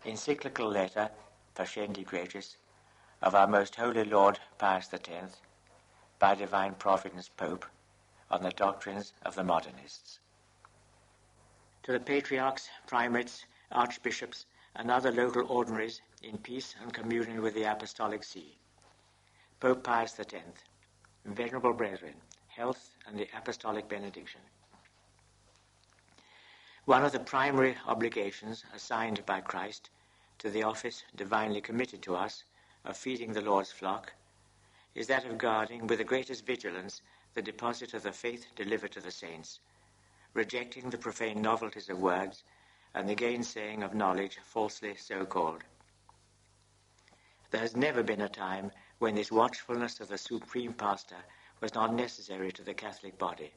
Encyclical letter, Pascendi Gregis, of our most holy Lord Pius X, by divine providence Pope, on the doctrines of the Modernists. To the patriarchs, primates, archbishops, and other local ordinaries in peace and communion with the Apostolic See, Pope Pius X, venerable brethren, health and the Apostolic benediction. One of the primary obligations assigned by Christ to the office divinely committed to us of feeding the Lord's flock is that of guarding with the greatest vigilance the deposit of the faith delivered to the saints, rejecting the profane novelties of words and the gainsaying of knowledge falsely so called. There has never been a time when this watchfulness of the supreme pastor was not necessary to the Catholic body.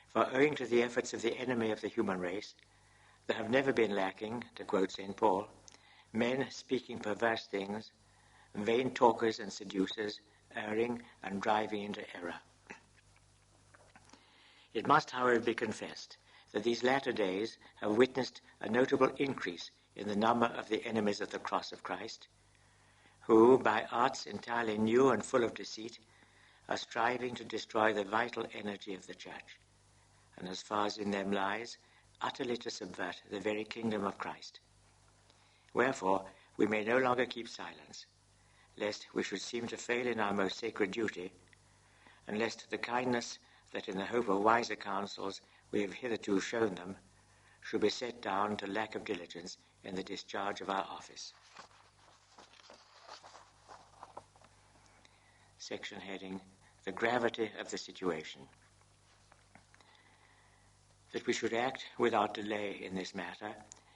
For owing to the efforts of the enemy of the human race, there have never been lacking, to quote St. Paul, men speaking perverse things, vain talkers and seducers, erring and driving into error. It must, however, be confessed that these latter days have witnessed a notable increase in the number of the enemies of the cross of Christ, who, by arts entirely new and full of deceit, are striving to destroy the vital energy of the Church, and as far as in them lies, utterly to subvert the very kingdom of Christ. Wherefore, we may no longer keep silence, lest we should seem to fail in our most sacred duty, and lest the kindness that in the hope of wiser counsels we have hitherto shown them should be set down to lack of diligence in the discharge of our office. Section heading, The Gravity of the Situation. That we should act without delay in this matter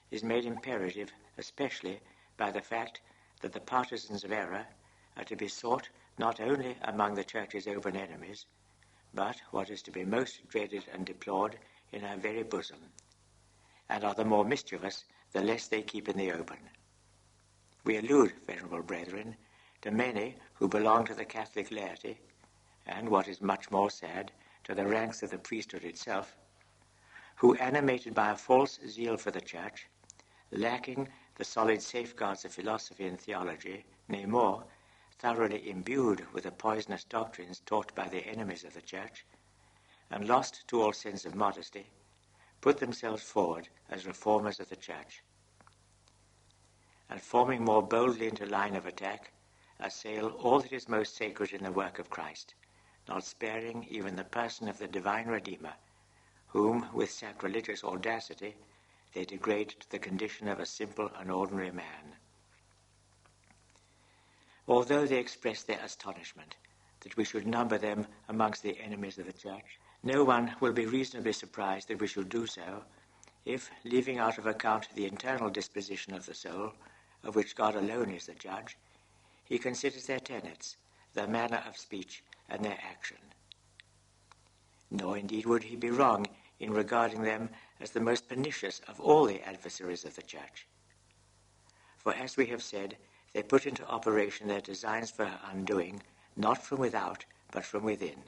is made imperative especially by the fact that the partisans of error are to be sought not only among the Church's open enemies, but, what is to be most dreaded and deplored, in her very bosom, and are the more mischievous the less they keep in the open. We allude, venerable brethren, to many who belong to the Catholic laity, and, what is much more sad, to the ranks of the priesthood itself, who, animated by a false zeal for the Church, lacking the solid safeguards of philosophy and theology, nay more, thoroughly imbued with the poisonous doctrines taught by the enemies of the Church, and lost to all sense of modesty, put themselves forward as reformers of the Church, and forming more boldly into line of attack, assail all that is most sacred in the work of Christ, not sparing even the person of the divine Redeemer, whom, with sacrilegious audacity, they degrade to the condition of a simple and ordinary man. Although they express their astonishment that we should number them amongst the enemies of the Church, no one will be reasonably surprised that we should do so if, leaving out of account the internal disposition of the soul, of which God alone is the judge, he considers their tenets, their manner of speech, and their action. Nor indeed would he be wrong in regarding them as the most pernicious of all the adversaries of the Church. For as we have said, they put into operation their designs for her undoing, not from without, but from within.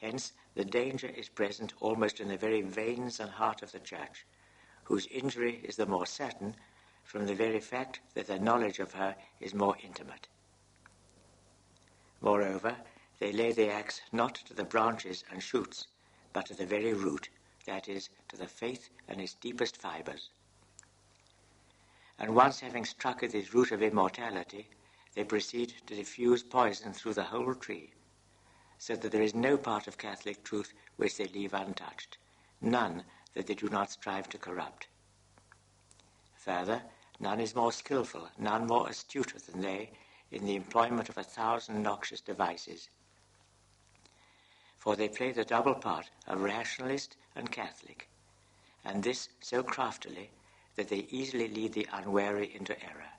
Hence, the danger is present almost in the very veins and heart of the Church, whose injury is the more certain from the very fact that their knowledge of her is more intimate. Moreover, they lay the axe not to the branches and shoots, but to the very root, that is, to the faith and its deepest fibers. And once having struck at this root of immortality, they proceed to diffuse poison through the whole tree, so that there is no part of Catholic truth which they leave untouched, none that they do not strive to corrupt. Further, none is more skillful, none more astute than they in the employment of 1,000 noxious devices. For they play the double part of rationalist and Catholic, and this so craftily that they easily lead the unwary into error.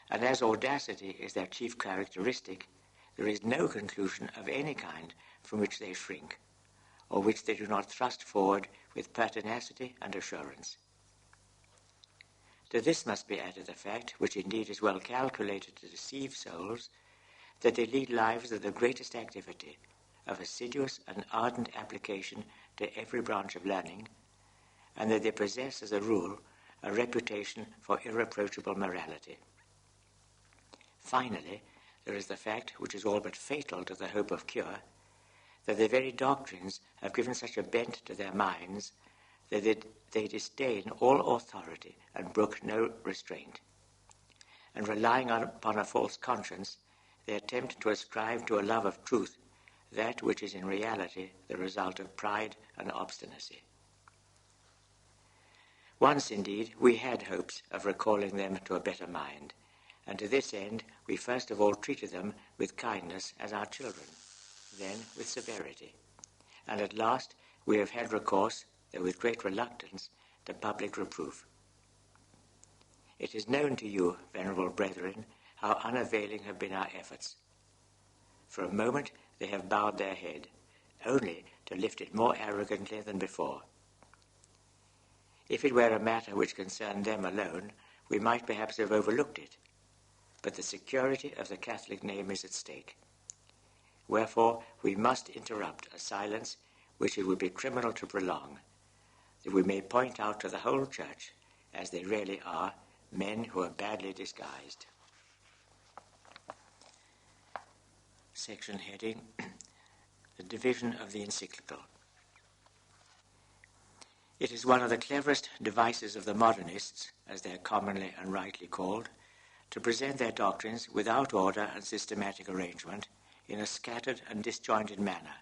And as audacity is their chief characteristic, there is no conclusion of any kind from which they shrink, or which they do not thrust forward with pertinacity and assurance. To this must be added the fact, which indeed is well calculated to deceive souls, that they lead lives of the greatest activity, of assiduous and ardent application to every branch of learning, and that they possess, as a rule, a reputation for irreproachable morality. Finally, there is the fact, which is all but fatal to the hope of cure, that their very doctrines have given such a bent to their minds that they disdain all authority and brook no restraint. And relying upon a false conscience, they attempt to ascribe to a love of truth that which is in reality the result of pride and obstinacy. Once, indeed, we had hopes of recalling them to a better mind, and to this end we first of all treated them with kindness as our children, then with severity, and at last we have had recourse, though with great reluctance, to public reproof. It is known to you, venerable brethren, how unavailing have been our efforts. For a moment they have bowed their head, only to lift it more arrogantly than before. If it were a matter which concerned them alone, we might perhaps have overlooked it, but the security of the Catholic name is at stake. Wherefore we must interrupt a silence which it would be criminal to prolong, that we may point out to the whole Church, as they really are, men who are badly disguised. Section heading, The Division of the Encyclical. It is one of the cleverest devices of the Modernists, as they are commonly and rightly called, to present their doctrines without order and systematic arrangement, in a scattered and disjointed manner,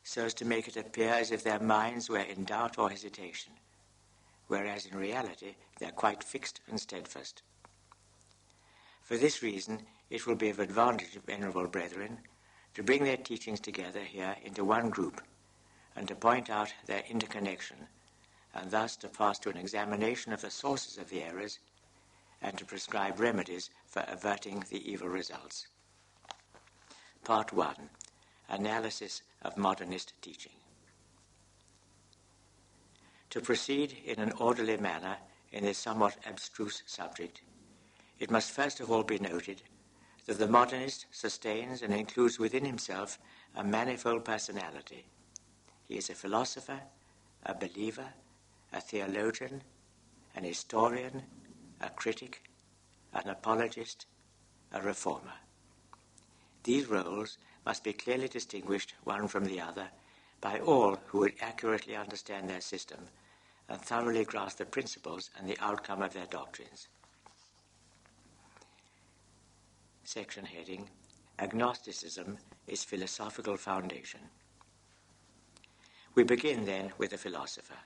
so as to make it appear as if their minds were in doubt or hesitation, whereas in reality they are quite fixed and steadfast. For this reason, it will be of advantage, venerable brethren, to bring their teachings together here into one group, and to point out their interconnection, and thus to pass to an examination of the sources of the errors, and to prescribe remedies for averting the evil results. Part 1. Analysis of Modernist Teaching. To proceed in an orderly manner in this somewhat abstruse subject, it must first of all be noted that the modernist sustains and includes within himself a manifold personality. He is a philosopher, a believer, a theologian, an historian, a critic, an apologist, a reformer. These roles must be clearly distinguished one from the other by all who would accurately understand their system and thoroughly grasp the principles and the outcome of their doctrines. Section heading, Agnosticism is Philosophical Foundation. We begin then with the philosopher.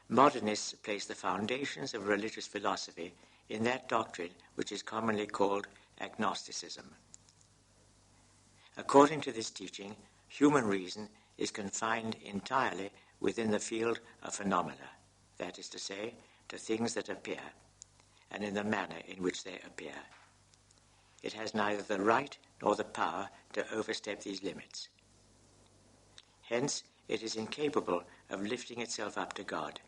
Modernists place the foundations of religious philosophy in that doctrine which is commonly called agnosticism. According to this teaching, human reason is confined entirely within the field of phenomena, that is to say, to things that appear, and in the manner in which they appear. It has neither the right nor the power to overstep these limits. Hence, it is incapable of lifting itself up to God,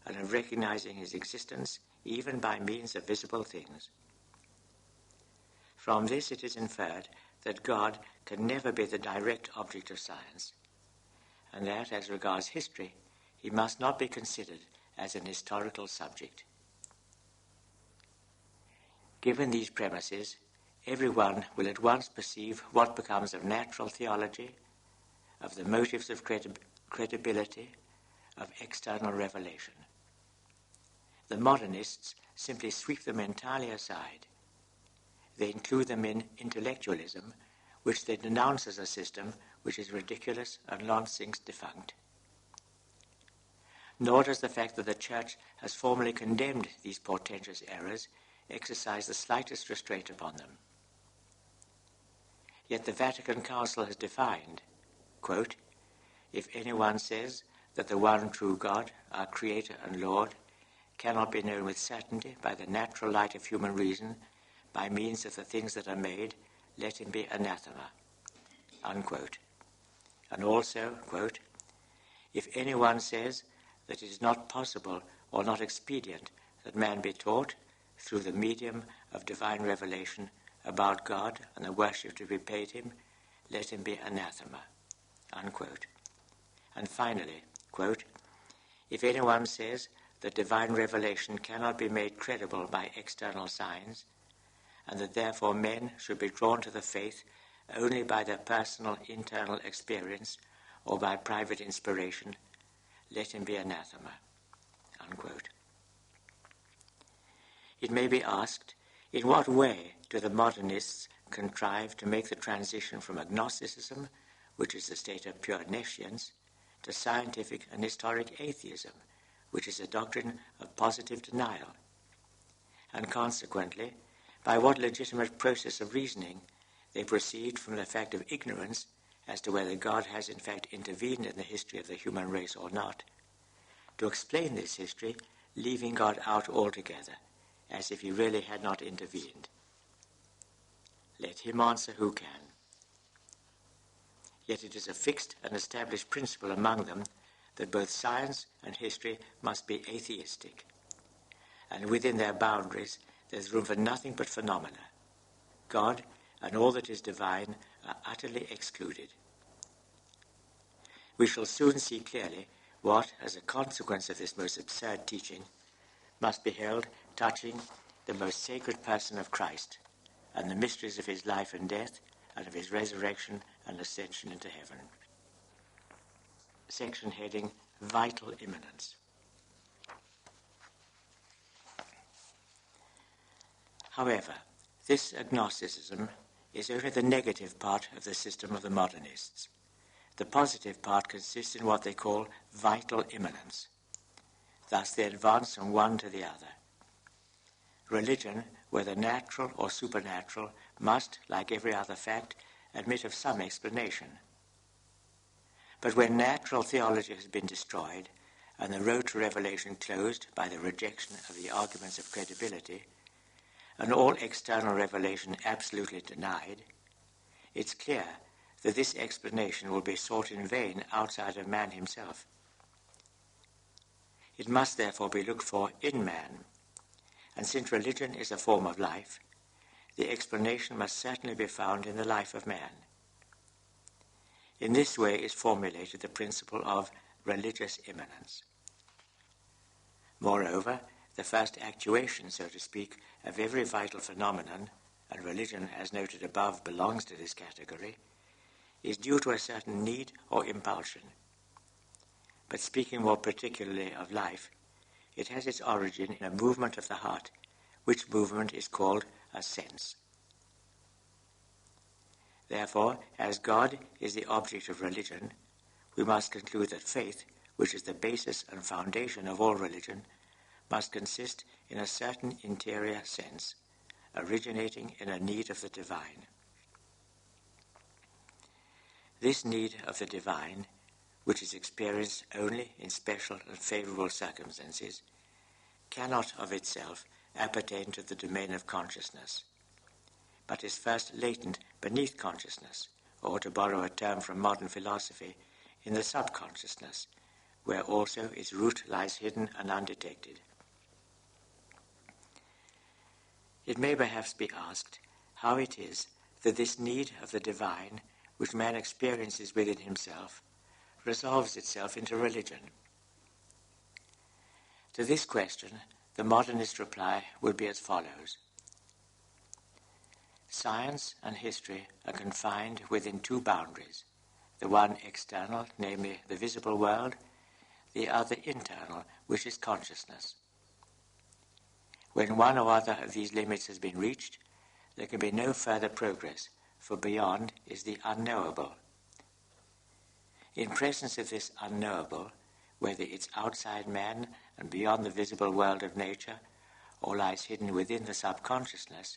and of recognizing his existence even by means of visible things. From this it is inferred that God can never be the direct object of science, and that, as regards history, he must not be considered as an historical subject. Given these premises, everyone will at once perceive what becomes of natural theology, of the motives of credibility, of external revelation. The modernists simply sweep them entirely aside. They include them in intellectualism, which they denounce as a system which is ridiculous and long since defunct. Nor does the fact that the Church has formally condemned these portentous errors exercise the slightest restraint upon them. Yet the Vatican Council has defined, quote, "If anyone says that the one true God, our Creator and Lord, cannot be known with certainty by the natural light of human reason, by means of the things that are made, let him be anathema," unquote. And also, quote, "If anyone says that it is not possible or not expedient that man be taught, through the medium of divine revelation, about God and the worship to be paid him, let him be anathema," unquote. And finally, quote, If anyone says that divine revelation cannot be made credible by external signs, and that therefore men should be drawn to the faith only by their personal internal experience or by private inspiration, let him be anathema." Unquote. It may be asked, in what way do the modernists contrive to make the transition from agnosticism, which is the state of pure nescience, to scientific and historic atheism, which is a doctrine of positive denial? And consequently, by what legitimate process of reasoning they proceed from the fact of ignorance as to whether God has in fact intervened in the history of the human race or not, to explain this history, leaving God out altogether, as if he really had not intervened. Let him answer who can. Yet it is a fixed and established principle among them that both science and history must be atheistic, and within their boundaries there is room for nothing but phenomena. God and all that is divine are utterly excluded. We shall soon see clearly what, as a consequence of this most absurd teaching, must be held touching the most sacred person of Christ and the mysteries of his life and death and of his resurrection and ascension into heaven. Section heading, Vital Immanence. However, this agnosticism is only the negative part of the system of the modernists. The positive part consists in what they call vital immanence. Thus they advance from one to the other. Religion, whether natural or supernatural, must, like every other fact, admit of some explanation. But when natural theology has been destroyed and the road to revelation closed by the rejection of the arguments of credibility, and all external revelation absolutely denied, it's clear that this explanation will be sought in vain outside of man himself. It must therefore be looked for in man, and since religion is a form of life, the explanation must certainly be found in the life of man. In this way is formulated the principle of religious immanence. Moreover, the first actuation, so to speak, of every vital phenomenon, and religion, as noted above, belongs to this category, is due to a certain need or impulsion. But speaking more particularly of life, it has its origin in a movement of the heart, which movement is called a sense. Therefore, as God is the object of religion, we must conclude that faith, which is the basis and foundation of all religion, must consist in a certain interior sense, originating in a need of the divine. This need of the divine, which is experienced only in special and favorable circumstances, cannot of itself appertain to the domain of consciousness, but is first latent beneath consciousness, or, to borrow a term from modern philosophy, in the subconsciousness, where also its root lies hidden and undetected. It may perhaps be asked how it is that this need of the divine, which man experiences within himself, resolves itself into religion. To this question, the modernist reply would be as follows. Science and history are confined within two boundaries, the one external, namely the visible world, the other internal, which is consciousness. When one or other of these limits has been reached, there can be no further progress, for beyond is the unknowable. In presence of this unknowable, whether it's outside man and beyond the visible world of nature, or lies hidden within the subconsciousness,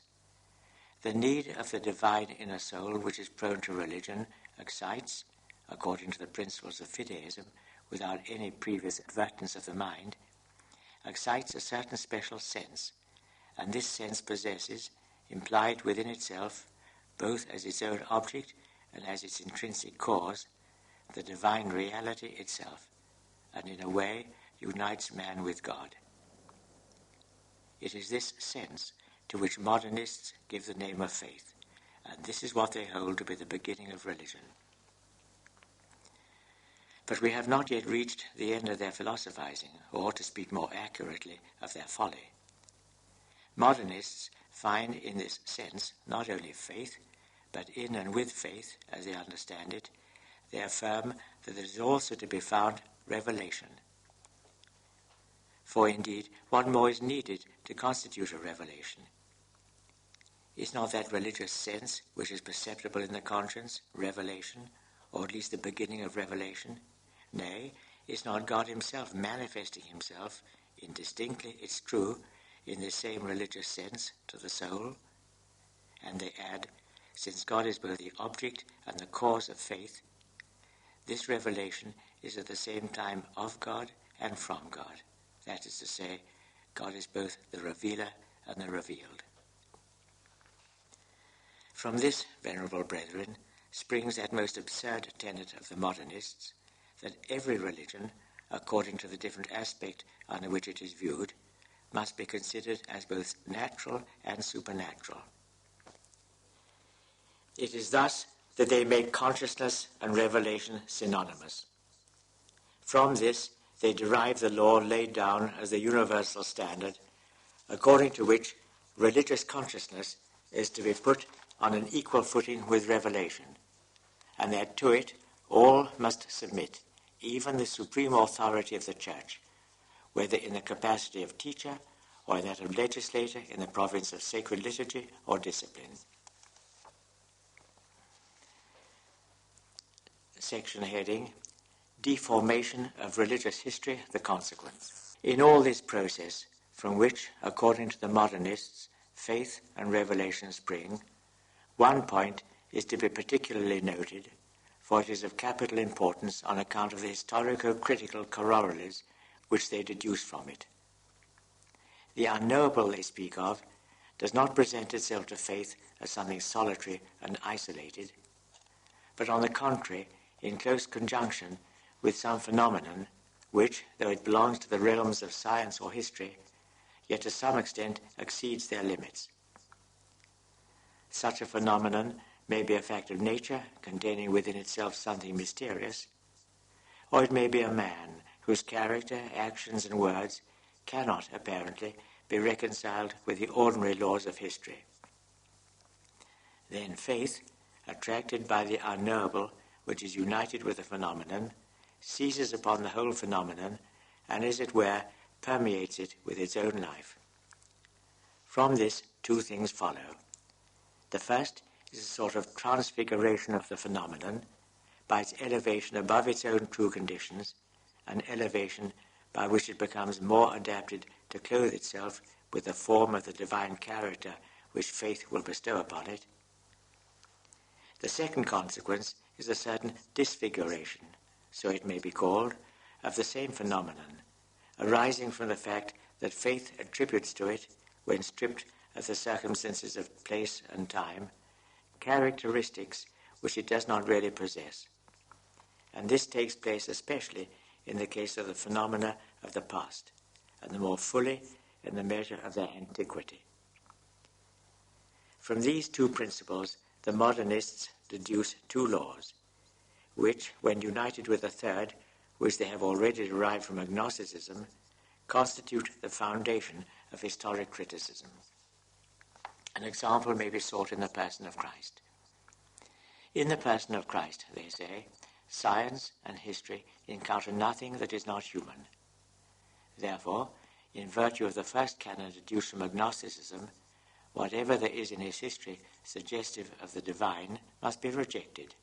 the need of the divine inner soul, which is prone to religion, excites, according to the principles of fideism, without any previous advertence of the mind, excites a certain special sense, and this sense possesses, implied within itself, both as its own object and as its intrinsic cause, the divine reality itself, and in a way unites man with God. It is this sense to which modernists give the name of faith, and this is what they hold to be the beginning of religion. But we have not yet reached the end of their philosophizing, or, to speak more accurately, of their folly. Modernists find in this sense not only faith, but in and with faith, as they understand it, they affirm that there is also to be found revelation. For indeed, what more is needed to constitute a revelation? Is not that religious sense which is perceptible in the conscience revelation, or at least the beginning of revelation? Nay, is not God himself manifesting himself, indistinctly, it's true, in this same religious sense to the soul? And they add, since God is both the object and the cause of faith, this revelation is at the same time of God and from God. That is to say, God is both the revealer and the revealed. From this, venerable brethren, springs that most absurd tenet of the modernists, that every religion, according to the different aspect under which it is viewed, must be considered as both natural and supernatural. It is thus that they make consciousness and revelation synonymous. From this, they derive the law laid down as the universal standard, according to which religious consciousness is to be put on an equal footing with revelation, and that to it all must submit, even the supreme authority of the Church, whether in the capacity of teacher or that of legislator in the province of sacred liturgy or discipline. Section heading, Deformation of Religious History, the Consequence. In all this process, from which, according to the modernists, faith and revelation spring, one point is to be particularly noted, for it is of capital importance on account of the historico-critical corollaries which they deduce from it. The unknowable they speak of does not present itself to faith as something solitary and isolated, but on the contrary, in close conjunction with some phenomenon which, though it belongs to the realms of science or history, yet to some extent exceeds their limits. Such a phenomenon may be a fact of nature containing within itself something mysterious, or it may be a man whose character, actions, and words cannot, apparently, be reconciled with the ordinary laws of history. Then faith, attracted by the unknowable, which is united with the phenomenon, seizes upon the whole phenomenon, and, as it were, permeates it with its own life. From this, two things follow. The first is a sort of transfiguration of the phenomenon by its elevation above its own true conditions, an elevation by which it becomes more adapted to clothe itself with the form of the divine character which faith will bestow upon it. The second consequence is a certain disfiguration, so it may be called, of the same phenomenon, arising from the fact that faith attributes to it, when stripped of the circumstances of place and time, characteristics which it does not really possess. And this takes place especially in the case of the phenomena of the past, and the more fully in the measure of their antiquity. From these two principles, the modernists deduce two laws, which, when united with a third, which they have already derived from agnosticism, constitute the foundation of historic criticism. An example may be sought in the person of Christ. In the person of Christ, they say, science and history encounter nothing that is not human. Therefore, in virtue of the first canon deduced from agnosticism, whatever there is in his history suggestive of the divine must be rejected.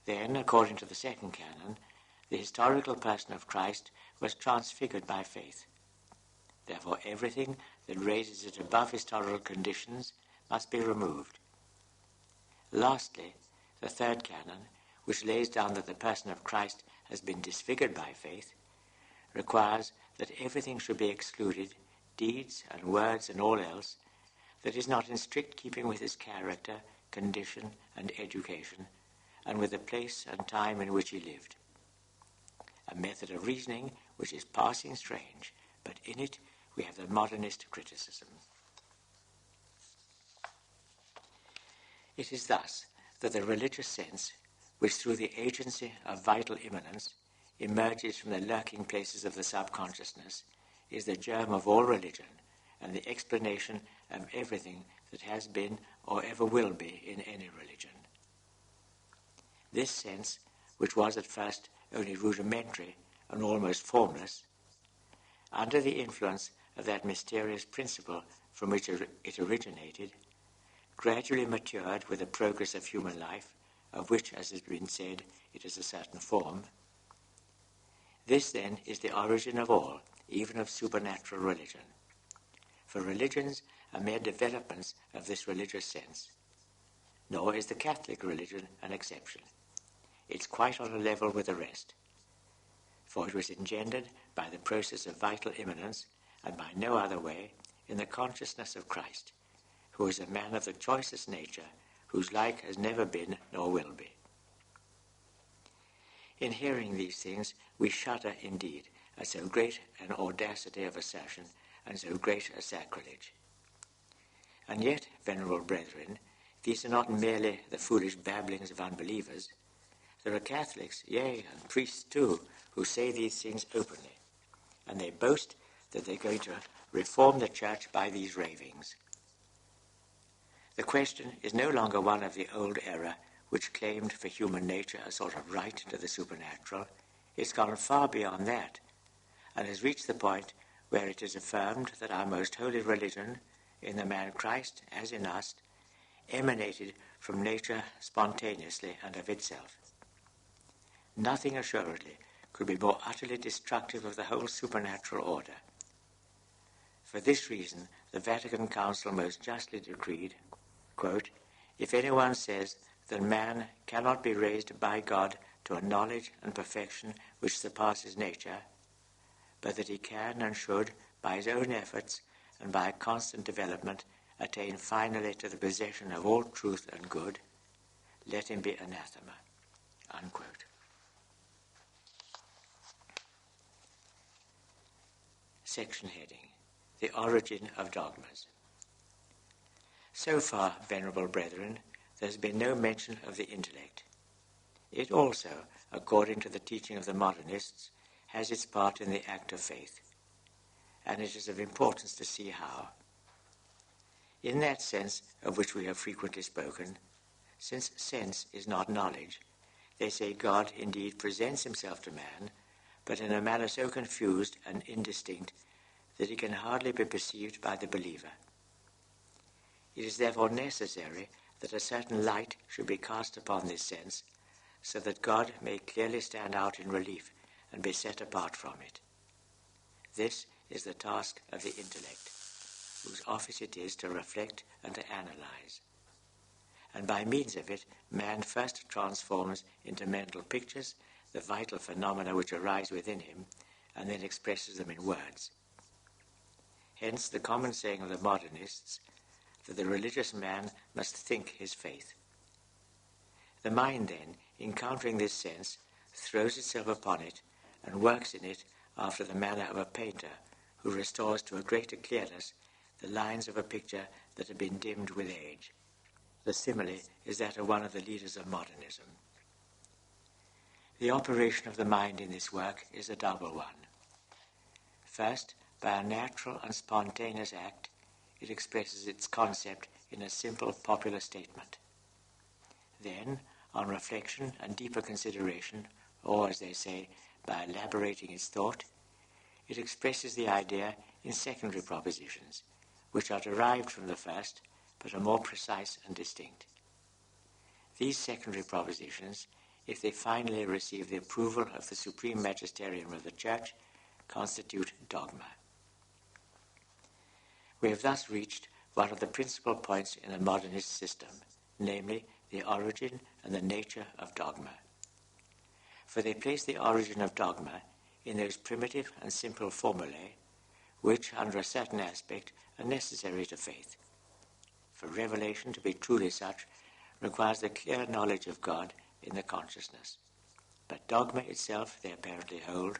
Then, according to the second canon, the historical person of Christ was transfigured by faith. Therefore, everything that raises it above historical conditions must be removed. Lastly, the third canon, which lays down that the person of Christ has been disfigured by faith, requires that everything should be excluded, deeds and words and all else, that is not in strict keeping with his character, condition, and education, and with the place and time in which he lived. A method of reasoning which is passing strange, but in it we have the modernist criticism. It is thus that the religious sense, which through the agency of vital immanence emerges from the lurking places of the subconsciousness, is the germ of all religion and the explanation of everything that has been or ever will be in any religion. This sense, which was at first only rudimentary and almost formless, under the influence of that mysterious principle from which it originated, gradually matured with the progress of human life, of which, as has been said, it is a certain form. This, then, is the origin of all, even of supernatural religion. For religions are mere developments of this religious sense. Nor is the Catholic religion an exception. It's quite on a level with the rest. For it was engendered by the process of vital immanence, and by no other way, in the consciousness of Christ, who is a man of the choicest nature, whose like has never been nor will be. In hearing these things, we shudder indeed at so great an audacity of assertion and so great a sacrilege. And yet, venerable brethren, these are not merely the foolish babblings of unbelievers. There are Catholics, yea, and priests too, who say these things openly, and they boast that they're going to reform the church by these ravings. The question is no longer one of the old era which claimed for human nature a sort of right to the supernatural. It's gone far beyond that, and has reached the point where it is affirmed that our most holy religion, in the man Christ as in us, emanated from nature spontaneously and of itself. Nothing assuredly could be more utterly destructive of the whole supernatural order. For this reason, the Vatican Council most justly decreed, quote, "If anyone says that man cannot be raised by God to a knowledge and perfection which surpasses nature, but that he can and should, by his own efforts and by constant development, attain finally to the possession of all truth and good, let him be anathema." Unquote. Section heading: The Origin of Dogmas. So far, venerable brethren, there has been no mention of the intellect. It also, according to the teaching of the Modernists, has its part in the act of faith, and it is of importance to see how. In that sense of which we have frequently spoken, since sense is not knowledge, they say God indeed presents himself to man, but in a manner so confused and indistinct that he can hardly be perceived by the believer. It is therefore necessary that a certain light should be cast upon this sense, so that God may clearly stand out in relief and be set apart from it. This is the task of the intellect, whose office it is to reflect and to analyze. And by means of it, man first transforms into mental pictures the vital phenomena which arise within him, and then expresses them in words. Hence the common saying of the Modernists, that the religious man must think his faith. The mind then, encountering this sense, throws itself upon it and works in it after the manner of a painter who restores to a greater clearness the lines of a picture that have been dimmed with age. The simile is that of one of the leaders of modernism. The operation of the mind in this work is a double one. First, by a natural and spontaneous act, it expresses its concept in a simple popular statement. Then, on reflection and deeper consideration, or, as they say, by elaborating its thought, it expresses the idea in secondary propositions, which are derived from the first, but are more precise and distinct. These secondary propositions, if they finally receive the approval of the Supreme Magisterium of the Church, constitute dogma. We have thus reached one of the principal points in the modernist system, namely the origin and the nature of dogma. For they place the origin of dogma in those primitive and simple formulae which, under a certain aspect, are necessary to faith. For revelation to be truly such requires the clear knowledge of God in the consciousness. But dogma itself, they apparently hold,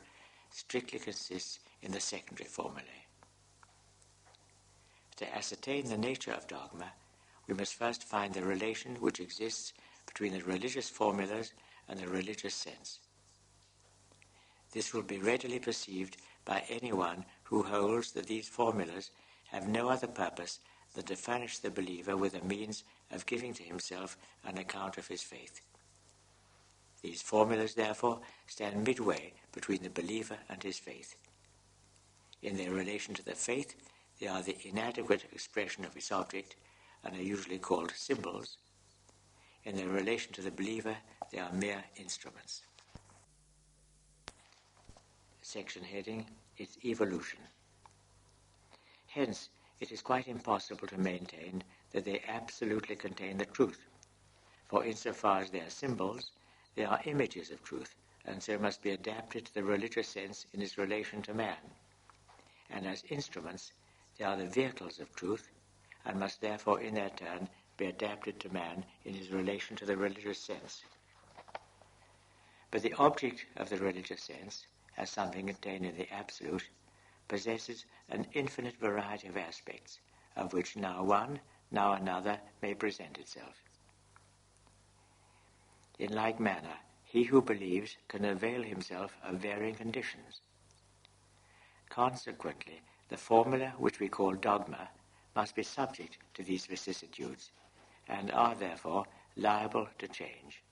strictly consists in the secondary formulae. To ascertain the nature of dogma, we must first find the relation which exists between the religious formulas and the religious sense. This will be readily perceived by anyone who holds that these formulas have no other purpose than to furnish the believer with a means of giving to himself an account of his faith. These formulas, therefore, stand midway between the believer and his faith. In their relation to the faith, they are the inadequate expression of its object and are usually called symbols. In their relation to the believer, they are mere instruments. Section heading, its evolution. Hence, it is quite impossible to maintain that they absolutely contain the truth, for insofar as they are symbols, they are images of truth, and so must be adapted to the religious sense in its relation to man. And as instruments, they are the vehicles of truth, and must therefore in their turn be adapted to man in his relation to the religious sense. But the object of the religious sense, as something contained in the absolute, possesses an infinite variety of aspects, of which now one, now another may present itself. In like manner, he who believes can avail himself of varying conditions. Consequently, the formula which we call dogma must be subject to these vicissitudes, and are therefore liable to change.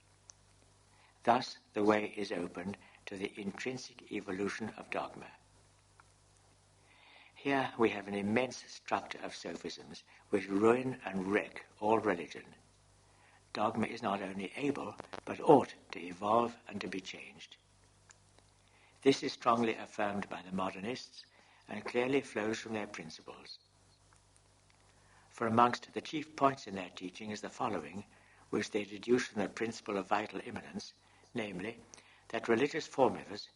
Thus the way is opened to the intrinsic evolution of dogma. Here we have an immense structure of sophisms which ruin and wreck all religion. Dogma is not only able, but ought to evolve and to be changed. This is strongly affirmed by the Modernists and clearly flows from their principles. For amongst the chief points in their teaching is the following, which they deduce from the principle of vital immanence, namely, that religious formulas,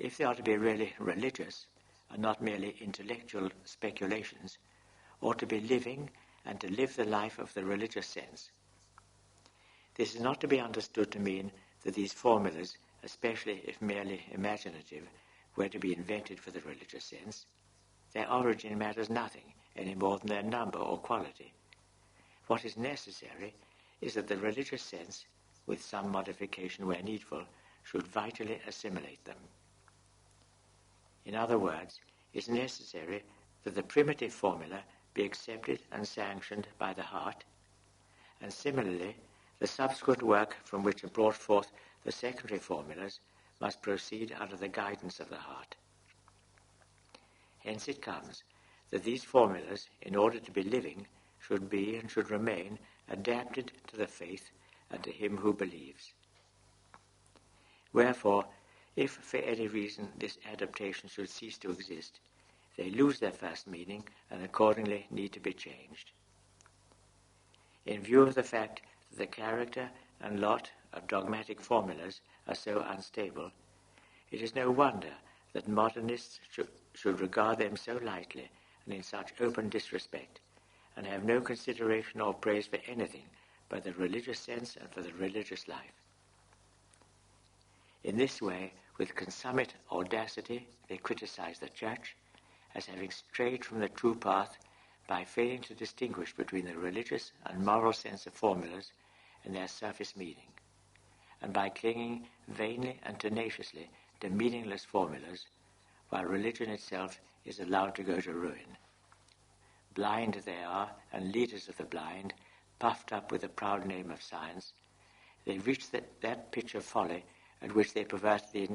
if they are to be really religious and not merely intellectual speculations, ought to be living and to live the life of the religious sense. This is not to be understood to mean that these formulas, especially if merely imaginative, were to be invented for the religious sense. Their origin matters nothing, any more than their number or quality. What is necessary is that the religious sense, with some modification where needful, should vitally assimilate them. In other words, it is necessary that the primitive formula be accepted and sanctioned by the heart, and similarly, the subsequent work from which are brought forth the secondary formulas must proceed under the guidance of the heart. Hence it comes that these formulas, in order to be living, should be and should remain adapted to the faith and to him who believes. Wherefore, if for any reason this adaptation should cease to exist, they lose their first meaning and accordingly need to be changed. In view of the fact that the character and lot of dogmatic formulas are so unstable, it is no wonder that modernists should regard them so lightly and in such open disrespect, and have no consideration or praise for anything but the religious sense and for the religious life. In this way, with consummate audacity, they criticize the Church as having strayed from the true path by failing to distinguish between the religious and moral sense of formulas and their surface meaning, and by clinging vainly and tenaciously to meaningless formulas, while religion itself is allowed to go to ruin. Blind they are, and leaders of the blind, puffed up with the proud name of science, they reach that pitch of folly at which they pervert the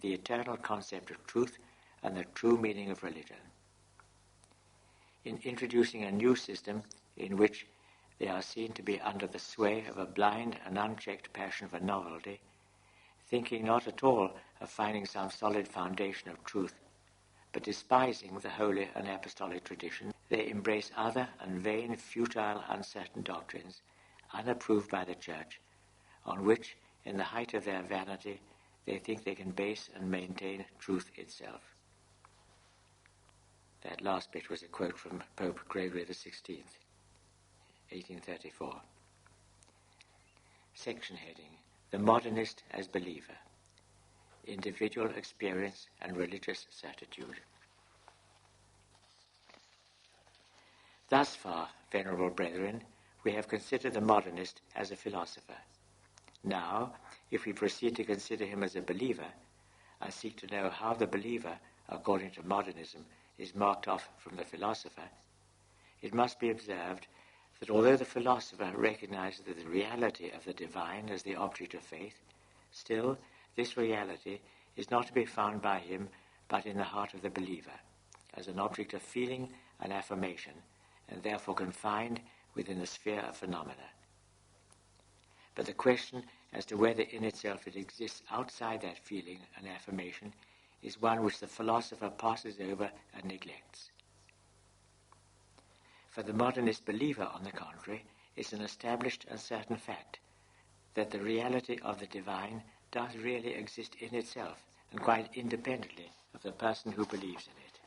eternal concept of truth and the true meaning of religion. In introducing a new system in which they are seen to be under the sway of a blind and unchecked passion for novelty, thinking not at all of finding some solid foundation of truth, but despising the holy and apostolic tradition, they embrace other and vain, futile, uncertain doctrines, unapproved by the Church, on which, in the height of their vanity, they think they can base and maintain truth itself. That last bit was a quote from Pope Gregory XVI, 1834. Section heading, The Modernist as Believer, Individual Experience and Religious Certitude. Thus far, venerable brethren, we have considered the modernist as a philosopher. Now, if we proceed to consider him as a believer, and seek to know how the believer, according to modernism, is marked off from the philosopher, it must be observed that although the philosopher recognizes the reality of the divine as the object of faith, still this reality is not to be found by him but in the heart of the believer, as an object of feeling and affirmation, and therefore confined within the sphere of phenomena. But the question as to whether in itself it exists outside that feeling and affirmation is one which the philosopher passes over and neglects. For the modernist believer, on the contrary, is an established and certain fact that the reality of the divine does really exist in itself and quite independently of the person who believes in it.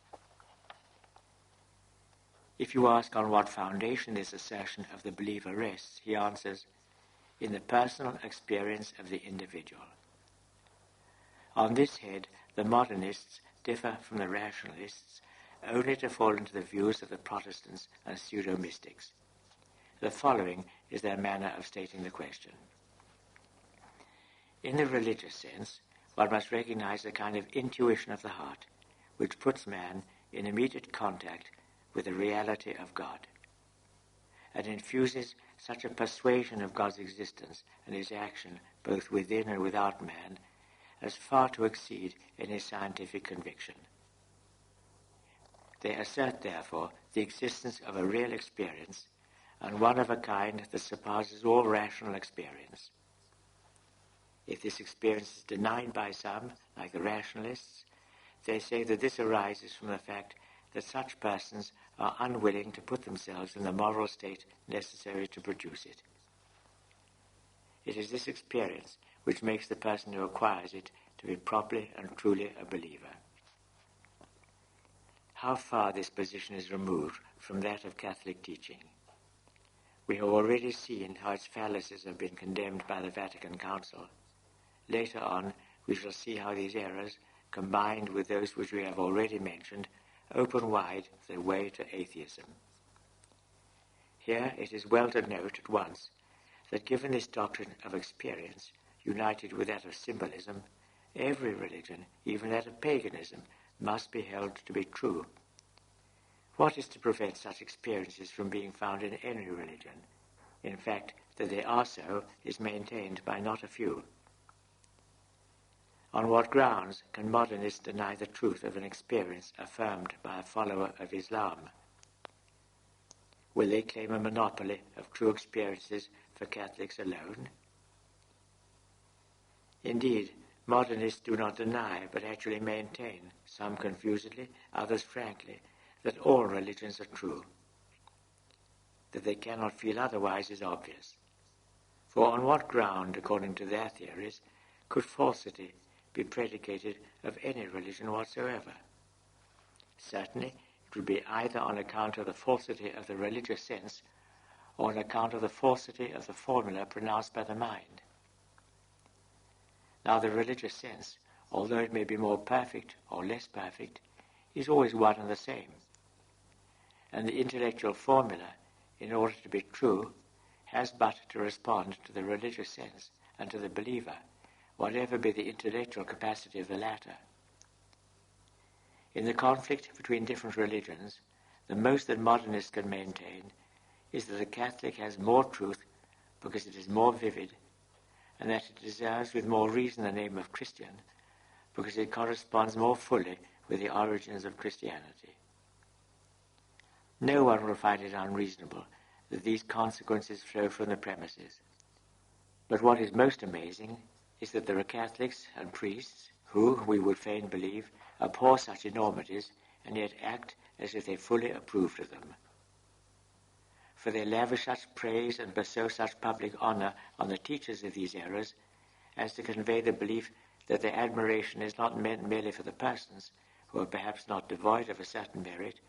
If you ask on what foundation this assertion of the believer rests, he answers, in the personal experience of the individual. On this head, the modernists differ from the rationalists only to fall into the views of the Protestants and pseudo-mystics. The following is their manner of stating the question. In the religious sense, one must recognize a kind of intuition of the heart, which puts man in immediate contact with the reality of God, and infuses such a persuasion of God's existence and his action both within and without man as far to exceed any scientific conviction. They assert, therefore, the existence of a real experience, and one of a kind that surpasses all rational experience. If this experience is denied by some, like the rationalists, they say that this arises from the fact that such persons are unwilling to put themselves in the moral state necessary to produce it. It is this experience which makes the person who acquires it to be properly and truly a believer. How far this position is removed from that of Catholic teaching. We have already seen how its fallacies have been condemned by the Vatican Council. Later on, we shall see how these errors, combined with those which we have already mentioned, open wide the way to atheism. Here it is well to note at once that given this doctrine of experience, united with that of symbolism, every religion, even that of paganism, must be held to be true. What is to prevent such experiences from being found in any religion? In fact, that they are so is maintained by not a few. On what grounds can modernists deny the truth of an experience affirmed by a follower of Islam? Will they claim a monopoly of true experiences for Catholics alone? Indeed, modernists do not deny, but actually maintain, some confusedly, others frankly, that all religions are true. That they cannot feel otherwise is obvious. For on what ground, according to their theories, could falsity be predicated of any religion whatsoever? Certainly, it would be either on account of the falsity of the religious sense or on account of the falsity of the formula pronounced by the mind. Now, the religious sense, although it may be more perfect or less perfect, is always one and the same. And the intellectual formula, in order to be true, has but to respond to the religious sense and to the believer, whatever be the intellectual capacity of the latter. In the conflict between different religions, the most that modernists can maintain is that the Catholic has more truth because it is more vivid, and that it deserves with more reason the name of Christian because it corresponds more fully with the origins of Christianity. No one will find it unreasonable that these consequences flow from the premises. But what is most amazing is that there are Catholics and priests who, we would fain believe, abhor such enormities and yet act as if they fully approved of them. For they lavish such praise and bestow such public honor on the teachers of these errors as to convey the belief that their admiration is not meant merely for the persons, who are perhaps not devoid of a certain merit,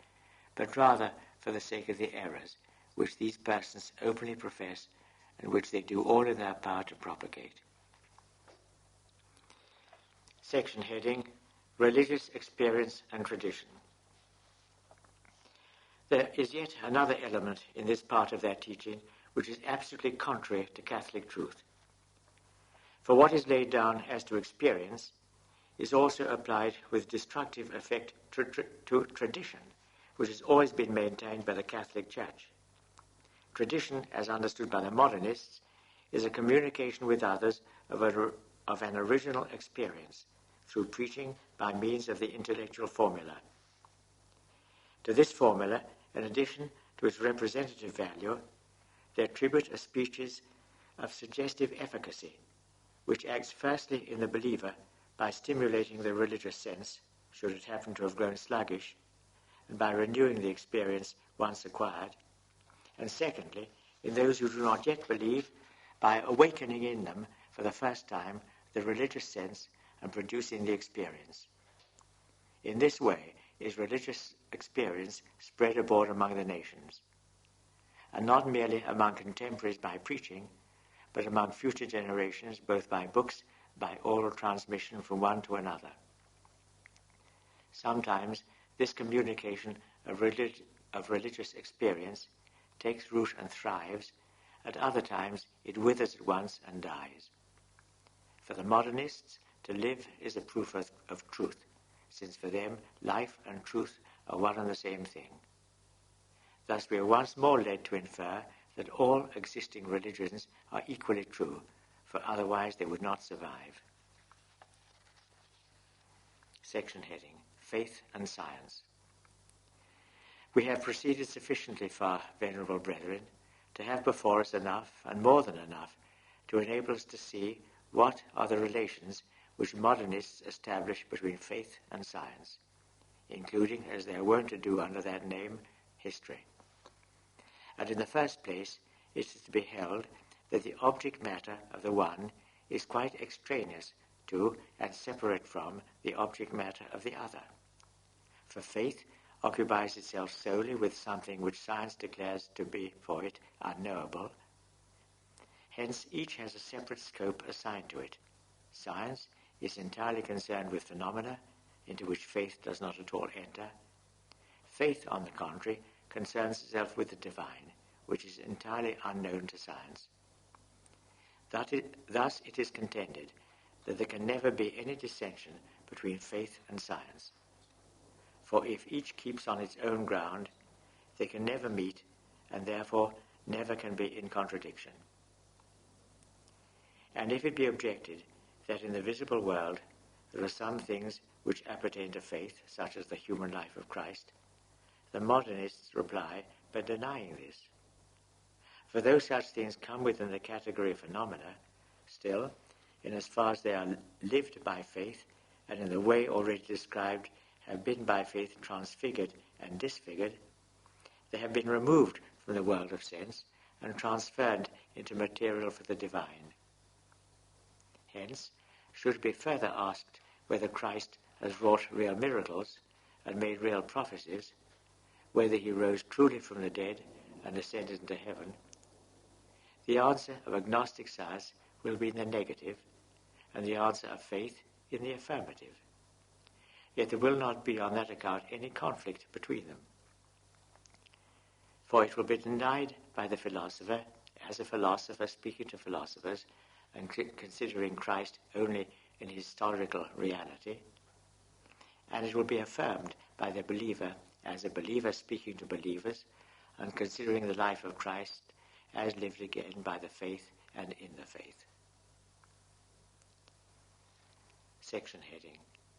but rather for the sake of the errors which these persons openly profess and which they do all in their power to propagate. Section heading, Religious Experience and Tradition. There is yet another element in this part of their teaching which is absolutely contrary to Catholic truth. For what is laid down as to experience is also applied with destructive effect to tradition, which has always been maintained by the Catholic Church. Tradition, as understood by the Modernists, is a communication with others of an original experience through preaching by means of the intellectual formula. To this formula, in addition to its representative value, they attribute a species of suggestive efficacy, which acts firstly in the believer by stimulating the religious sense, should it happen to have grown sluggish, and by renewing the experience once acquired, and secondly, in those who do not yet believe, by awakening in them for the first time the religious sense and producing the experience. In this way is religious experience spread abroad among the nations, and not merely among contemporaries by preaching, but among future generations both by books, by oral transmission from one to another. Sometimes this communication of religious experience takes root and thrives, at other times it withers at once and dies. For the Modernists, to live is a proof of truth, since for them life and truth are one and the same thing. Thus we are once more led to infer that all existing religions are equally true, for otherwise they would not survive. Section heading: Faith and Science. We have proceeded sufficiently far, venerable brethren, to have before us enough, and more than enough, to enable us to see what are the relations which modernists establish between faith and science, including, as they are wont to do under that name, history. And in the first place, it is to be held that the object matter of the one is quite extraneous to and separate from the object matter of the other. For faith occupies itself solely with something which science declares to be for it unknowable. Hence each has a separate scope assigned to it. Science is entirely concerned with phenomena into which faith does not at all enter. Faith, on the contrary, concerns itself with the divine, which is entirely unknown to science. Thus it is contended that there can never be any dissension between faith and science. For if each keeps on its own ground, they can never meet, and therefore never can be in contradiction. And if it be objected that in the visible world there are some things which appertain to faith, such as the human life of Christ, the modernists reply by denying this. For though such things come within the category of phenomena, still, in as far as they are lived by faith, and in the way already described have been by faith transfigured and disfigured, they have been removed from the world of sense and transferred into material for the divine. Hence, should it be further asked whether Christ has wrought real miracles and made real prophecies, whether he rose truly from the dead and ascended into heaven, the answer of agnostic science will be in the negative, and the answer of faith in the affirmative. Yet there will not be on that account any conflict between them. For it will be denied by the philosopher, as a philosopher speaking to philosophers and considering Christ only in historical reality, and it will be affirmed by the believer as a believer speaking to believers and considering the life of Christ as lived again by the faith and in the faith. Section heading: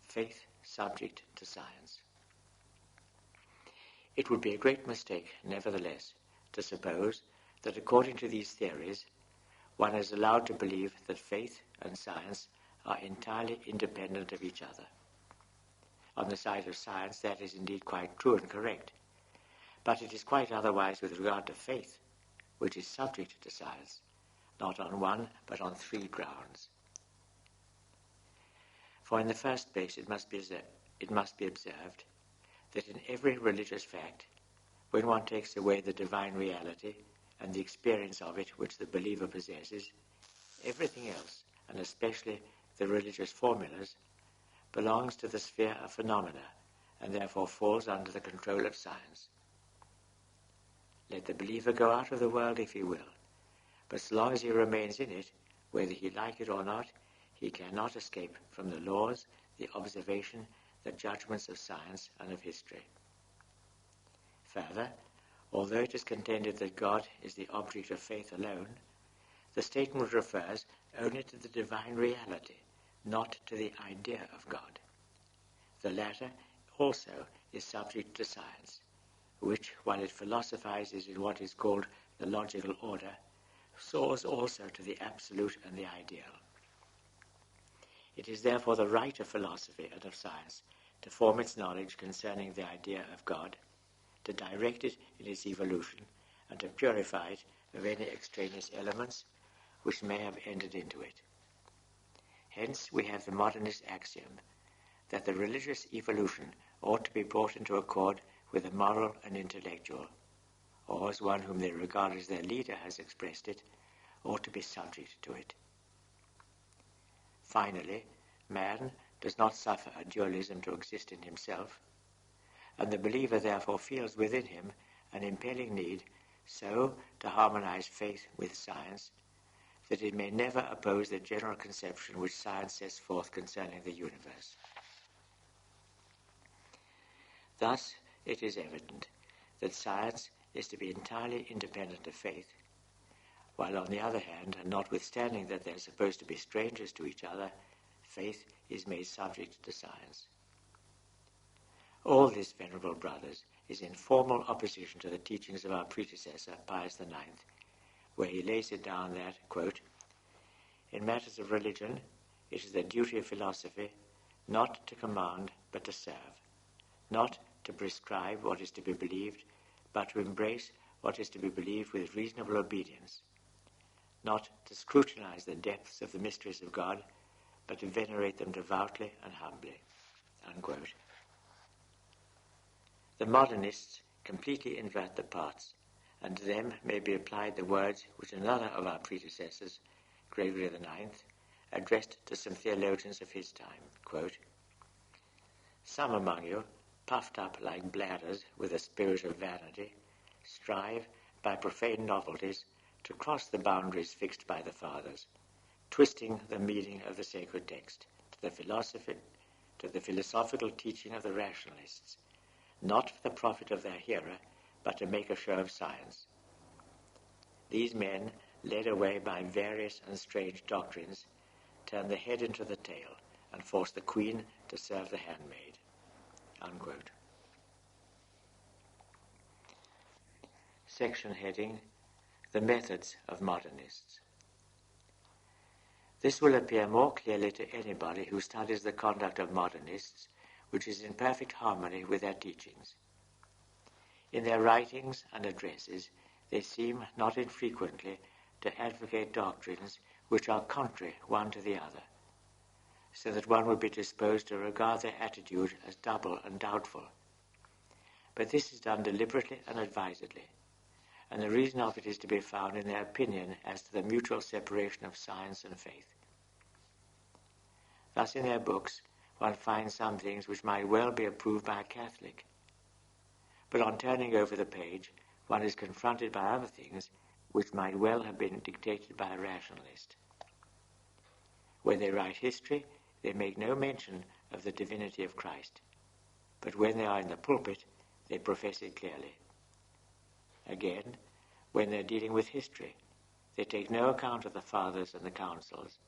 Faith subject to science. It would be a great mistake, nevertheless, to suppose that according to these theories, one is allowed to believe that faith and science are entirely independent of each other. On the side of science, that is indeed quite true and correct, but it is quite otherwise with regard to faith, which is subject to science, not on one, but on three grounds. For in the first place, it must be observed that in every religious fact, when one takes away the divine reality and the experience of it which the believer possesses, everything else, and especially the religious formulas, belongs to the sphere of phenomena and therefore falls under the control of science. Let the believer go out of the world if he will, but so long as he remains in it, whether he like it or not, he cannot escape from the laws, the observation, the judgments of science and of history. Further, although it is contended that God is the object of faith alone, the statement refers only to the divine reality, not to the idea of God. The latter also is subject to science, which, while it philosophizes in what is called the logical order, soars also to the absolute and the ideal. It is therefore the right of philosophy and of science to form its knowledge concerning the idea of God, to direct it in its evolution, and to purify it of any extraneous elements which may have entered into it. Hence we have the modernist axiom that the religious evolution ought to be brought into accord with the moral and intellectual, or, as one whom they regard as their leader has expressed it, ought to be subject to it. Finally, man does not suffer a dualism to exist in himself, and the believer therefore feels within him an impelling need so to harmonize faith with science that it may never oppose the general conception which science sets forth concerning the universe. Thus, it is evident that science is to be entirely independent of faith, while on the other hand, and notwithstanding that they are supposed to be strangers to each other, faith is made subject to science. All this, venerable brothers, is in formal opposition to the teachings of our predecessor, Pius IX, where he lays it down that, quote, "In matters of religion, it is the duty of philosophy not to command but to serve, not to prescribe what is to be believed, but to embrace what is to be believed with reasonable obedience, not to scrutinize the depths of the mysteries of God, but to venerate them devoutly and humbly." Unquote. The modernists completely invert the parts, and to them may be applied the words which another of our predecessors, Gregory IX, addressed to some theologians of his time, quote, "Some among you, puffed up like bladders with a spirit of vanity, strive by profane novelties to cross the boundaries fixed by the fathers, twisting the meaning of the sacred text to the philosophical teaching of the rationalists, not for the profit of their hearer, but to make a show of science. These men, led away by various and strange doctrines, turn the head into the tail and force the queen to serve the handmaid." Unquote. Section heading, The Methods of Modernists. This will appear more clearly to anybody who studies the conduct of modernists, which is in perfect harmony with their teachings. In their writings and addresses, they seem not infrequently to advocate doctrines which are contrary one to the other, so that one would be disposed to regard their attitude as double and doubtful. But this is done deliberately and advisedly, and the reason of it is to be found in their opinion as to the mutual separation of science and faith. Thus in their books, one finds some things which might well be approved by a Catholic, but on turning over the page, one is confronted by other things which might well have been dictated by a rationalist. When they write history, they make no mention of the divinity of Christ, but when they are in the pulpit, they profess it clearly. Again, when they are dealing with history, they take no account of the fathers and the councils,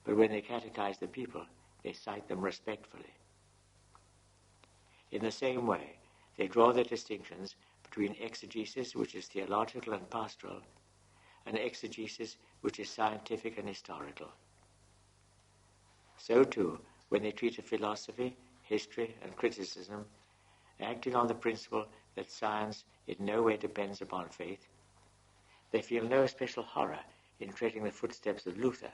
but when they catechize the people, they cite them respectfully. In the same way, they draw their distinctions between exegesis, which is theological and pastoral, and exegesis, which is scientific and historical. So too, when they treat of philosophy, history, and criticism, acting on the principle that science in no way depends upon faith, they feel no especial horror in treading the footsteps of Luther,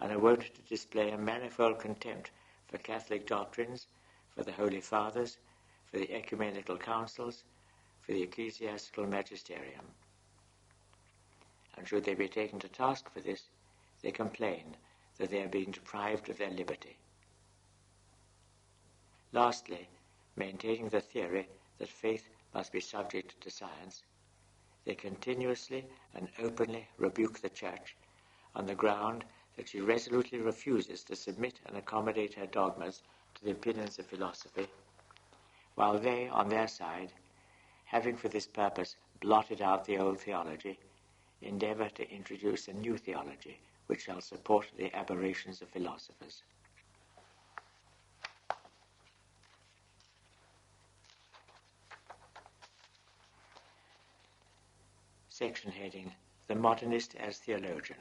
and are wont to display a manifold contempt for Catholic doctrines, for the Holy Fathers, for the ecumenical councils, for the ecclesiastical magisterium. And should they be taken to task for this, they complain that they are being deprived of their liberty. Lastly, maintaining the theory that faith must be subject to science, they continuously and openly rebuke the Church on the ground that she resolutely refuses to submit and accommodate her dogmas to the opinions of philosophy, while they, on their side, having for this purpose blotted out the old theology, endeavour to introduce a new theology which shall support the aberrations of philosophers. Section heading, The Modernist as Theologian,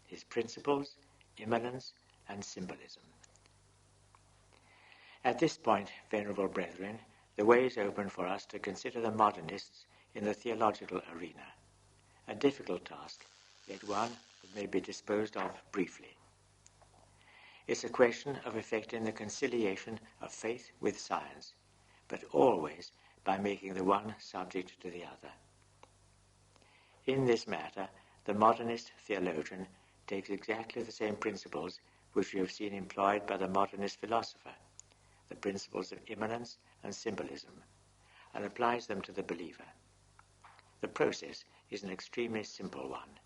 His Principles, Immanence, and Symbolism. At this point, venerable brethren, the way is open for us to consider the modernists in the theological arena, a difficult task, yet one that may be disposed of briefly. It's a question of effecting the conciliation of faith with science, but always by making the one subject to the other. In this matter, the modernist theologian takes exactly the same principles which we have seen employed by the modernist philosopher, the principles of immanence and symbolism, and applies them to the believer. The process is an extremely simple one.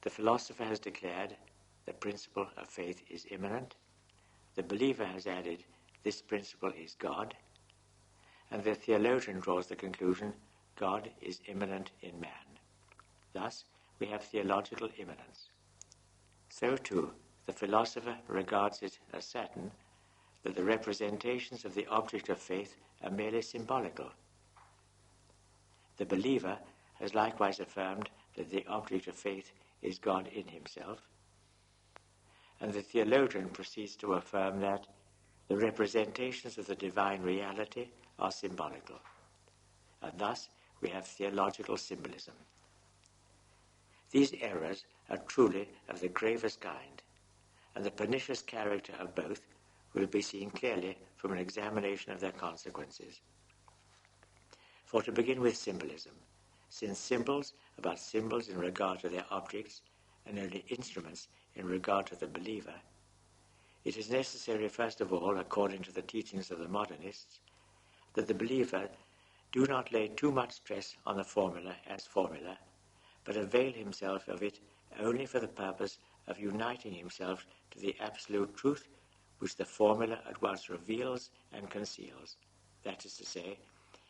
The philosopher has declared the principle of faith is immanent, the believer has added this principle is God, and the theologian draws the conclusion God is immanent in man. Thus, we have theological immanence. So too, the philosopher regards it as certain that the representations of the object of faith are merely symbolical. The believer has likewise affirmed that the object of faith is God in himself, and the theologian proceeds to affirm that the representations of the divine reality are symbolical, and thus we have theological symbolism. These errors are truly of the gravest kind, and the pernicious character of both will be seen clearly from an examination of their consequences. For to begin with symbolism, since symbols are but symbols in regard to their objects and only instruments in regard to the believer, it is necessary first of all, according to the teachings of the modernists, that the believer do not lay too much stress on the formula as formula, but avail himself of it only for the purpose of uniting himself to the absolute truth which the formula at once reveals and conceals, that is to say,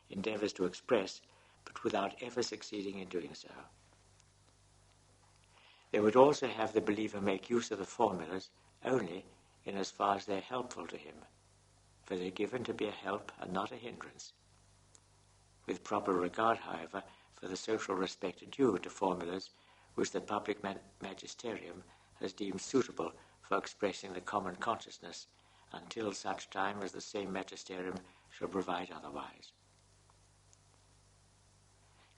endeavours to express, but without ever succeeding in doing so. They would also have the believer make use of the formulas only in as far as they are helpful to him, for they are given to be a help and not a hindrance. With proper regard, however, for the social respect due to formulas which the public magisterium has deemed suitable for expressing the common consciousness until such time as the same magisterium shall provide otherwise.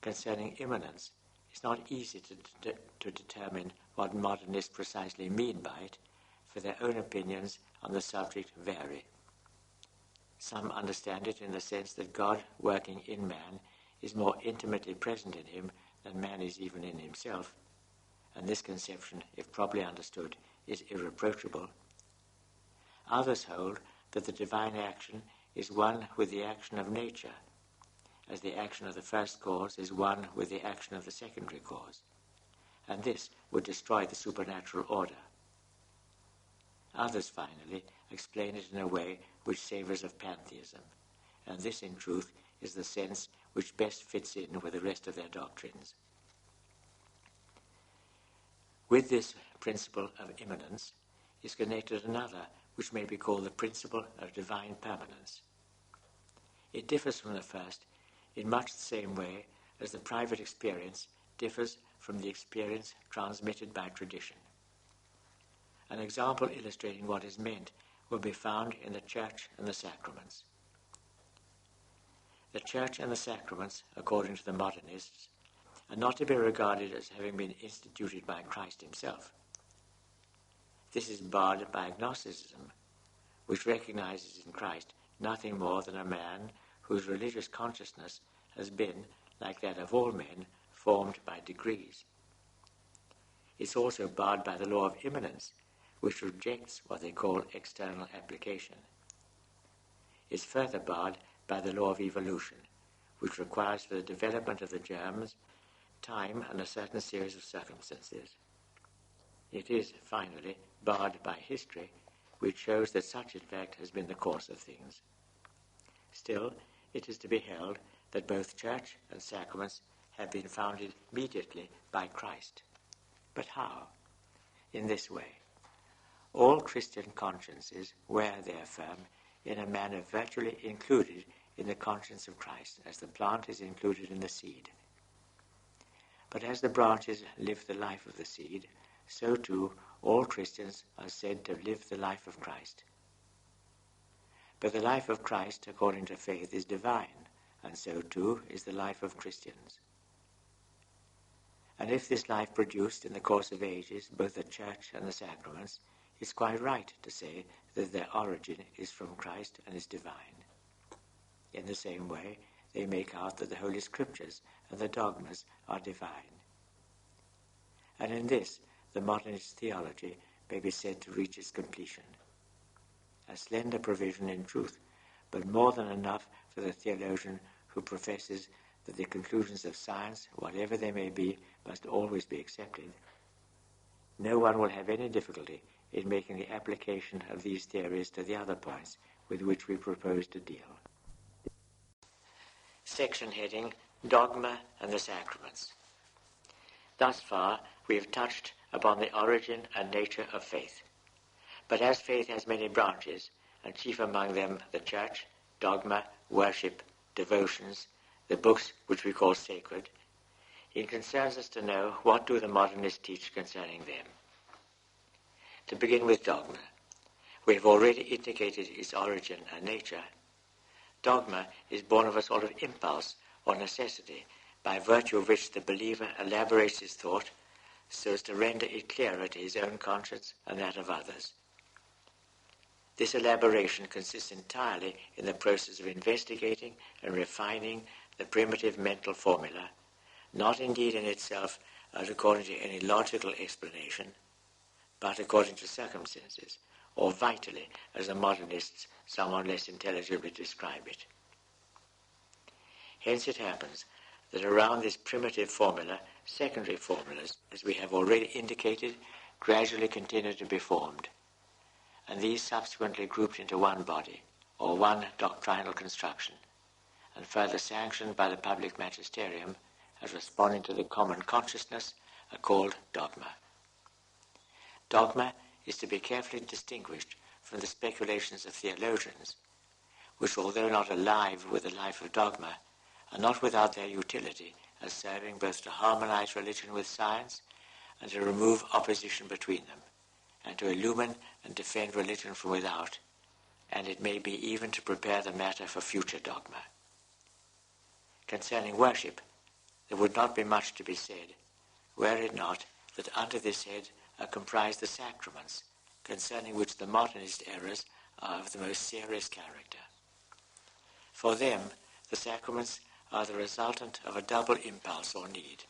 Concerning immanence, it's not easy to determine what modernists precisely mean by it, for their own opinions on the subject vary. Some understand it in the sense that God working in man is more intimately present in him than man is even in himself, and this conception, if properly understood, is irreproachable. Others hold that the divine action is one with the action of nature, as the action of the first cause is one with the action of the secondary cause, and this would destroy the supernatural order. Others, finally, explain it in a way which savours of pantheism, and this, in truth, is the sense which best fits in with the rest of their doctrines. With this principle of immanence is connected another which may be called the principle of divine permanence. It differs from the first in much the same way as the private experience differs from the experience transmitted by tradition. An example illustrating what is meant will be found in the Church and the Sacraments. The Church and the Sacraments, according to the modernists, are not to be regarded as having been instituted by Christ himself. This is barred by agnosticism, which recognizes in Christ nothing more than a man whose religious consciousness has been, like that of all men, formed by degrees. It's also barred by the law of immanence, which rejects what they call external application. It's further barred by the law of evolution, which requires for the development of the germs time and a certain series of circumstances. It is, finally, barred by history, which shows that such in fact has been the course of things. Still, it is to be held that both church and sacraments have been founded immediately by Christ. But how? In this way. All Christian consciences were, they affirm, in a manner virtually included in the conscience of Christ, as the plant is included in the seed. But as the branches live the life of the seed, so too all Christians are said to live the life of Christ. But the life of Christ, according to faith, is divine, and so too is the life of Christians. And if this life produced in the course of ages both the church and the sacraments, it's quite right to say that their origin is from Christ and is divine. In the same way, they make out that the Holy Scriptures and the dogmas are divine. And in this, the modernist theology may be said to reach its completion. A slender provision in truth, but more than enough for the theologian who professes that the conclusions of science, whatever they may be, must always be accepted. No one will have any difficulty in making the application of these theories to the other points with which we propose to deal. Section heading, Dogma and the Sacraments. Thus far, we have touched upon the origin and nature of faith. But as faith has many branches, and chief among them the church, dogma, worship, devotions, the books which we call sacred, it concerns us to know what do the modernists teach concerning them. To begin with dogma, we have already indicated its origin and nature. Dogma is born of a sort of impulse or necessity, by virtue of which the believer elaborates his thought so as to render it clearer to his own conscience and that of others. This elaboration consists entirely in the process of investigating and refining the primitive mental formula, not indeed in itself as according to any logical explanation, but according to circumstances, or vitally, as the modernists somewhat less intelligibly describe it. Hence it happens that around this primitive formula, secondary formulas, as we have already indicated, gradually continue to be formed, and these subsequently grouped into one body, or one doctrinal construction, and further sanctioned by the public magisterium as responding to the common consciousness, are called dogma. Dogma is to be carefully distinguished from the speculations of theologians, which, although not alive with the life of dogma, are not without their utility as serving both to harmonize religion with science and to remove opposition between them, and to illumine and defend religion from without, and it may be even to prepare the matter for future dogma. Concerning worship, there would not be much to be said, were it not that under this head are comprised the sacraments, concerning which the modernist errors are of the most serious character. For them, the sacraments are the resultant of a double impulse or need,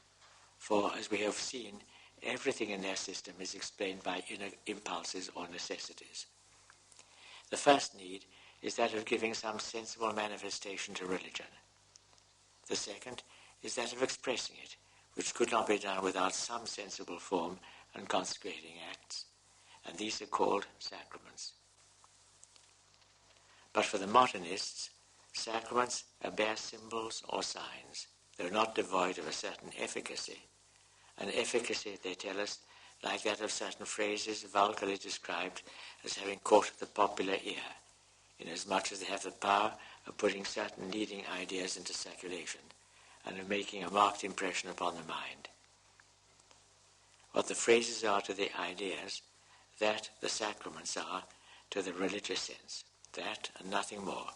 for, as we have seen, everything in their system is explained by inner impulses or necessities. The first need is that of giving some sensible manifestation to religion. The second is that of expressing it, which could not be done without some sensible form and consecrating acts, and these are called sacraments. But for the modernists, sacraments are bare symbols or signs, though not devoid of a certain efficacy, an efficacy, they tell us, like that of certain phrases vulgarly described as having caught the popular ear, inasmuch as they have the power of putting certain leading ideas into circulation and of making a marked impression upon the mind. What the phrases are to the ideas, that the sacraments are to the religious sense, that and nothing more.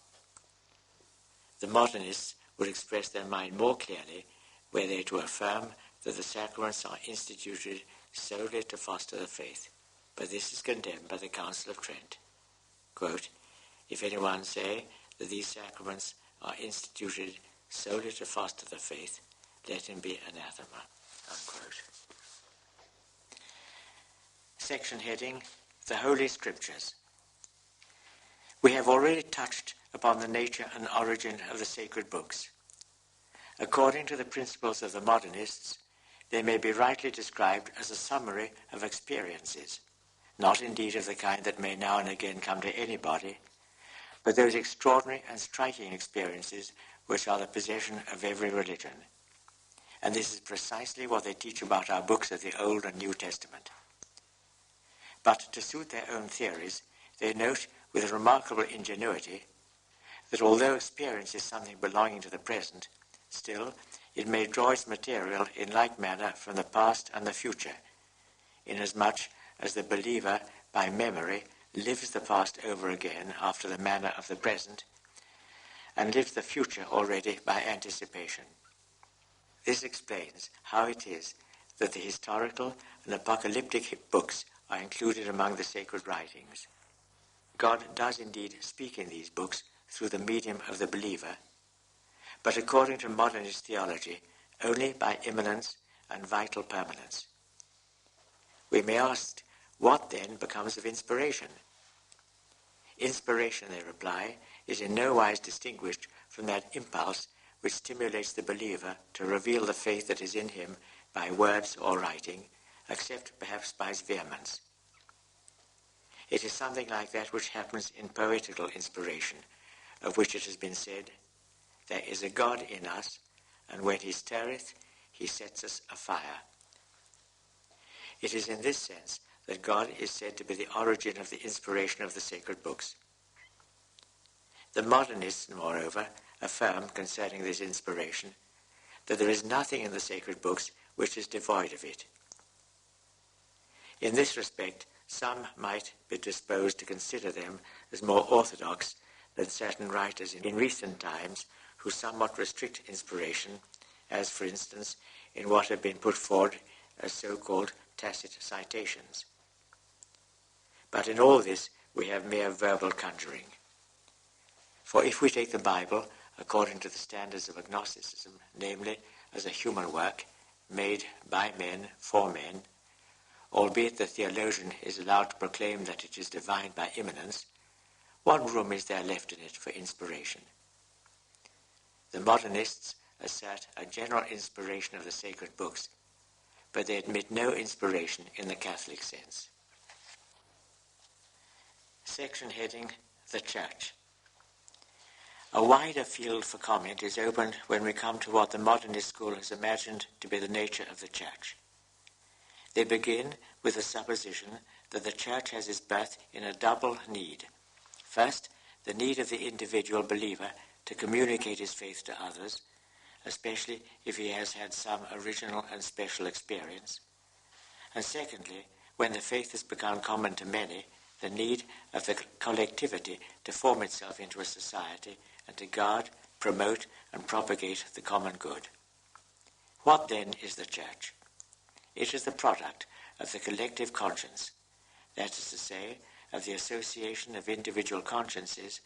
The modernists would express their mind more clearly were they to affirm that the sacraments are instituted solely to foster the faith, but this is condemned by the Council of Trent. Quote, if anyone say that these sacraments are instituted solely to foster the faith, let him be anathema. Unquote. Section heading, The Holy Scriptures. We have already touched upon the nature and origin of the sacred books. According to the principles of the modernists, they may be rightly described as a summary of experiences, not indeed of the kind that may now and again come to anybody, but those extraordinary and striking experiences which are the possession of every religion. And this is precisely what they teach about our books of the Old and New Testament. But to suit their own theories, they note with remarkable ingenuity that although experience is something belonging to the present, still it may draw its material in like manner from the past and the future, inasmuch as the believer, by memory, lives the past over again after the manner of the present, and lives the future already by anticipation. This explains how it is that the historical and apocalyptic books are included among the sacred writings. God does indeed speak in these books through the medium of the believer, but according to modernist theology, only by immanence and vital permanence. We may ask, what then becomes of inspiration? Inspiration, they reply, is in no wise distinguished from that impulse which stimulates the believer to reveal the faith that is in him by words or writing, except perhaps by its vehemence. It is something like that which happens in poetical inspiration, of which it has been said, "There is a God in us, and when he stirreth, he sets us afire." It is in this sense that God is said to be the origin of the inspiration of the sacred books. The modernists, moreover, affirm concerning this inspiration that there is nothing in the sacred books which is devoid of it. In this respect, some might be disposed to consider them as more orthodox than certain writers in recent times who somewhat restrict inspiration, as, for instance, in what have been put forward as so-called tacit citations. But in all this we have mere verbal conjuring. For if we take the Bible according to the standards of agnosticism, namely as a human work made by men for men, albeit the theologian is allowed to proclaim that it is divine by immanence, what room is there left in it for inspiration? The modernists assert a general inspiration of the sacred books, but they admit no inspiration in the Catholic sense. Section heading, The Church. A wider field for comment is opened when we come to what the modernist school has imagined to be the nature of the Church. They begin with the supposition that the Church has its birth in a double need. First, the need of the individual believer to communicate his faith to others, especially if he has had some original and special experience. And secondly, when the faith has become common to many, the need of the collectivity to form itself into a society and to guard, promote, and propagate the common good. What then is the Church? It is the product of the collective conscience, that is to say, of the association of individual consciences,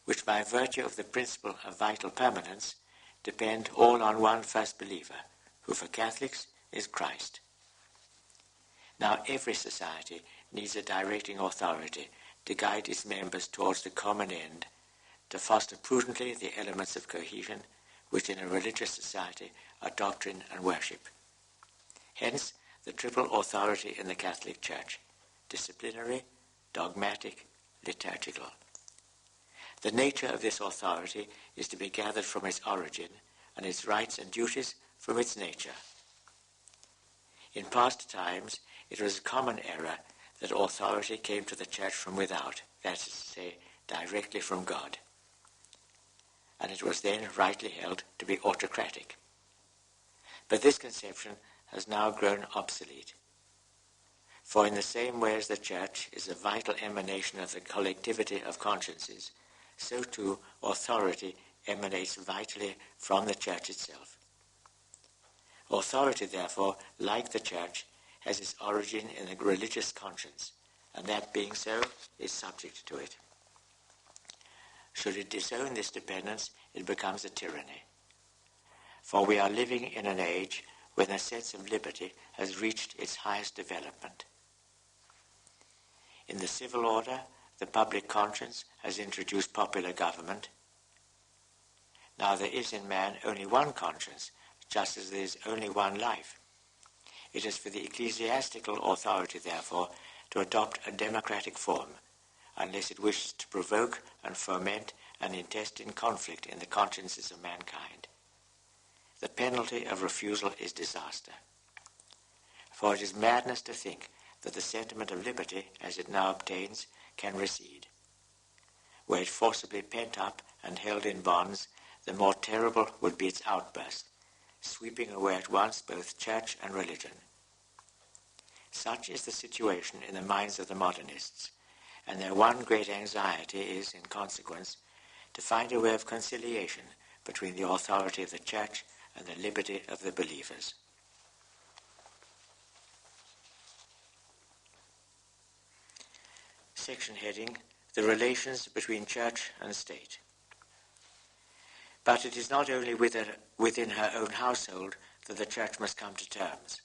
which by virtue of the principle of vital permanence depend all on one first believer, who for Catholics is Christ. Now every society needs a directing authority to guide its members towards the common end, to foster prudently the elements of cohesion, which in a religious society are doctrine and worship. Hence, the triple authority in the Catholic Church: disciplinary, dogmatic, liturgical. The nature of this authority is to be gathered from its origin, and its rights and duties from its nature. In past times, it was a common error that authority came to the Church from without, that is to say, directly from God. And it was then rightly held to be autocratic. But this conception has now grown obsolete. For in the same way as the Church is a vital emanation of the collectivity of consciences, so too authority emanates vitally from the Church itself. Authority, therefore, like the Church, has its origin in the religious conscience, and that being so, is subject to it. Should it disown this dependence, it becomes a tyranny. For we are living in an age when the sense of liberty has reached its highest development. In the civil order, the public conscience has introduced popular government. Now there is in man only one conscience, just as there is only one life. It is for the ecclesiastical authority, therefore, to adopt a democratic form, unless it wishes to provoke and foment an intestine conflict in the consciences of mankind. The penalty of refusal is disaster. For it is madness to think that the sentiment of liberty, as it now obtains, can recede. Were it forcibly pent up and held in bonds, the more terrible would be its outburst, sweeping away at once both church and religion. Such is the situation in the minds of the modernists, and their one great anxiety is, in consequence, to find a way of conciliation between the authority of the church and the liberty of the believers. Section heading, The Relations between Church and State. But it is not only within her own household that the Church must come to terms.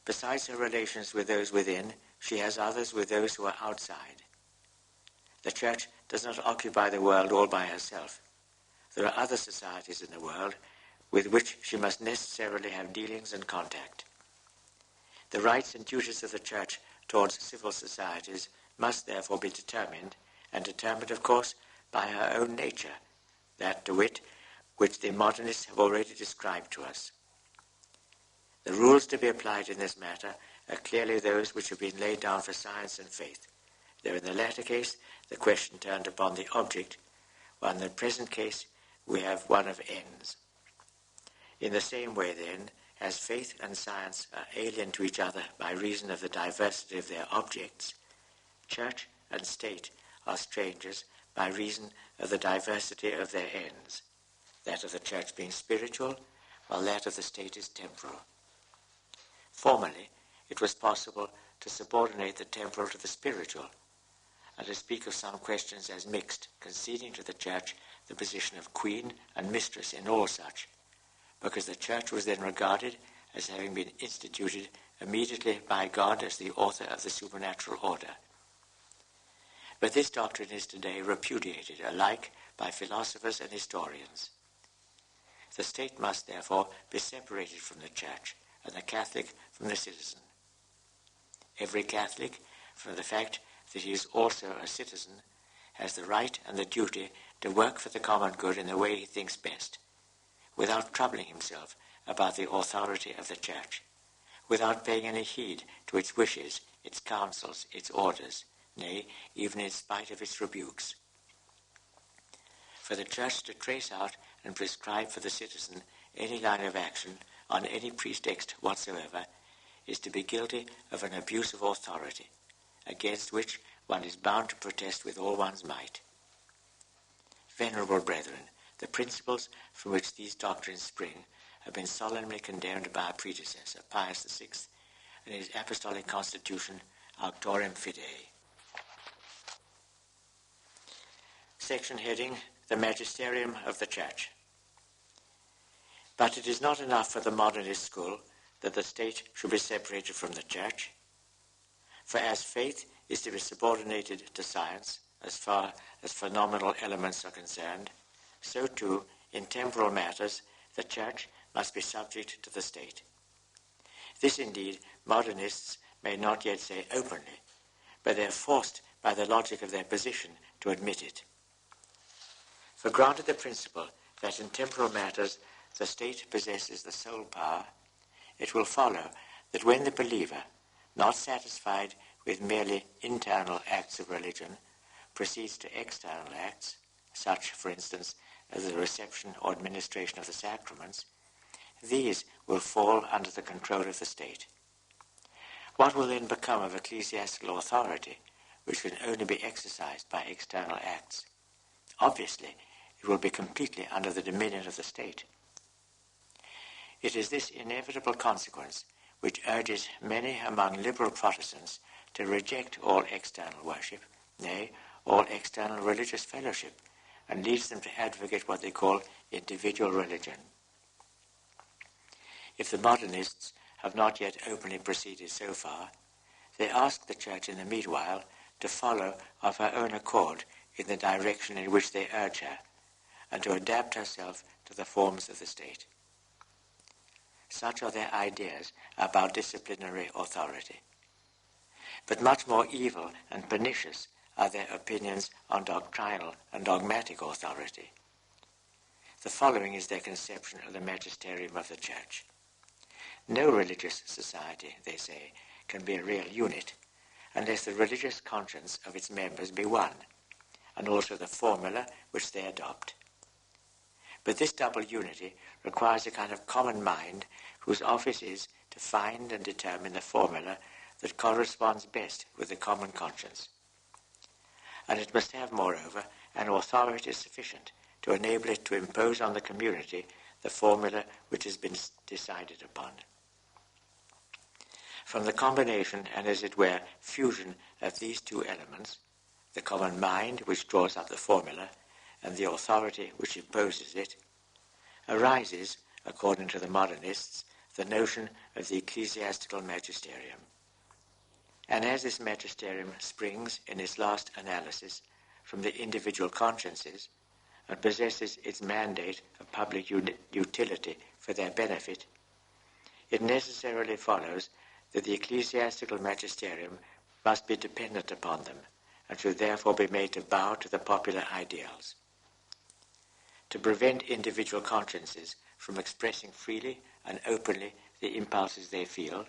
Besides her relations with those within, she has others with those who are outside. The Church does not occupy the world all by herself. There are other societies in the world with which she must necessarily have dealings and contact. The rights and duties of the Church towards civil societies must therefore be determined, and determined, of course, by her own nature, that, to wit, which the modernists have already described to us. The rules to be applied in this matter are clearly those which have been laid down for science and faith, though in the latter case the question turned upon the object, while in the present case we have one of ends. In the same way, then, as faith and science are alien to each other by reason of the diversity of their objects, church and state are strangers by reason of the diversity of their ends, that of the church being spiritual, while that of the state is temporal. Formerly, it was possible to subordinate the temporal to the spiritual, and to speak of some questions as mixed, conceding to the church the position of queen and mistress in all such, because the church was then regarded as having been instituted immediately by God as the author of the supernatural order. But this doctrine is today repudiated alike by philosophers and historians. The state must therefore be separated from the church, and the Catholic from the citizen. Every Catholic, from the fact that he is also a citizen, has the right and the duty to work for the common good in the way he thinks best, without troubling himself about the authority of the church, without paying any heed to its wishes, its counsels, its orders, nay, even in spite of its rebukes. For the church to trace out and prescribe for the citizen any line of action on any pretext whatsoever is to be guilty of an abuse of authority, against which one is bound to protest with all one's might. Venerable brethren, the principles from which these doctrines spring have been solemnly condemned by our predecessor, Pius VI, in his apostolic constitution, Auctorem Fidei. Section heading, The Magisterium of the Church. But it is not enough for the modernist school that the state should be separated from the church. For as faith is to be subordinated to science as far as phenomenal elements are concerned, so too, in temporal matters, the church must be subject to the state. This indeed modernists may not yet say openly, but they are forced by the logic of their position to admit it. For granted the principle that in temporal matters the state possesses the sole power, it will follow that when the believer, not satisfied with merely internal acts of religion, proceeds to external acts, such, for instance, as the reception or administration of the sacraments, these will fall under the control of the state. What will then become of ecclesiastical authority, which can only be exercised by external acts? Obviously, it will be completely under the dominion of the state. It is this inevitable consequence which urges many among liberal Protestants to reject all external worship, nay, all external religious fellowship, and leads them to advocate what they call individual religion. If the modernists have not yet openly proceeded so far, they ask the Church in the meanwhile to follow of her own accord in the direction in which they urge her, and to adapt herself to the forms of the state. such are their ideas about disciplinary authority. But much more evil and pernicious are their opinions on doctrinal and dogmatic authority. The following is their conception of the magisterium of the Church. No religious society, they say, can be a real unit unless the religious conscience of its members be one, and also the formula which they adopt. But this double unity requires a kind of common mind whose office is to find and determine the formula that corresponds best with the common conscience. And it must have, moreover, an authority sufficient to enable it to impose on the community the formula which has been decided upon. From the combination and, as it were, fusion of these two elements, the common mind which draws up the formula and the authority which imposes it, arises, according to the Modernists, the notion of the ecclesiastical magisterium. And as this magisterium springs in its last analysis from the individual consciences and possesses its mandate of public utility for their benefit, it necessarily follows that the ecclesiastical magisterium must be dependent upon them and should therefore be made to bow to the popular ideals. To prevent individual consciences from expressing freely and openly the impulses they feel,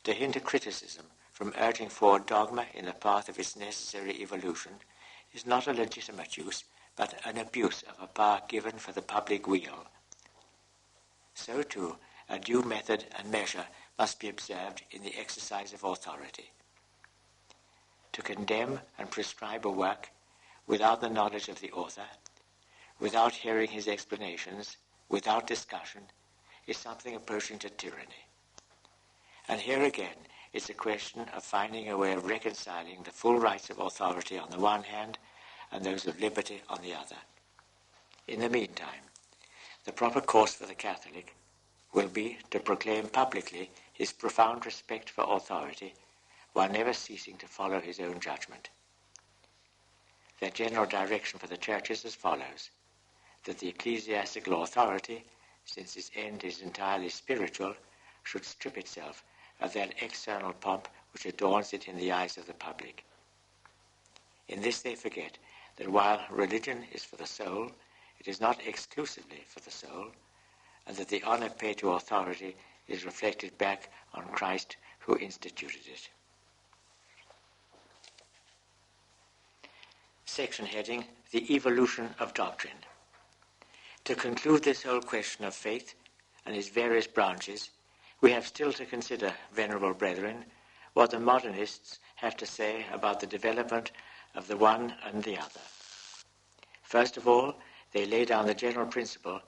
to hinder criticism from urging forward dogma in the path of its necessary evolution, is not a legitimate use, but an abuse of a power given for the public weal. So too, a due method and measure must be observed in the exercise of authority. To condemn and prescribe a work without the knowledge of the author, without hearing his explanations, without discussion, is something approaching to tyranny. And here again is a question of finding a way of reconciling the full rights of authority on the one hand and those of liberty on the other. In the meantime, the proper course for the Catholic will be to proclaim publicly his profound respect for authority while never ceasing to follow his own judgment. Their general direction for the Church is as follows: that the ecclesiastical authority, since its end is entirely spiritual, should strip itself of that external pomp which adorns it in the eyes of the public. In this they forget that while religion is for the soul, it is not exclusively for the soul, and that the honor paid to authority is reflected back on Christ who instituted it. Section heading: The Evolution of Doctrine. To conclude this whole question of faith and its various branches, we have still to consider, venerable brethren, what the Modernists have to say about the development of the one and the other. First of all, they lay down the general principle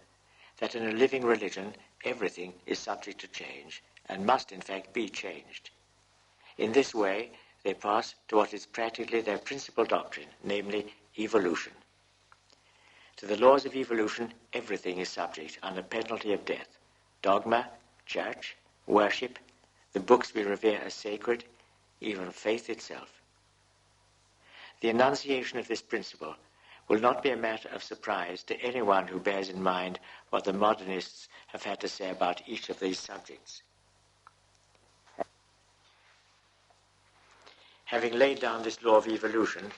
that in a living religion everything is subject to change and must in fact be changed. In this way, they pass to what is practically their principal doctrine, namely evolution. To the laws of evolution, everything is subject under penalty of death: dogma, church, worship, the books we revere as sacred, even faith itself. The enunciation of this principle will not be a matter of surprise to anyone who bears in mind what the Modernists have had to say about each of these subjects. Having laid down this law of evolution,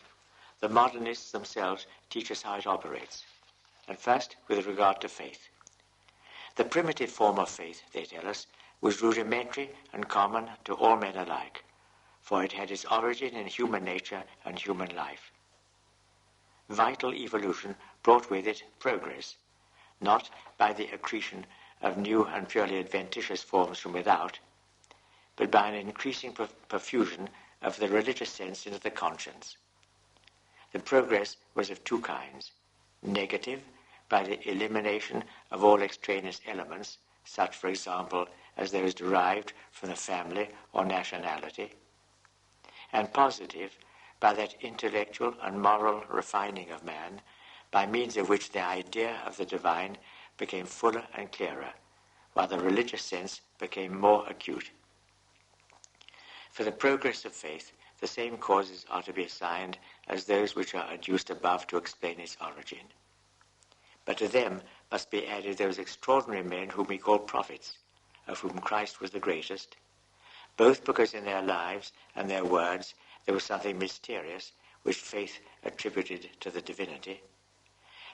the Modernists themselves teach us how it operates, and first with regard to faith. The primitive form of faith, they tell us, was rudimentary and common to all men alike, for it had its origin in human nature and human life. Vital evolution brought with it progress, not by the accretion of new and purely adventitious forms from without, but by an increasing perfusion of the religious sense into the conscience. The progress was of two kinds: negative, by the elimination of all extraneous elements, such, for example, as those derived from the family or nationality, and positive, by that intellectual and moral refining of man, by means of which the idea of the divine became fuller and clearer, while the religious sense became more acute. For the progress of faith, the same causes are to be assigned as those which are adduced above to explain its origin. But to them must be added those extraordinary men whom we call prophets, of whom Christ was the greatest, both because in their lives and their words there was something mysterious which faith attributed to the divinity,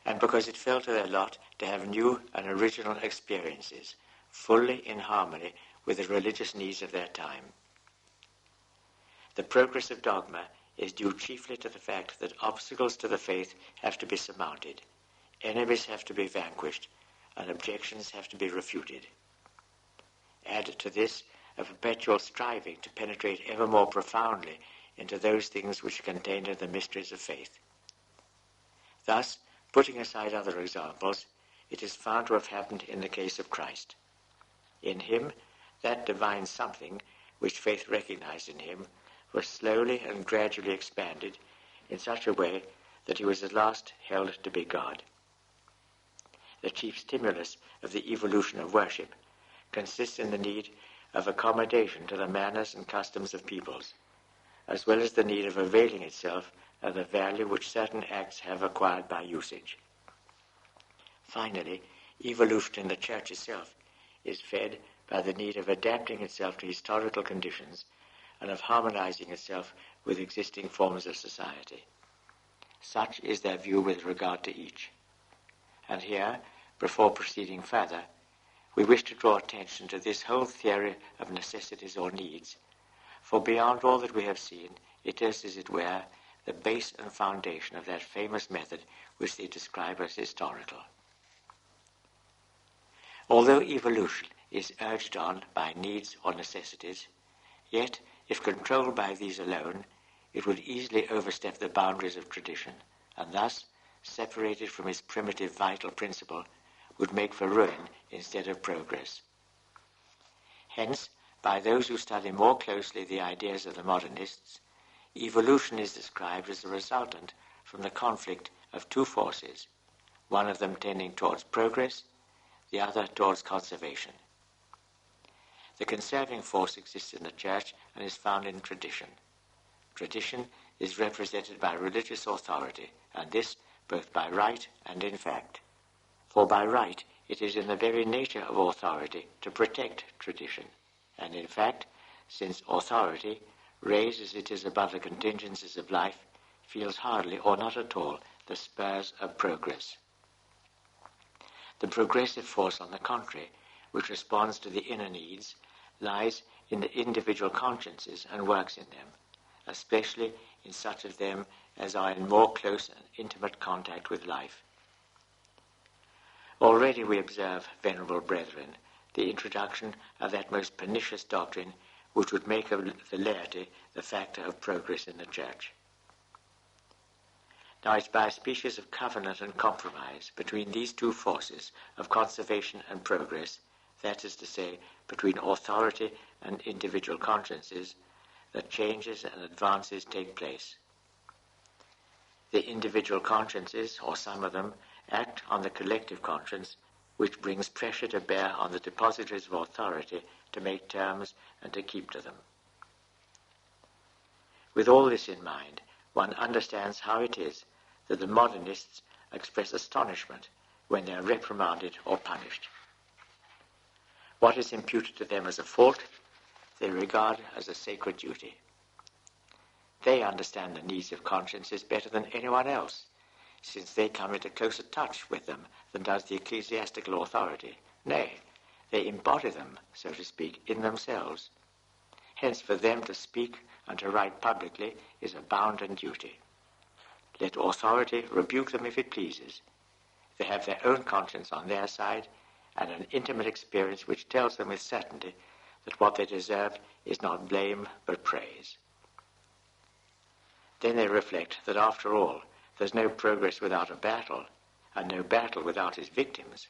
and because it fell to their lot to have new and original experiences, fully in harmony with the religious needs of their time. The progress of dogma is due chiefly to the fact that obstacles to the faith have to be surmounted, enemies have to be vanquished, and objections have to be refuted. Add to this a perpetual striving to penetrate ever more profoundly into those things which are contained in the mysteries of faith. Thus, putting aside other examples, it is found to have happened in the case of Christ. In him, that divine something which faith recognized in him was slowly and gradually expanded in such a way that he was at last held to be God. The chief stimulus of the evolution of worship consists in the need of accommodation to the manners and customs of peoples, as well as the need of availing itself of the value which certain acts have acquired by usage. Finally, evolution in the Church itself is fed by the need of adapting itself to historical conditions and of harmonizing itself with existing forms of society. Such is their view with regard to each. And here, before proceeding further, we wish to draw attention to this whole theory of necessities or needs, for beyond all that we have seen, it is, as it were, the base and foundation of that famous method which they describe as historical. Although evolution is urged on by needs or necessities, yet, if controlled by these alone, it would easily overstep the boundaries of tradition, and thus, separated from its primitive vital principle, would make for ruin instead of progress. Hence, by those who study more closely the ideas of the Modernists, evolution is described as the resultant from the conflict of two forces, one of them tending towards progress, the other towards conservation. The conserving force exists in the Church and is found in tradition. Tradition is represented by religious authority, and this both by right and in fact. For by right, it is in the very nature of authority to protect tradition, and in fact, since authority, raised as it is above the contingencies of life, feels hardly or not at all the spurs of progress. The progressive force, on the contrary, which responds to the inner needs, lies in the individual consciences and works in them, especially in such of them as are in more close and intimate contact with life. Already we observe, venerable brethren, the introduction of that most pernicious doctrine which would make of the laity the factor of progress in the Church. Now it's by a species of covenant and compromise between these two forces of conservation and progress, that is to say, between authority and individual consciences, that changes and advances take place. The individual consciences, or some of them, act on the collective conscience, which brings pressure to bear on the depositaries of authority to make terms and to keep to them. With all this in mind, one understands how it is that the Modernists express astonishment when they are reprimanded or punished. What is imputed to them as a fault, they regard as a sacred duty. They understand the needs of consciences better than anyone else, since they come into closer touch with them than does the ecclesiastical authority. Nay, they embody them, so to speak, in themselves. Hence, for them to speak and to write publicly is a bounden duty. Let authority rebuke them if it pleases. They have their own conscience on their side, and an intimate experience which tells them with certainty that what they deserve is not blame but praise. Then they reflect that after all, there's no progress without a battle, and no battle without its victims,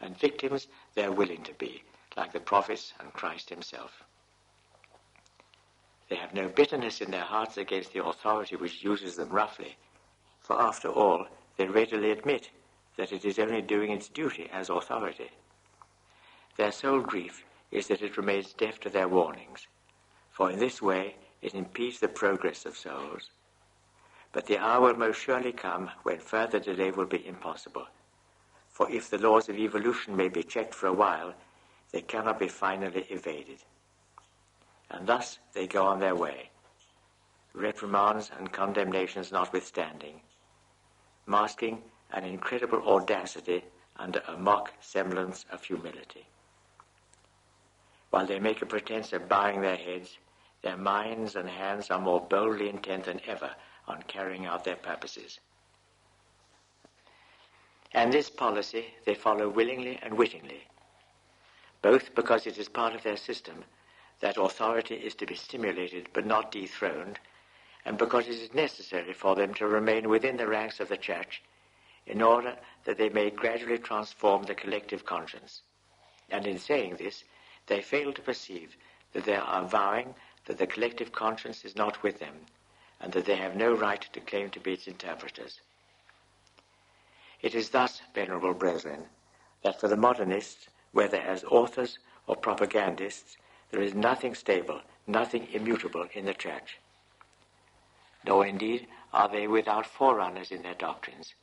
and victims they're willing to be, like the prophets and Christ himself. They have no bitterness in their hearts against the authority which uses them roughly, for after all, they readily admit that it is only doing its duty as authority. Their sole grief is that it remains deaf to their warnings, for in this way it impedes the progress of souls. But the hour will most surely come when further delay will be impossible, for if the laws of evolution may be checked for a while, they cannot be finally evaded. And thus they go on their way, reprimands and condemnations notwithstanding, masking an incredible audacity under a mock semblance of humility. While they make a pretense of bowing their heads, their minds and hands are more boldly intent than ever on carrying out their purposes. And this policy they follow willingly and wittingly, both because it is part of their system that authority is to be stimulated but not dethroned, and because it is necessary for them to remain within the ranks of the Church in order that they may gradually transform the collective conscience. And in saying this, they fail to perceive that they are vowing that the collective conscience is not with them, and that they have no right to claim to be its interpreters. It is thus, venerable brethren, that for the modernists, whether as authors or propagandists, there is nothing stable, nothing immutable in the Church. Nor indeed are they without forerunners in their doctrines,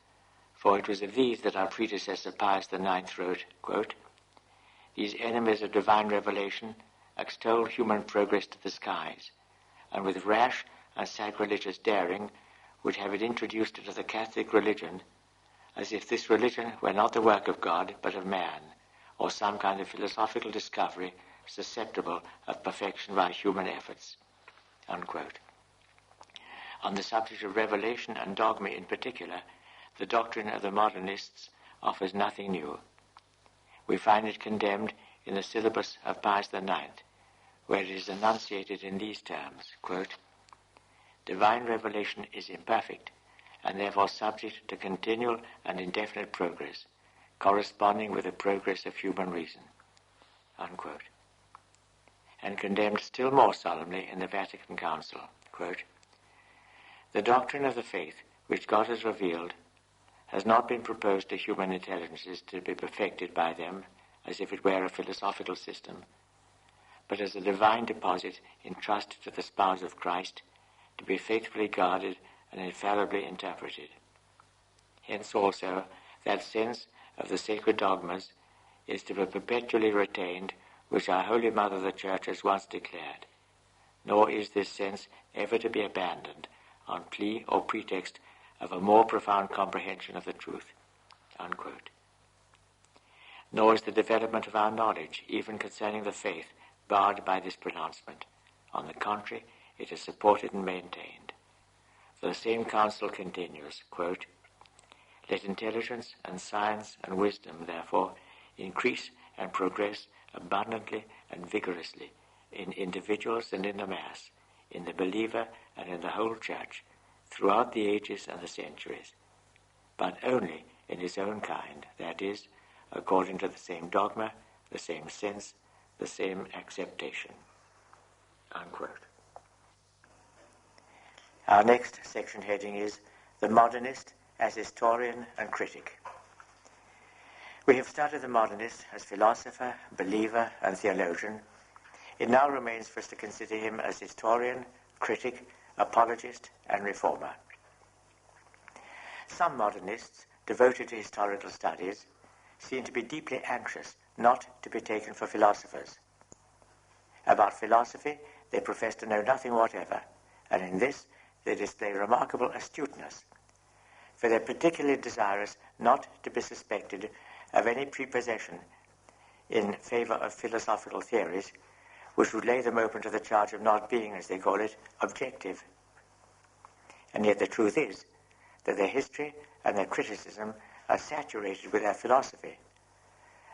for it was of these that our predecessor Pius IX wrote, quote, "These enemies of divine revelation extol human progress to the skies, and with rash and sacrilegious daring would have it introduced into the Catholic religion, as if this religion were not the work of God, but of man, or some kind of philosophical discovery susceptible of perfection by human efforts." Unquote. On the subject of revelation and dogma in particular, the doctrine of the modernists offers nothing new. We find it condemned in the syllabus of Pius IX, where it is enunciated in these terms, quote, "Divine revelation is imperfect, and therefore subject to continual and indefinite progress, corresponding with the progress of human reason," unquote. And condemned still more solemnly in the Vatican Council, quote, "The doctrine of the faith which God has revealed has not been proposed to human intelligences to be perfected by them as if it were a philosophical system, but as a divine deposit entrusted to the spouse of Christ to be faithfully guarded and infallibly interpreted. Hence also that sense of the sacred dogmas is to be perpetually retained which our Holy Mother the Church has once declared, nor is this sense ever to be abandoned on plea or pretext of a more profound comprehension of the truth," unquote. Nor is the development of our knowledge, even concerning the faith, barred by this pronouncement. On the contrary, it is supported and maintained. The same council continues, quote, "Let intelligence and science and wisdom, therefore, increase and progress abundantly and vigorously in individuals and in the mass, in the believer and in the whole Church, throughout the ages and the centuries, but only in his own kind, that is, according to the same dogma, the same sense, the same acceptation," unquote. Our next section heading is "The Modernist as Historian and Critic." We have studied the modernist as philosopher, believer, and theologian. It now remains for us to consider him as historian, critic, apologist, and reformer. Some modernists, devoted to historical studies, seem to be deeply anxious not to be taken for philosophers. About philosophy, they profess to know nothing whatever, and in this they display remarkable astuteness, for they are particularly desirous not to be suspected of any prepossession in favor of philosophical theories which would lay them open to the charge of not being, as they call it, objective. And yet the truth is that their history and their criticism are saturated with their philosophy,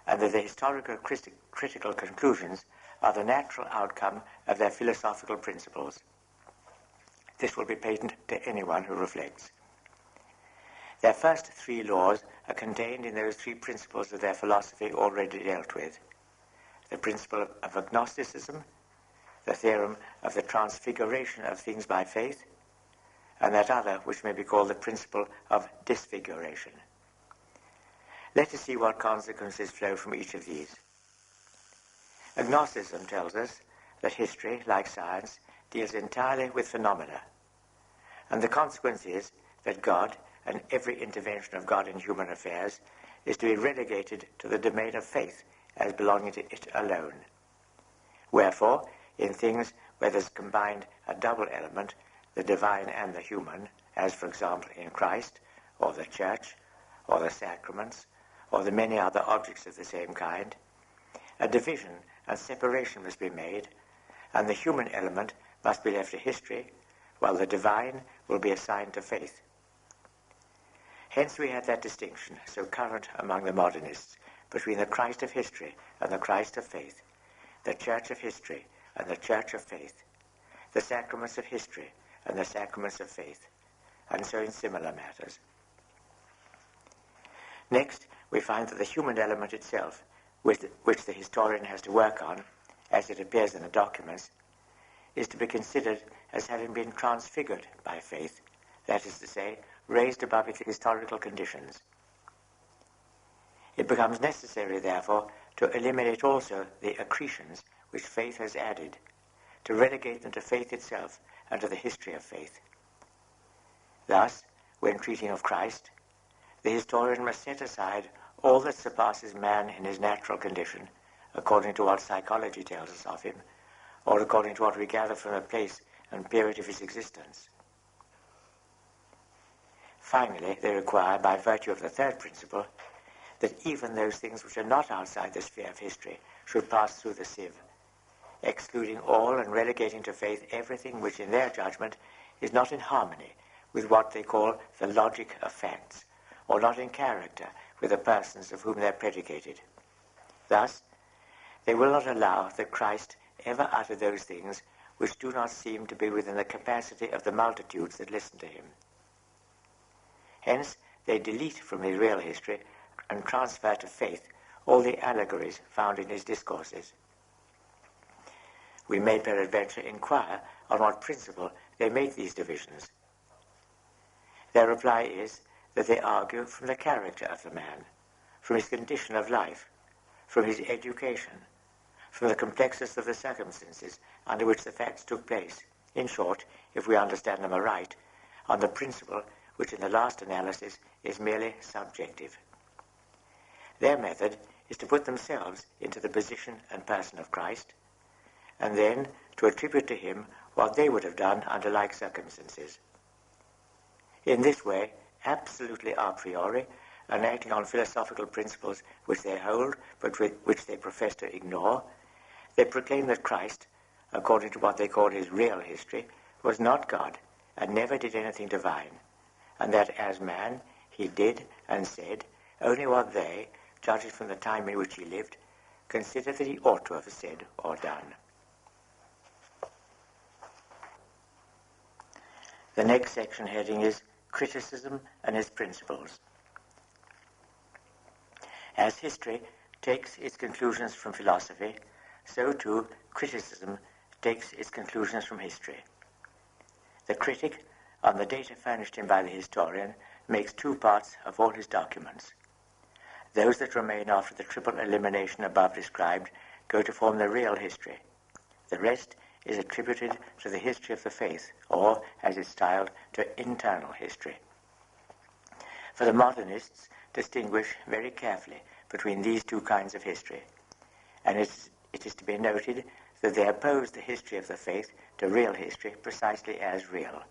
and that their historical critical conclusions are the natural outcome of their philosophical principles. This will be patent to anyone who reflects. Their first three laws are contained in those three principles of their philosophy already dealt with: the principle of agnosticism, the theorem of the transfiguration of things by faith, and that other which may be called the principle of disfiguration. Let us see what consequences flow from each of these. Agnosticism tells us that history, like science, deals entirely with phenomena, and the consequence is that God and every intervention of God in human affairs is to be relegated to the domain of faith as belonging to it alone. Wherefore, in things where there's combined a double element, the divine and the human, as for example in Christ, or the Church, or the sacraments, or the many other objects of the same kind, a division and separation must be made, and the human element must be left to history, while the divine will be assigned to faith. Hence we have that distinction, so current among the Modernists, between the Christ of history and the Christ of faith, the Church of history and the Church of faith, the sacraments of history and the sacraments of faith, and so in similar matters. Next, we find that the human element itself, which the historian has to work on, as it appears in the documents, is to be considered as having been transfigured by faith, that is to say, raised above its historical conditions. It becomes necessary, therefore, to eliminate also the accretions which faith has added, to relegate them to faith itself and to the history of faith. Thus, when treating of Christ, the historian must set aside all that surpasses man in his natural condition, according to what psychology tells us of him, or according to what we gather from the place and period of his existence. Finally, they require, by virtue of the third principle, that even those things which are not outside the sphere of history should pass through the sieve, excluding all and relegating to faith everything which in their judgment is not in harmony with what they call the logic of facts, or not in character with the persons of whom they are predicated. Thus, they will not allow that Christ ever utter those things which do not seem to be within the capacity of the multitudes that listen to him. Hence, they delete from his real history and transfer to faith all the allegories found in his discourses. We may peradventure inquire on what principle they make these divisions. Their reply is that they argue from the character of the man, from his condition of life, from his education, from the complexity of the circumstances under which the facts took place, in short, if we understand them aright, on the principle which in the last analysis is merely subjective. Their method is to put themselves into the position and person of Christ, and then to attribute to him what they would have done under like circumstances. In this way, absolutely a priori, and acting on philosophical principles which they hold but which they profess to ignore, they proclaim that Christ, according to what they call his real history, was not God and never did anything divine, and that as man he did and said only what they, judging from the time in which he lived, consider that he ought to have said or done. The next section heading is Criticism and its Principles. As history takes its conclusions from philosophy, so too criticism takes its conclusions from history. The critic, on the data furnished him by the historian, makes two parts of all his documents. Those that remain after the triple elimination above described go to form the real history. The rest is attributed to the history of the faith, or, as it's styled, to internal history. For the Modernists distinguish very carefully between these two kinds of history, and it is to be noted that they oppose the history of the faith to real history precisely as real.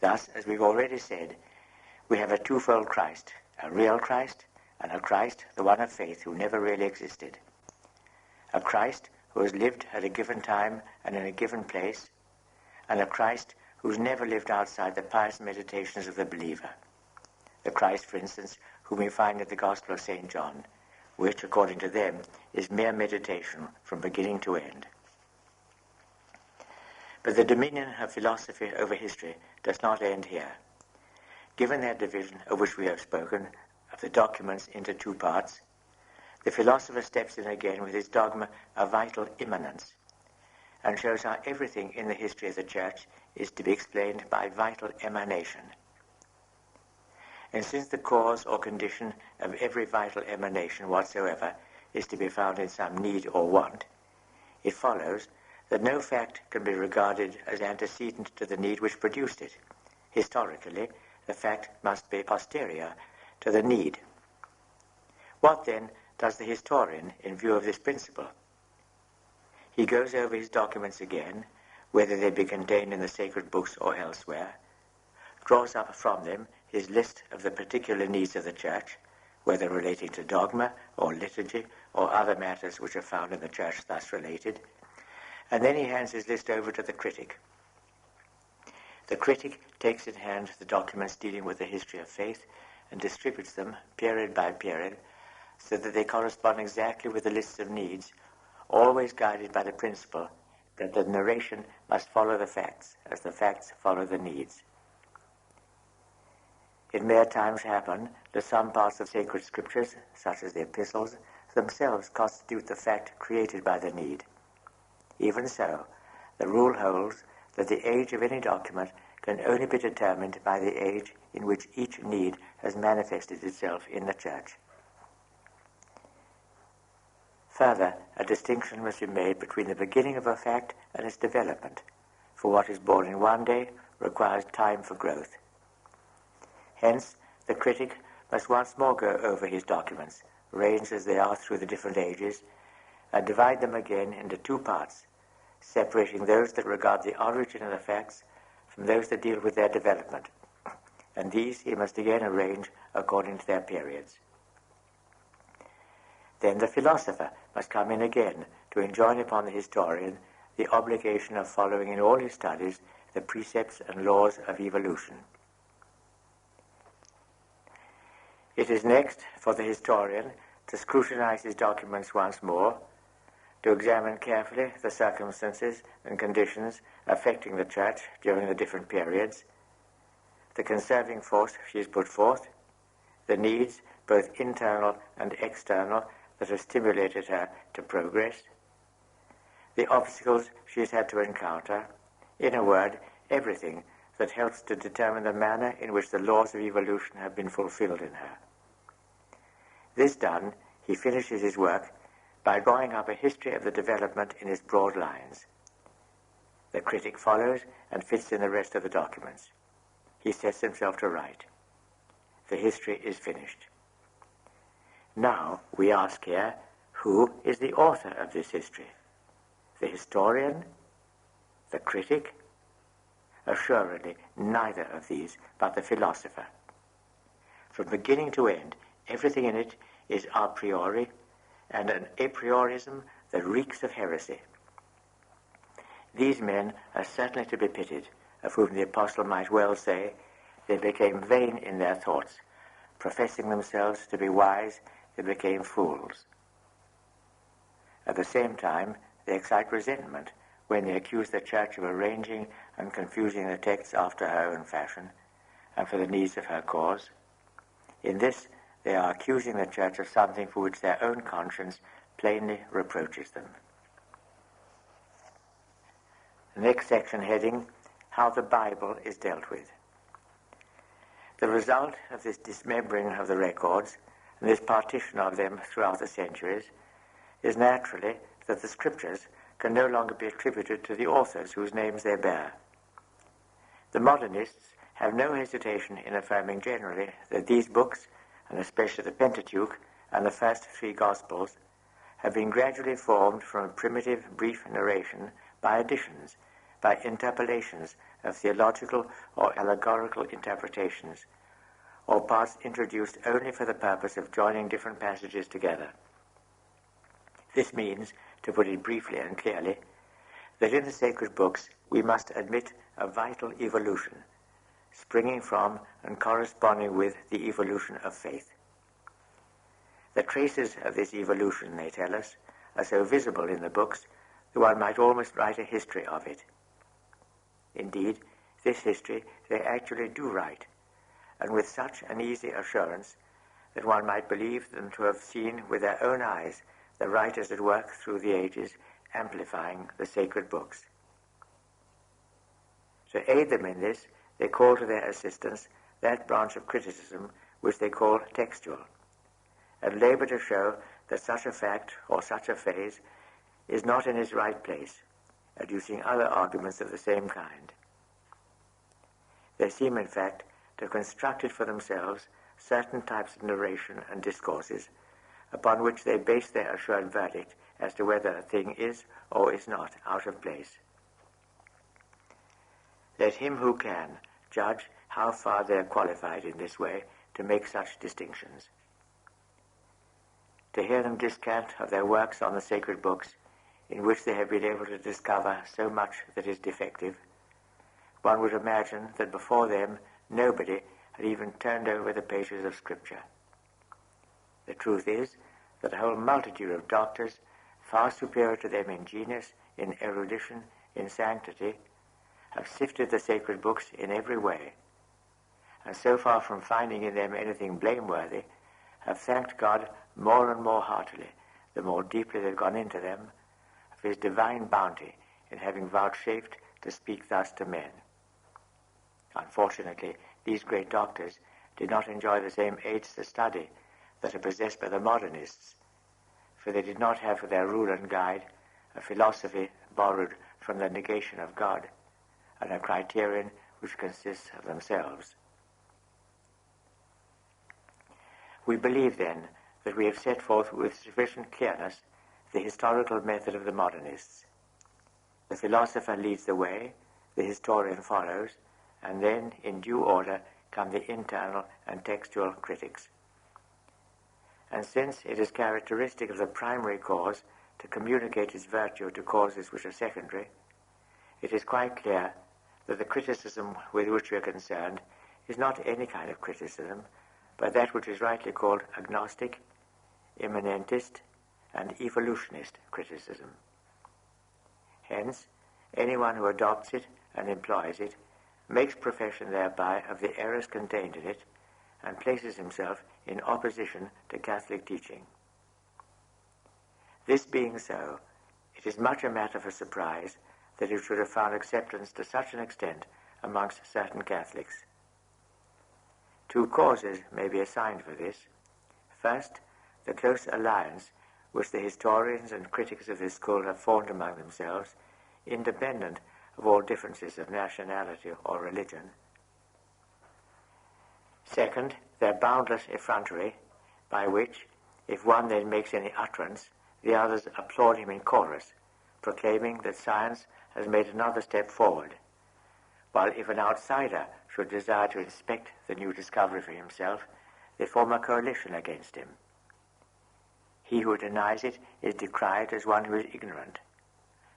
Thus, as we've already said, we have a twofold Christ, a real Christ and a Christ, the one of faith, who never really existed. A Christ who has lived at a given time and in a given place, and a Christ who's never lived outside the pious meditations of the believer. The Christ, for instance, whom we find in the Gospel of St. John, which, according to them, is mere meditation from beginning to end. But the dominion of philosophy over history does not end here. Given that division of which we have spoken, of the documents into two parts, the philosopher steps in again with his dogma of vital immanence, and shows how everything in the history of the Church is to be explained by vital emanation. And since the cause or condition of every vital emanation whatsoever is to be found in some need or want, it follows that no fact can be regarded as antecedent to the need which produced it. Historically, the fact must be posterior to the need. What then does the historian in view of this principle? He goes over his documents again, whether they be contained in the sacred books or elsewhere, draws up from them his list of the particular needs of the Church, whether relating to dogma or liturgy or other matters which are found in the Church thus related, and then he hands his list over to the critic. The critic takes in hand the documents dealing with the history of faith and distributes them period by period so that they correspond exactly with the lists of needs, always guided by the principle that the narration must follow the facts as the facts follow the needs. It may at times happen that some parts of sacred scriptures, such as the epistles, themselves constitute the fact created by the need. Even so, the rule holds that the age of any document can only be determined by the age in which each need has manifested itself in the Church. Further, a distinction must be made between the beginning of a fact and its development, for what is born in one day requires time for growth. Hence, the critic must once more go over his documents, arranged as they are through the different ages, and divide them again into two parts, separating those that regard the origin of the facts from those that deal with their development, and these he must again arrange according to their periods. Then the philosopher must come in again to enjoin upon the historian the obligation of following in all his studies the precepts and laws of evolution. It is next for the historian to scrutinize his documents once more, to examine carefully the circumstances and conditions affecting the Church during the different periods, the conserving force she has put forth, the needs, both internal and external, that have stimulated her to progress, the obstacles she has had to encounter, in a word, everything that helps to determine the manner in which the laws of evolution have been fulfilled in her. This done, he finishes his work by drawing up a history of the development in its broad lines. The critic follows and fits in the rest of the documents. He sets himself to write. The history is finished. Now, we ask here, who is the author of this history? The historian? The critic? Assuredly, neither of these, but the philosopher. From beginning to end, everything in it is a priori, and an a priorism that reeks of heresy. These men are certainly to be pitied, of whom the apostle might well say, they became vain in their thoughts, professing themselves to be wise, they became fools. At the same time, they excite resentment when they accuse the Church of arranging and confusing the texts after her own fashion, and for the needs of her cause. In this, they are accusing the Church of something for which their own conscience plainly reproaches them. The next section heading, How the Bible is Dealt With. The result of this dismembering of the records and this partition of them throughout the centuries is naturally that the Scriptures can no longer be attributed to the authors whose names they bear. The Modernists have no hesitation in affirming generally that these books, and especially the Pentateuch and the first three Gospels, have been gradually formed from a primitive, brief narration by additions, by interpolations of theological or allegorical interpretations, or parts introduced only for the purpose of joining different passages together. This means, to put it briefly and clearly, that in the sacred books we must admit a vital evolution, springing from and corresponding with the evolution of faith. The traces of this evolution, they tell us, are so visible in the books that one might almost write a history of it. Indeed, this history they actually do write, and with such an easy assurance that one might believe them to have seen with their own eyes the writers at work through the ages, amplifying the sacred books. To aid them in this, they call to their assistance that branch of criticism which they call textual, and labor to show that such a fact or such a phase is not in its right place, adducing other arguments of the same kind. They seem, in fact, to have constructed for themselves certain types of narration and discourses, upon which they base their assured verdict as to whether a thing is or is not out of place. Let him who can judge how far they are qualified in this way to make such distinctions. To hear them descant of their works on the sacred books, in which they have been able to discover so much that is defective, one would imagine that before them nobody had even turned over the pages of Scripture. The truth is that a whole multitude of doctors, far superior to them in genius, in erudition, in sanctity, have sifted the sacred books in every way, and so far from finding in them anything blameworthy, have thanked God more and more heartily, the more deeply they've gone into them, of his divine bounty in having vouchsafed to speak thus to men. Unfortunately, these great doctors did not enjoy the same aids to study that are possessed by the Modernists, for they did not have for their rule and guide a philosophy borrowed from the negation of God, and a criterion which consists of themselves. We believe, then, that we have set forth with sufficient clearness the historical method of the Modernists. The philosopher leads the way, the historian follows, and then, in due order, come the internal and textual critics. And since it is characteristic of the primary cause to communicate its virtue to causes which are secondary, it is quite clear that the criticism with which we are concerned is not any kind of criticism, but that which is rightly called agnostic, immanentist, and evolutionist criticism. Hence, anyone who adopts it and employs it makes profession thereby of the errors contained in it and places himself in opposition to Catholic teaching. This being so, it is much a matter for surprise that it should have found acceptance to such an extent amongst certain Catholics. Two causes may be assigned for this. First, the close alliance which the historians and critics of this school have formed among themselves, independent of all differences of nationality or religion. Second, their boundless effrontery, by which, if one then makes any utterance, the others applaud him in chorus, proclaiming that science has made another step forward, while if an outsider should desire to inspect the new discovery for himself, they form a coalition against him. He who denies it is decried as one who is ignorant,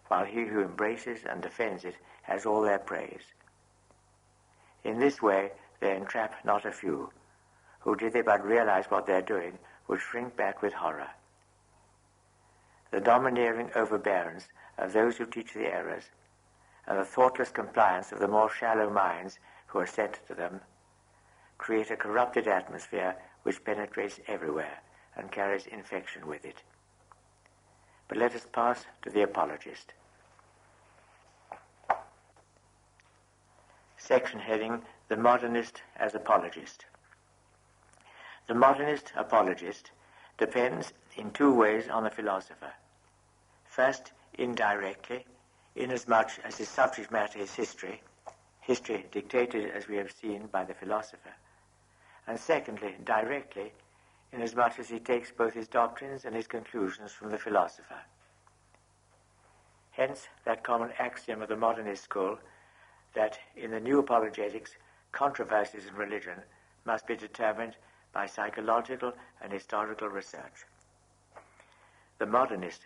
while he who embraces and defends it has all their praise. In this way they entrap not a few, who, did they but realize what they are doing, would shrink back with horror. The domineering overbearance of those who teach the errors, and the thoughtless compliance of the more shallow minds who are sent to them, create a corrupted atmosphere which penetrates everywhere and carries infection with it. But let us pass to the apologist. Section heading, The Modernist as Apologist. The modernist apologist depends in two ways on the philosopher. First, indirectly, inasmuch as his subject matter is history dictated, as we have seen, by the philosopher. And secondly, directly, inasmuch as he takes both his doctrines and his conclusions from the philosopher. Hence, that common axiom of the modernist school that in the new apologetics, controversies in religion must be determined by psychological and historical research. The modernist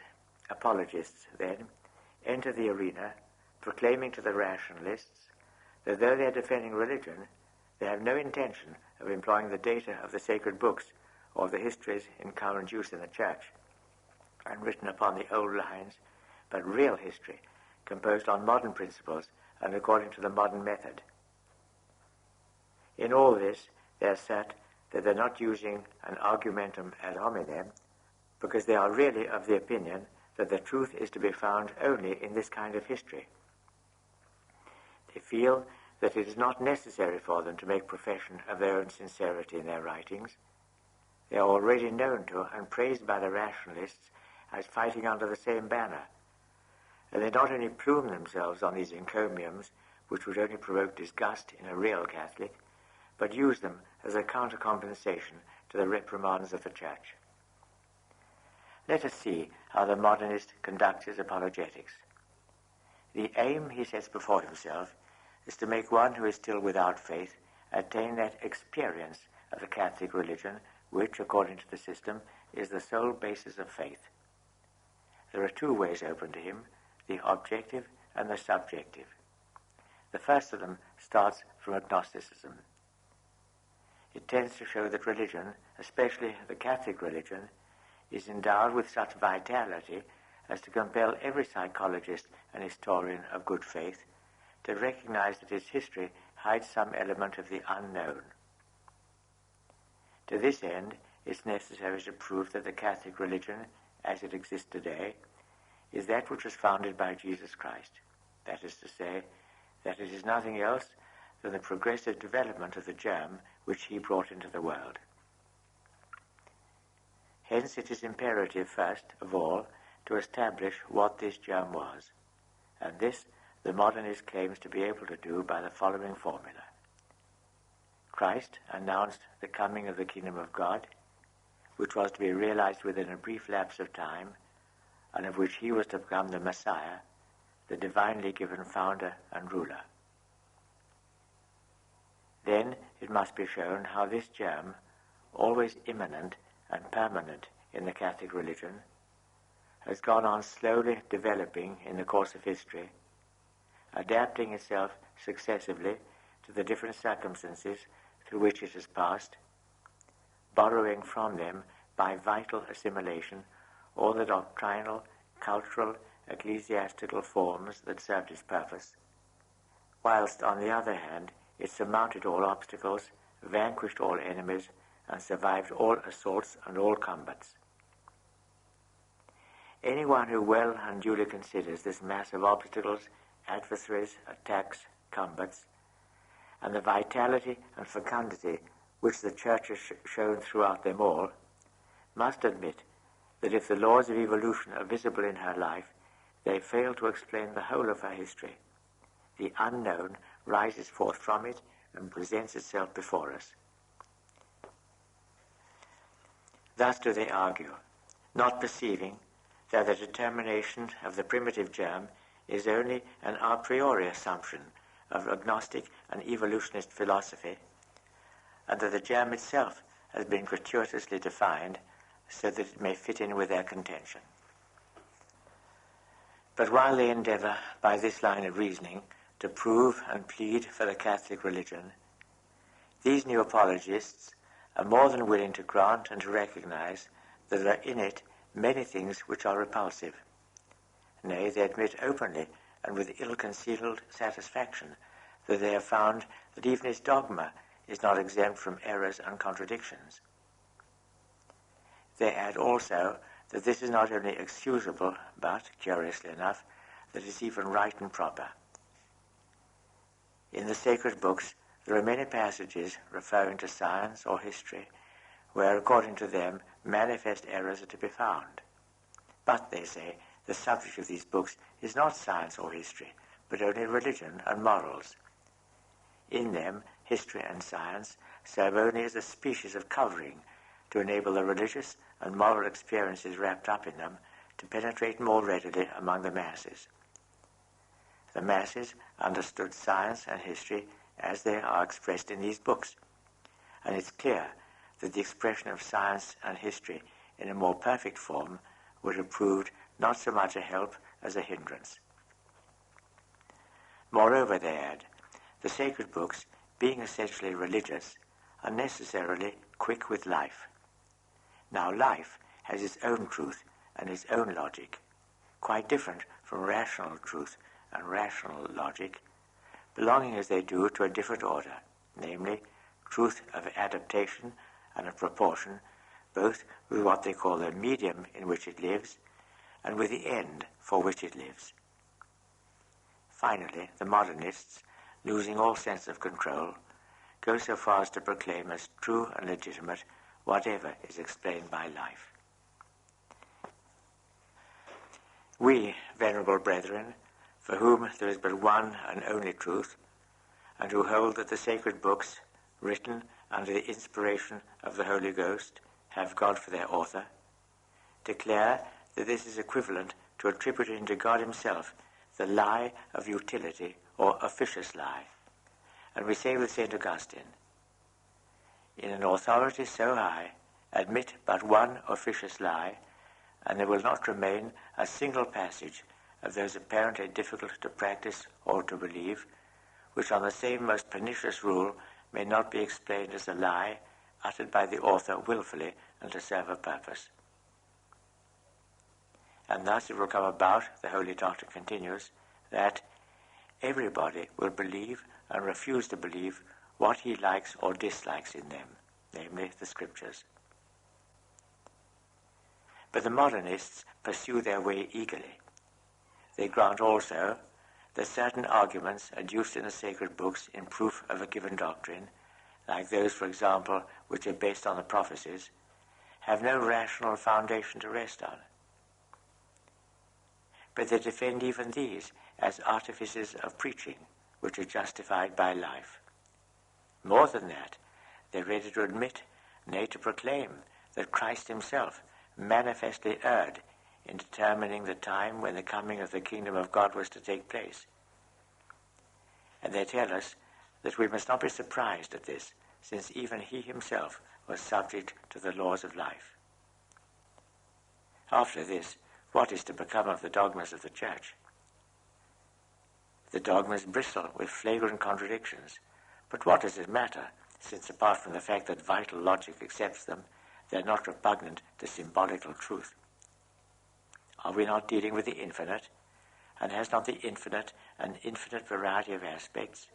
apologists, then, enter the arena proclaiming to the rationalists that though they are defending religion, they have no intention of employing the data of the sacred books or the histories in current use in the church and written upon the old lines, but real history composed on modern principles and according to the modern method. In all this, they assert that they're not using an argumentum ad hominem because they are really of the opinion that the truth is to be found only in this kind of history. They feel that it is not necessary for them to make profession of their own sincerity in their writings. They are already known to and praised by the rationalists as fighting under the same banner, and they not only plume themselves on these encomiums, which would only provoke disgust in a real Catholic, but use them as a countercompensation to the reprimands of the Church. Let us see how the modernist conducts his apologetics. The aim he sets before himself is to make one who is still without faith attain that experience of the Catholic religion which, according to the system, is the sole basis of faith. There are two ways open to him, the objective and the subjective. The first of them starts from agnosticism. It tends to show that religion, especially the Catholic religion, is endowed with such vitality as to compel every psychologist and historian of good faith to recognize that its history hides some element of the unknown. To this end, it's necessary to prove that the Catholic religion, as it exists today, is that which was founded by Jesus Christ. That is to say, that it is nothing else than the progressive development of the germ which he brought into the world. Hence it is imperative, first of all, to establish what this germ was, and this the modernist claims to be able to do by the following formula. Christ announced the coming of the kingdom of God, which was to be realized within a brief lapse of time, and of which he was to become the Messiah, the divinely given founder and ruler. Then it must be shown how this germ, always immanent and permanent in the Catholic religion, has gone on slowly developing in the course of history, adapting itself successively to the different circumstances through which it has passed, borrowing from them by vital assimilation all the doctrinal, cultural, ecclesiastical forms that served its purpose, whilst on the other hand it surmounted all obstacles, vanquished all enemies, and survived all assaults and all combats. Anyone who well and duly considers this mass of obstacles, adversaries, attacks, combats, and the vitality and fecundity which the Church has shown throughout them all, must admit that if the laws of evolution are visible in her life, they fail to explain the whole of her history. The unknown rises forth from it and presents itself before us. Thus do they argue, not perceiving that the determination of the primitive germ is only an a priori assumption of agnostic and evolutionist philosophy, and that the germ itself has been gratuitously defined so that it may fit in with their contention. But while they endeavor by this line of reasoning to prove and plead for the Catholic religion, these new apologists are more than willing to grant and to recognize that there are in it many things which are repulsive. Nay, they admit openly and with ill-concealed satisfaction that they have found that even its dogma is not exempt from errors and contradictions. They add also that this is not only excusable, but, curiously enough, that it is even right and proper. In the sacred books, there are many passages referring to science or history where, according to them, manifest errors are to be found. But, they say, the subject of these books is not science or history, but only religion and morals. In them, history and science serve only as a species of covering to enable the religious and moral experiences wrapped up in them to penetrate more readily among the masses. The masses understood science and history as they are expressed in these books, and it's clear that the expression of science and history in a more perfect form would have proved not so much a help as a hindrance. Moreover, they add, the sacred books, being essentially religious, are necessarily quick with life. Now, life has its own truth and its own logic, quite different from rational truth and rational logic, belonging as they do to a different order, namely, truth of adaptation and of proportion, both with what they call the medium in which it lives and with the end for which it lives. Finally, the modernists, losing all sense of control, go so far as to proclaim as true and legitimate whatever is explained by life. We, venerable brethren, for whom there is but one and only truth, and who hold that the sacred books, written under the inspiration of the Holy Ghost, have God for their author, declare that this is equivalent to attributing to God himself the lie of utility or officious lie. And we say with St. Augustine, in an authority so high, admit but one officious lie, and there will not remain a single passage of those apparently difficult to practice or to believe, which on the same most pernicious rule may not be explained as a lie uttered by the author wilfully and to serve a purpose. And thus it will come about, the Holy Doctrine continues, that everybody will believe and refuse to believe what he likes or dislikes in them, namely the Scriptures. But the Modernists pursue their way eagerly. They grant also that certain arguments adduced in the sacred books in proof of a given doctrine, like those, for example, which are based on the prophecies, have no rational foundation to rest on. But they defend even these as artifices of preaching, which are justified by life. More than that, they're ready to admit, nay, to proclaim, that Christ himself manifestly erred in determining the time when the coming of the kingdom of God was to take place. And they tell us that we must not be surprised at this, since even he himself was subject to the laws of life. After this, what is to become of the dogmas of the Church? The dogmas bristle with flagrant contradictions, but what does it matter, since apart from the fact that vital logic accepts them, they're not repugnant to symbolical truth? Are we not dealing with the infinite, and has not the infinite an infinite variety of aspects?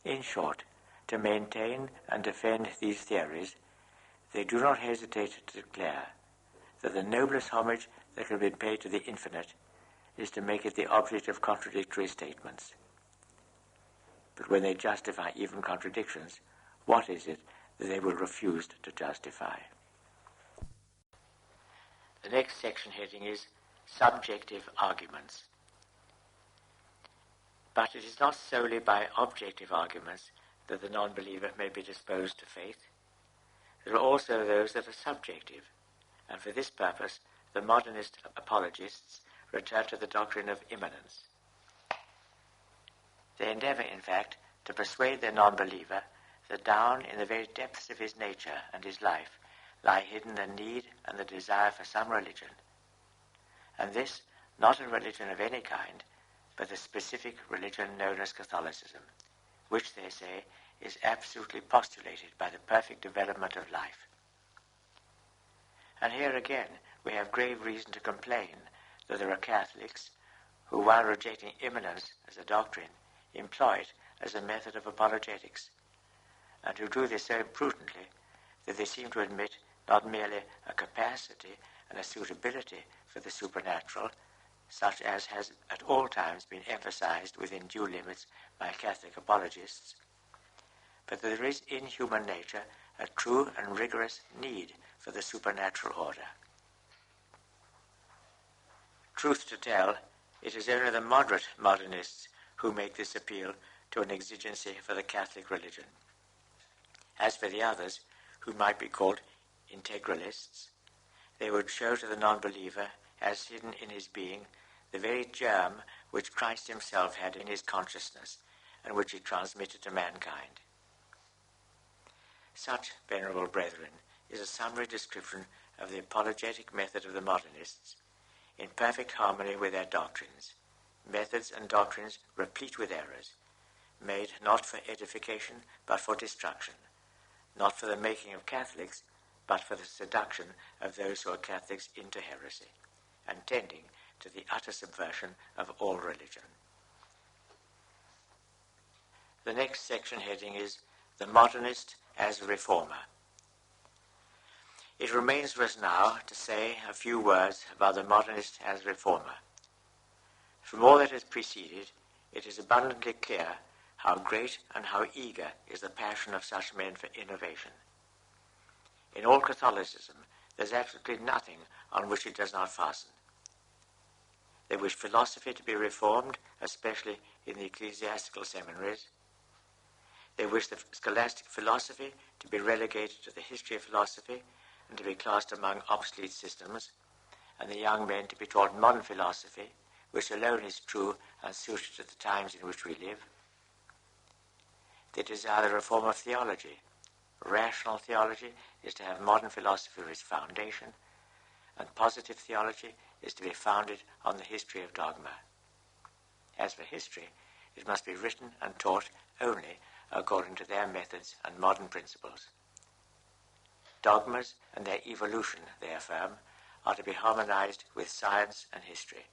In short, to maintain and defend these theories, they do not hesitate to declare that the noblest homage that can be paid to the infinite is to make it the object of contradictory statements. But when they justify even contradictions, what is it that they will refuse to justify? The next section heading is Subjective Arguments. But it is not solely by objective arguments that the non-believer may be disposed to faith. There are also those that are subjective, and for this purpose the modernist apologists return to the doctrine of immanence. They endeavor, in fact, to persuade their non-believer that down in the very depths of his nature and his life lie hidden the need and the desire for some religion, and this not a religion of any kind, but the specific religion known as Catholicism, which, they say, is absolutely postulated by the perfect development of life. And here again we have grave reason to complain that there are Catholics who, while rejecting immanence as a doctrine, employ it as a method of apologetics, and who do this so imprudently that they seem to admit not merely a capacity and a suitability for the supernatural, such as has at all times been emphasized within due limits by Catholic apologists, but that there is in human nature a true and rigorous need for the supernatural order. Truth to tell, it is only the moderate modernists who make this appeal to an exigency for the Catholic religion. As for the others, who might be called integralists, they would show to the non-believer, as hidden in his being, the very germ which Christ himself had in his consciousness and which he transmitted to mankind. Such, venerable brethren, is a summary description of the apologetic method of the modernists, in perfect harmony with their doctrines, methods and doctrines replete with errors, made not for edification but for destruction, not for the making of Catholics but for the seduction of those who are Catholics into heresy, and tending to the utter subversion of all religion. The next section heading is The Modernist as a Reformer. It remains for us now to say a few words about the modernist as a reformer. From all that has preceded, it is abundantly clear how great and how eager is the passion of such men for innovation. In all Catholicism, there is absolutely nothing on which it does not fasten. They wish philosophy to be reformed, especially in the ecclesiastical seminaries. They wish the scholastic philosophy to be relegated to the history of philosophy, and to be classed among obsolete systems, and the young men to be taught modern philosophy, which alone is true and suited to the times in which we live. They desire the reform of theology. Rational theology is to have modern philosophy as its foundation, and positive theology is to be founded on the history of dogma. As for history, it must be written and taught only according to their methods and modern principles. Dogmas and their evolution, they affirm, are to be harmonized with science and history.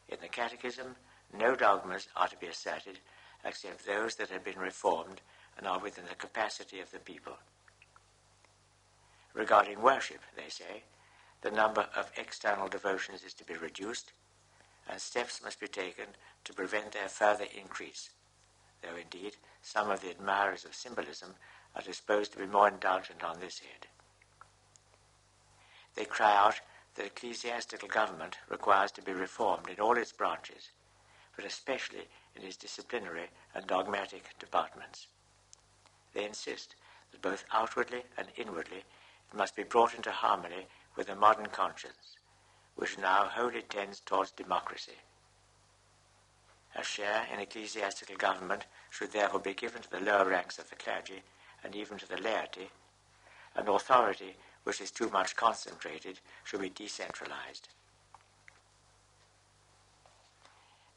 In the Catechism, no dogmas are to be asserted except those that have been reformed and are within the capacity of the people. Regarding worship, they say, the number of external devotions is to be reduced, and steps must be taken to prevent their further increase, though indeed some of the admirers of symbolism are disposed to be more indulgent on this head. They cry out that ecclesiastical government requires to be reformed in all its branches, but especially in its disciplinary and dogmatic departments. They insist that both outwardly and inwardly it must be brought into harmony with the modern conscience, which now wholly tends towards democracy. A share in ecclesiastical government should therefore be given to the lower ranks of the clergy and even to the laity, and authority which is too much concentrated should be decentralized.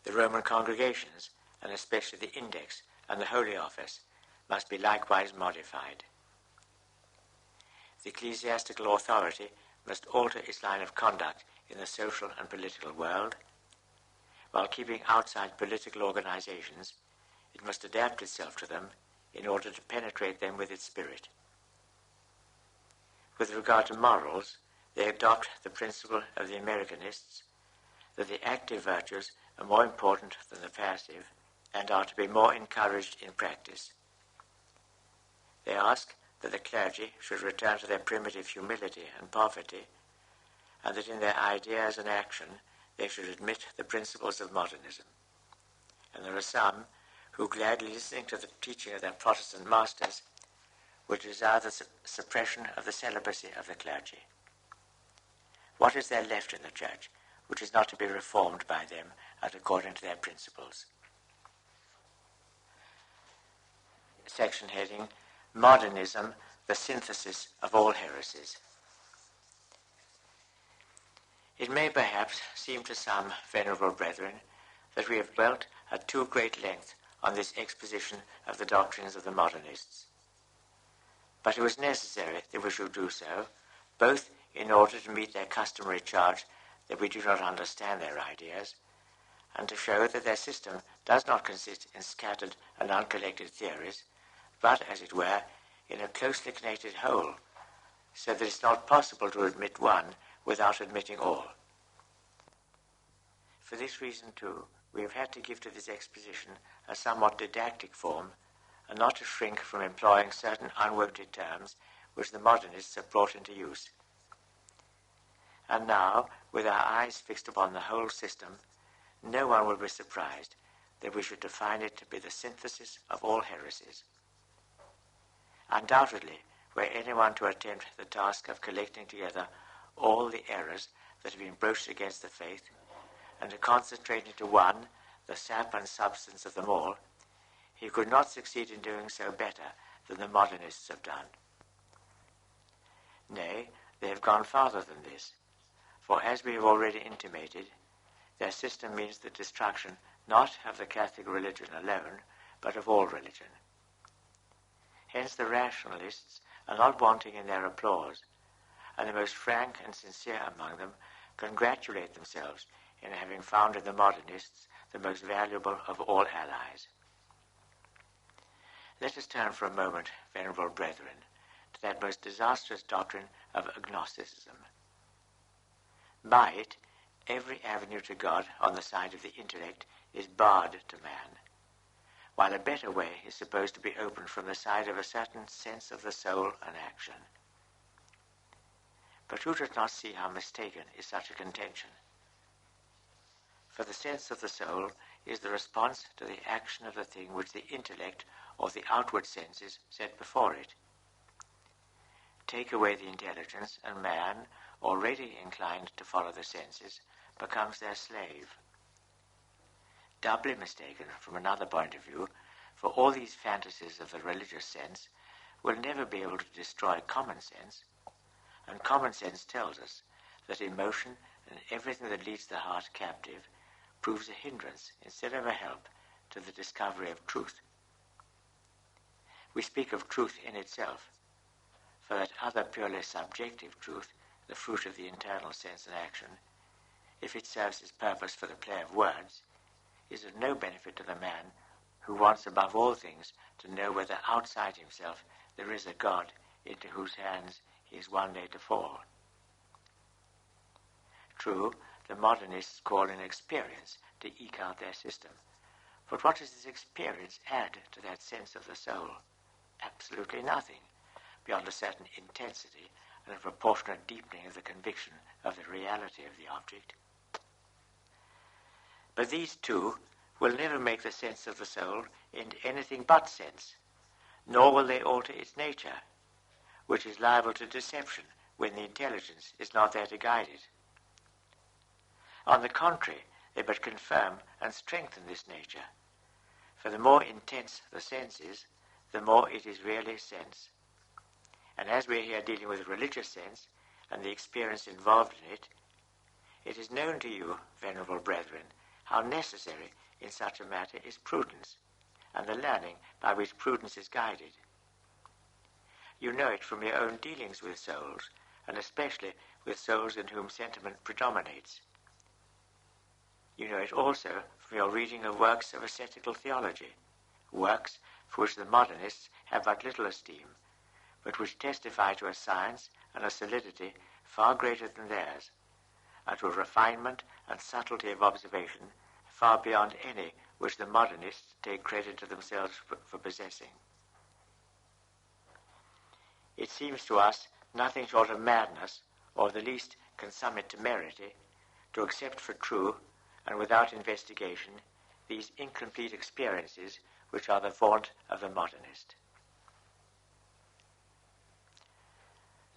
The Roman congregations, and especially the Index and the Holy Office, must be likewise modified. The ecclesiastical authority must alter its line of conduct in the social and political world. While keeping outside political organizations, it must adapt itself to them in order to penetrate them with its spirit. With regard to morals, they adopt the principle of the Americanists that the active virtues are more important than the passive and are to be more encouraged in practice. They ask that the clergy should return to their primitive humility and poverty, and that in their ideas and action they should admit the principles of modernism. And there are some who, gladly listening to the teaching of their Protestant masters, would desire the suppression of the celibacy of the clergy. What is there left in the Church which is not to be reformed by them and according to their principles? Section heading, Modernism, the synthesis of all heresies. It may perhaps seem to some, venerable brethren, that we have dwelt at too great length on this exposition of the doctrines of the Modernists. But it was necessary that we should do so, both in order to meet their customary charge that we do not understand their ideas, and to show that their system does not consist in scattered and uncollected theories, but, as it were, in a closely connected whole, so that it is not possible to admit one without admitting all. For this reason, too, we have had to give to this exposition a somewhat didactic form, and not to shrink from employing certain unwonted terms which the modernists have brought into use. And now, with our eyes fixed upon the whole system, no one will be surprised that we should define it to be the synthesis of all heresies. Undoubtedly, were anyone to attempt the task of collecting together all the errors that have been broached against the faith, and to concentrate into one the sap and substance of them all, he could not succeed in doing so better than the modernists have done. Nay, they have gone farther than this, for as we have already intimated, their system means the destruction not of the Catholic religion alone, but of all religion. Hence the rationalists are not wanting in their applause, and the most frank and sincere among them congratulate themselves in having found in the modernists the most valuable of all allies. Let us turn for a moment, venerable brethren, to that most disastrous doctrine of agnosticism. By it, every avenue to God on the side of the intellect is barred to man, while a better way is supposed to be opened from the side of a certain sense of the soul and action. But who does not see how mistaken is such a contention? For the sense of the soul is the response to the action of the thing which the intellect or the outward senses set before it. take away the intelligence, and man, already inclined to follow the senses, becomes their slave. Doubly mistaken from another point of view, for all these fantasies of the religious sense will never be able to destroy common sense, and common sense tells us that emotion and everything that leads the heart captive proves a hindrance instead of a help to the discovery of truth. We speak of truth in itself, for that other purely subjective truth, the fruit of the internal sense and action, if it serves its purpose for the play of words, is of no benefit to the man who wants above all things to know whether outside himself there is a God into whose hands he is one day to fall. True, the modernists call in experience to eke out their system, but what does this experience add to that sense of the soul? Absolutely nothing, beyond a certain intensity and a proportionate deepening of the conviction of the reality of the object. But these two will never make the sense of the soul into anything but sense, nor will they alter its nature, which is liable to deception when the intelligence is not there to guide it. On the contrary, they but confirm and strengthen this nature, for the more intense the sense is, the more it is really sense. And as we are here dealing with religious sense and the experience involved in it, it is known to you, venerable brethren, how necessary in such a matter is prudence, and the learning by which prudence is guided. You know it from your own dealings with souls, and especially with souls in whom sentiment predominates. You know it also from your reading of works of ascetical theology, works for which the modernists have but little esteem, but which testify to a science and a solidity far greater than theirs, and to a refinement and subtlety of observation far beyond any which the modernists take credit to themselves for possessing. It seems to us nothing short of madness, or the least consummate temerity, to accept for true, and without investigation, these incomplete experiences which are the vaunt of the modernist.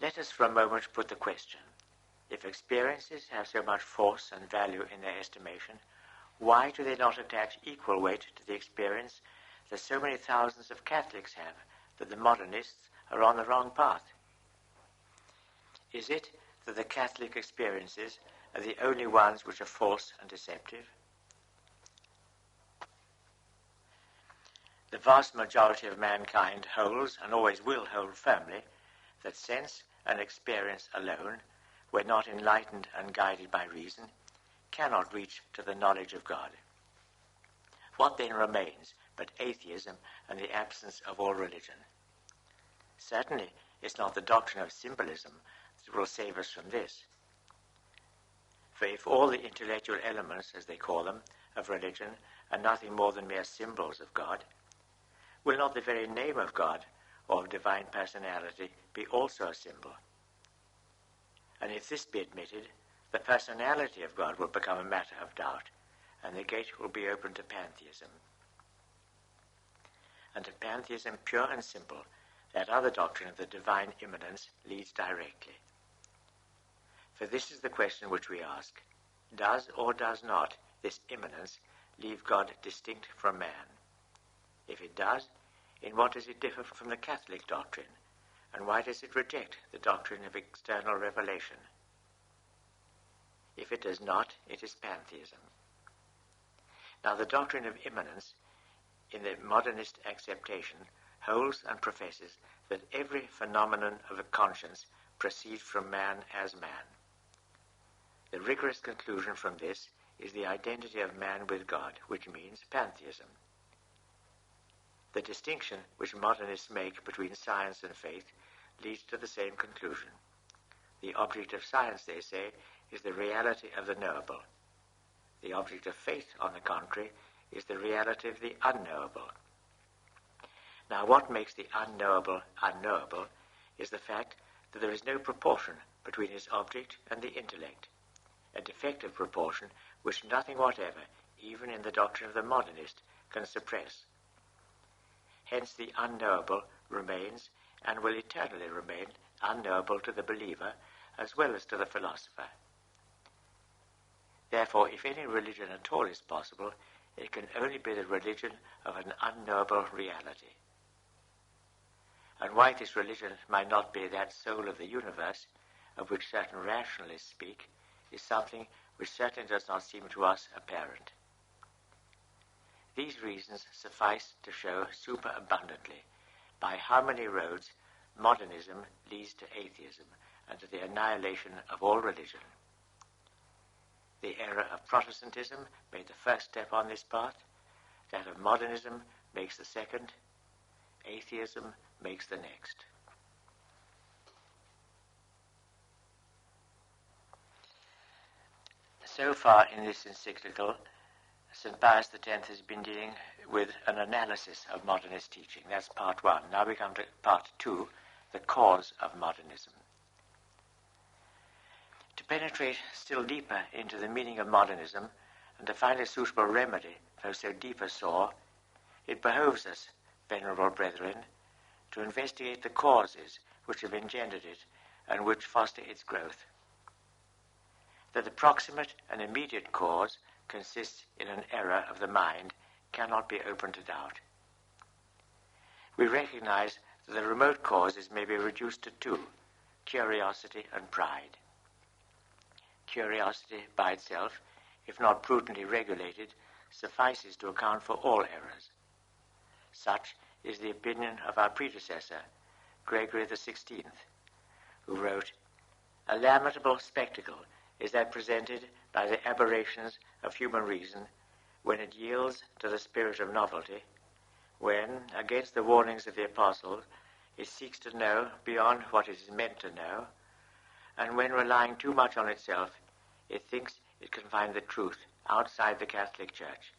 Let us for a moment put the question: if experiences have so much force and value in their estimation, why do they not attach equal weight to the experience that so many thousands of Catholics have that the modernists are on the wrong path? Is it that the Catholic experiences are the only ones which are false and deceptive? The vast majority of mankind holds, and always will hold firmly, that sense and experience alone, when not enlightened and guided by reason, cannot reach to the knowledge of God. What then remains but atheism and the absence of all religion? Certainly it's not the doctrine of symbolism that will save us from this. For if all the intellectual elements, as they call them, of religion are nothing more than mere symbols of God, will not the very name of God or of divine personality be also a symbol? And if this be admitted, the personality of God will become a matter of doubt, and the gate will be open to pantheism. And to pantheism pure and simple, that other doctrine of the divine immanence leads directly. For this is the question which we ask: does or does not this immanence leave God distinct from man? If it does, in what does it differ from the Catholic doctrine, and why does it reject the doctrine of external revelation? If it does not, it is pantheism. Now the doctrine of immanence, in the modernist acceptation, holds and professes that every phenomenon of a conscience proceeds from man as man. The rigorous conclusion from this is the identity of man with God, which means pantheism. The distinction which modernists make between science and faith leads to the same conclusion. The object of science, they say, is the reality of the knowable. The object of faith, on the contrary, is the reality of the unknowable. Now, what makes the unknowable unknowable is the fact that there is no proportion between its object and the intellect, a defective proportion which nothing whatever, even in the doctrine of the modernist, can suppress. Hence the unknowable remains and will eternally remain unknowable to the believer as well as to the philosopher. Therefore, if any religion at all is possible, it can only be the religion of an unknowable reality. And why this religion might not be that soul of the universe, of which certain rationalists speak, is something which certainly does not seem to us apparent. These reasons suffice to show superabundantly by how many roads modernism leads to atheism and to the annihilation of all religion. The era of Protestantism made the first step on this path, that of modernism makes the second, atheism makes the next. So far in this encyclical, St. Pius X has been dealing with an analysis of modernist teaching. That's part one. Now we come to part two, the cause of modernism. To penetrate still deeper into the meaning of modernism and to find a suitable remedy for so deep a sore, it behoves us, venerable brethren, to investigate the causes which have engendered it and which foster its growth. That the proximate and immediate cause consists in an error of the mind cannot be open to doubt. We recognize that the remote causes may be reduced to two, curiosity and pride. Curiosity by itself, if not prudently regulated, suffices to account for all errors. Such is the opinion of our predecessor, Gregory XVI, who wrote, "A lamentable spectacle is that presented by the aberrations of human reason when it yields to the spirit of novelty, when, against the warnings of the apostles, it seeks to know beyond what it is meant to know, and when, relying too much on itself, it thinks it can find the truth outside the Catholic Church,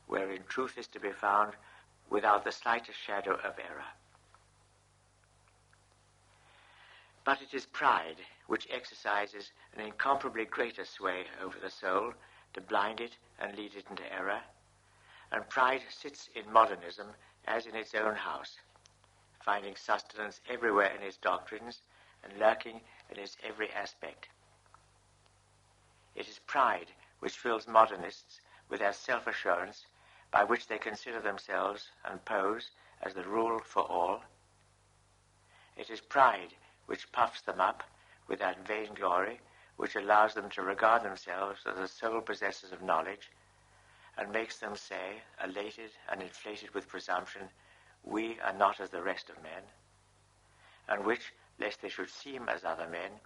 wherein truth is to be found without the slightest shadow of error." But it is pride which exercises an incomparably greater sway over the soul to blind it and lead it into error, and pride sits in modernism as in its own house, finding sustenance everywhere in its doctrines and lurking in its every aspect. It is pride which fills modernists with that self-assurance by which they consider themselves and pose as the rule for all. It is pride which puffs them up with that vainglory which allows them to regard themselves as the sole possessors of knowledge and makes them say, elated and inflated with presumption, "We are not as the rest of men," and which, lest they should seem as other men,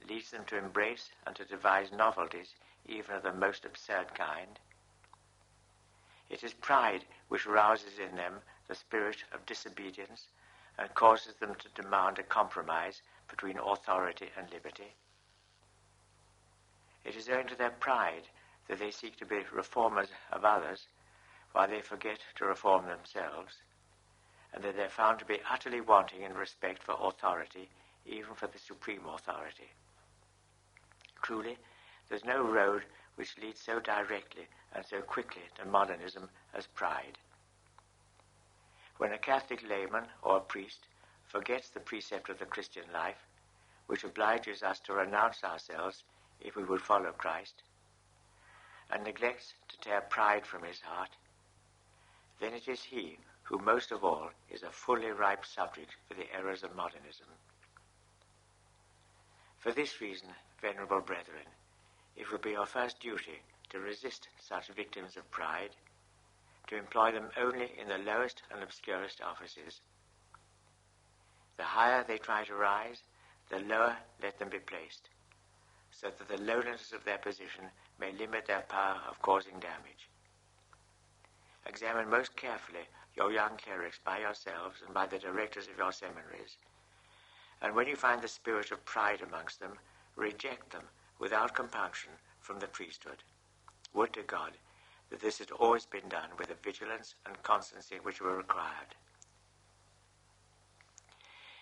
leads them to embrace and to devise novelties even of the most absurd kind. It is pride which rouses in them the spirit of disobedience and causes them to demand a compromise between authority and liberty. It is owing to their pride that they seek to be reformers of others while they forget to reform themselves, and that they are found to be utterly wanting in respect for authority, even for the supreme authority. Truly, there's no road which leads so directly and so quickly to modernism as pride. When a Catholic layman or a priest forgets the precept of the Christian life, which obliges us to renounce ourselves if we would follow Christ, and neglects to tear pride from his heart, then it is he who most of all is a fully ripe subject for the errors of modernism. For this reason, venerable brethren, it will be your first duty to resist such victims of pride, to employ them only in the lowest and obscurest offices. The higher they try to rise, the lower let them be placed, so that the lowness of their position may limit their power of causing damage. Examine most carefully your young clerics by yourselves and by the directors of your seminaries, and when you find the spirit of pride amongst them, reject them without compunction from the priesthood. Would to God that this had always been done with the vigilance and constancy which were required.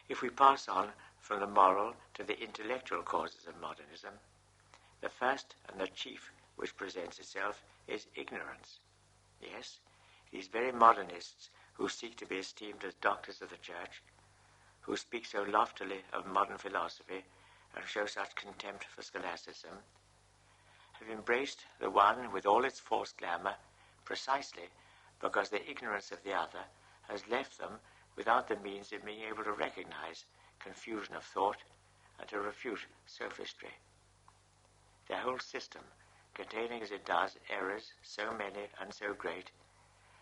If we pass on from the moral to the intellectual causes of modernism, the first and the chief which presents itself is ignorance. Yes, these very modernists who seek to be esteemed as doctors of the Church, who speak so loftily of modern philosophy and show such contempt for scholasticism, have embraced the one with all its false glamour precisely because their ignorance of the other has left them without the means of being able to recognize confusion of thought and to refute sophistry. Their whole system, containing as it does errors so many and so great,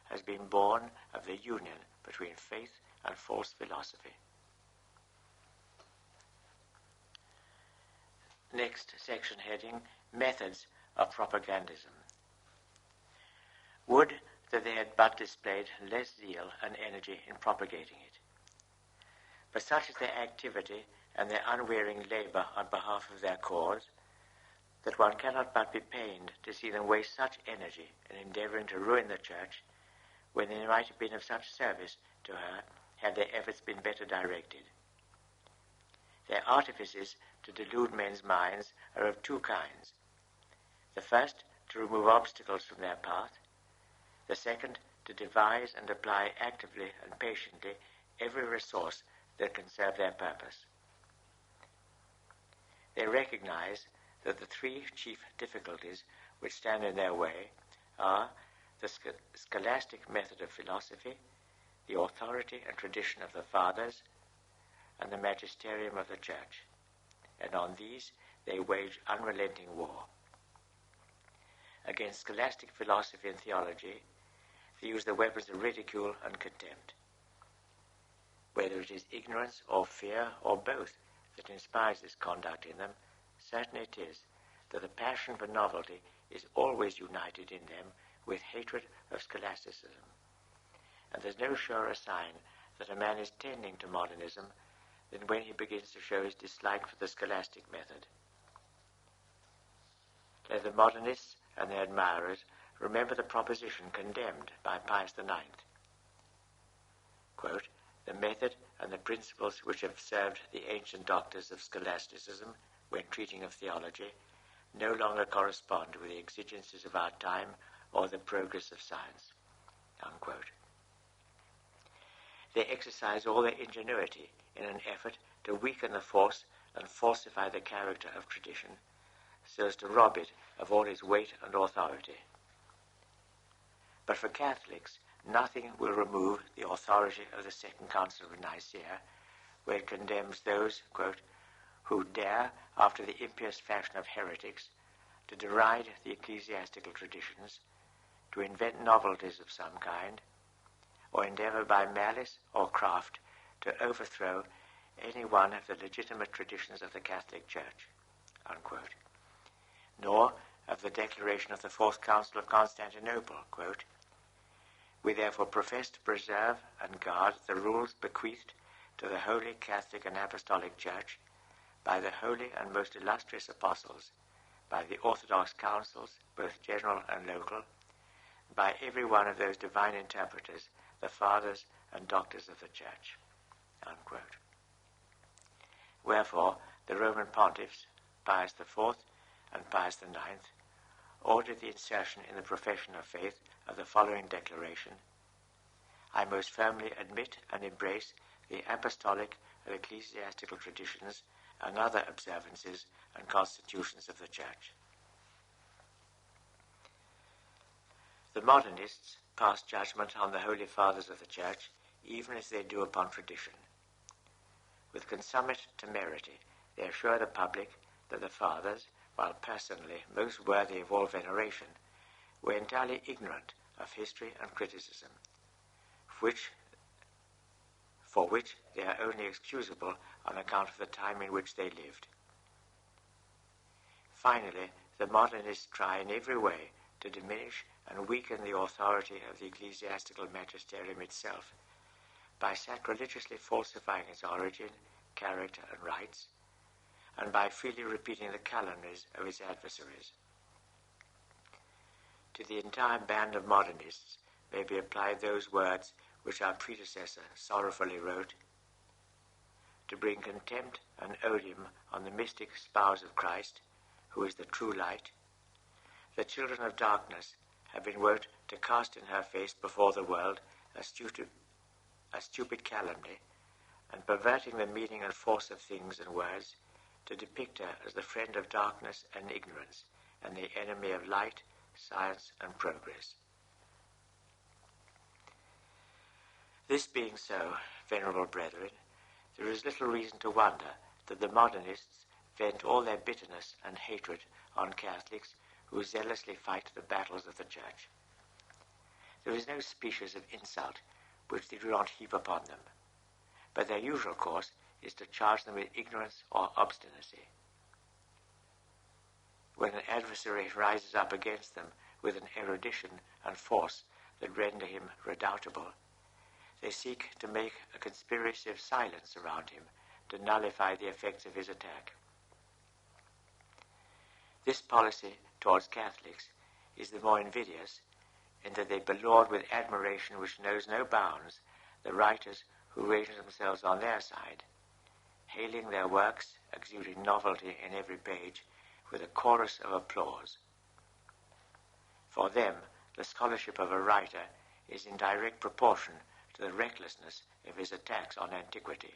has been born of the union between faith and false philosophy. Next section heading, Methods of Propagandism. Would that they had but displayed less zeal and energy in propagating it. But such is their activity and their unwearying labor on behalf of their cause, that one cannot but be pained to see them waste such energy in endeavoring to ruin the Church, when they might have been of such service to her had their efforts been better directed. Their artifices to delude men's minds are of two kinds. The first, to remove obstacles from their path. The second, to devise and apply actively and patiently every resource that can serve their purpose. They recognize that the three chief difficulties which stand in their way are the scholastic method of philosophy, the authority and tradition of the Fathers, and the magisterium of the Church, and on these they wage unrelenting war. Against scholastic philosophy and theology, they use the weapons of ridicule and contempt. Whether it is ignorance or fear or both that inspires this conduct in them, certain it is that the passion for novelty is always united in them with hatred of scholasticism, and there's no surer sign that a man is tending to modernism than when he begins to show his dislike for the scholastic method. Let the modernists and their admirers remember the proposition condemned by Pius IX. Quote, "The method and the principles which have served the ancient doctors of scholasticism when treating of theology no longer correspond with the exigencies of our time or the progress of science." Unquote. They exercise all their ingenuity in an effort to weaken the force and falsify the character of tradition, so as to rob it of all its weight and authority. But for Catholics, nothing will remove the authority of the Second Council of Nicaea, where it condemns those, quote, "who dare, after the impious fashion of heretics, to deride the ecclesiastical traditions, to invent novelties of some kind, or endeavor by malice or craft to overthrow any one of the legitimate traditions of the Catholic Church," unquote. Nor of the declaration of the Fourth Council of Constantinople, quote, "We therefore profess to preserve and guard the rules bequeathed to the Holy Catholic and Apostolic Church by the holy and most illustrious apostles, by the Orthodox councils, both general and local, by every one of those divine interpreters, the fathers and doctors of the Church," unquote. Wherefore, the Roman pontiffs, Pius IV and Pius IX, ordered the insertion in the profession of faith of the following declaration: "I most firmly admit and embrace the apostolic and ecclesiastical traditions and other observances and constitutions of the Church." The modernists pass judgment on the Holy Fathers of the Church even as they do upon tradition. With consummate temerity, they assure the public that the Fathers, while personally most worthy of all veneration, were entirely ignorant of history and criticism, for which they are only excusable on account of the time in which they lived. Finally, the modernists try in every way to diminish and weaken the authority of the ecclesiastical magisterium itself by sacrilegiously falsifying its origin, character, and rights, and by freely repeating the calumnies of its adversaries. To the entire band of modernists may be applied those words which our predecessor sorrowfully wrote: "To bring contempt and odium on the mystic spouse of Christ, who is the true light, the children of darkness have been wont to cast in her face before the world a stupid calumny, and perverting the meaning and force of things and words, to depict her as the friend of darkness and ignorance, and the enemy of light, science, and progress. This being so, venerable brethren, there is little reason to wonder that the Modernists vent all their bitterness and hatred on Catholics who zealously fight the battles of the Church. There is no species of insult which they do not heap upon them, but their usual course is to charge them with ignorance or obstinacy. When an adversary rises up against them with an erudition and force that render him redoubtable, they seek to make a conspiracy of silence around him to nullify the effects of his attack. This policy towards Catholics is the more invidious in that they belaud with admiration which knows no bounds the writers who range themselves on their side, hailing their works, exuding novelty in every page, with a chorus of applause. For them, the scholarship of a writer is in direct proportion to the recklessness of his attacks on antiquity,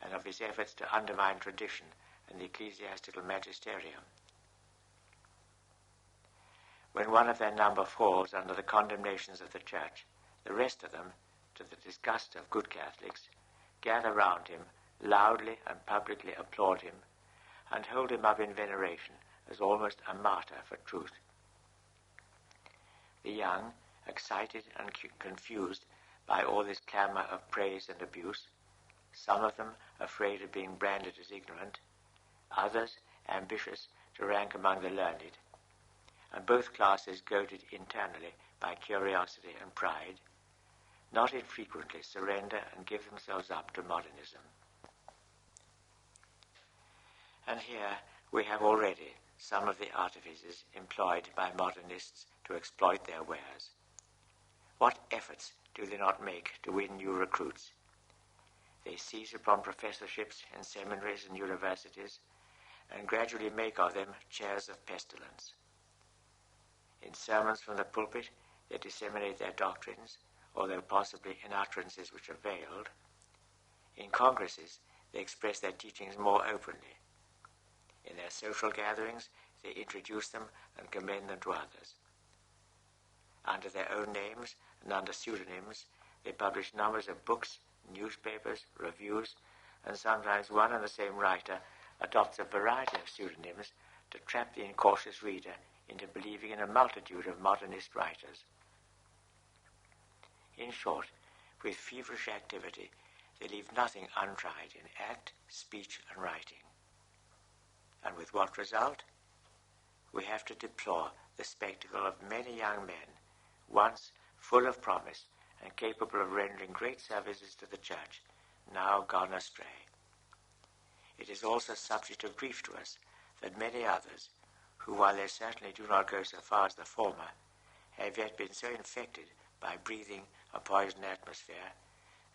and of his efforts to undermine tradition and the ecclesiastical magisterium. When one of their number falls under the condemnations of the Church, the rest of them, to the disgust of good Catholics, gather round him, loudly and publicly applaud him, and hold him up in veneration as almost a martyr for truth. The young, excited and confused by all this clamour of praise and abuse, some of them afraid of being branded as ignorant, others ambitious to rank among the learned, and both classes goaded internally by curiosity and pride, not infrequently surrender and give themselves up to modernism. And here we have already some of the artifices employed by modernists to exploit their wares. What efforts do they not make to win new recruits? They seize upon professorships in seminaries and universities and gradually make of them chairs of pestilence. In sermons from the pulpit, they disseminate their doctrines, although possibly in utterances which are veiled. In congresses, they express their teachings more openly. In their social gatherings, they introduce them and commend them to others. Under their own names and under pseudonyms, they publish numbers of books, newspapers, reviews, and sometimes one and the same writer adopts a variety of pseudonyms to trap the incautious reader into believing in a multitude of modernist writers. In short, with feverish activity, they leave nothing untried in act, speech, and writing. And with what result? We have to deplore the spectacle of many young men, once full of promise and capable of rendering great services to the Church, now gone astray. It is also subject of grief to us that many others, who, while they certainly do not go so far as the former, have yet been so infected by breathing a poisoned atmosphere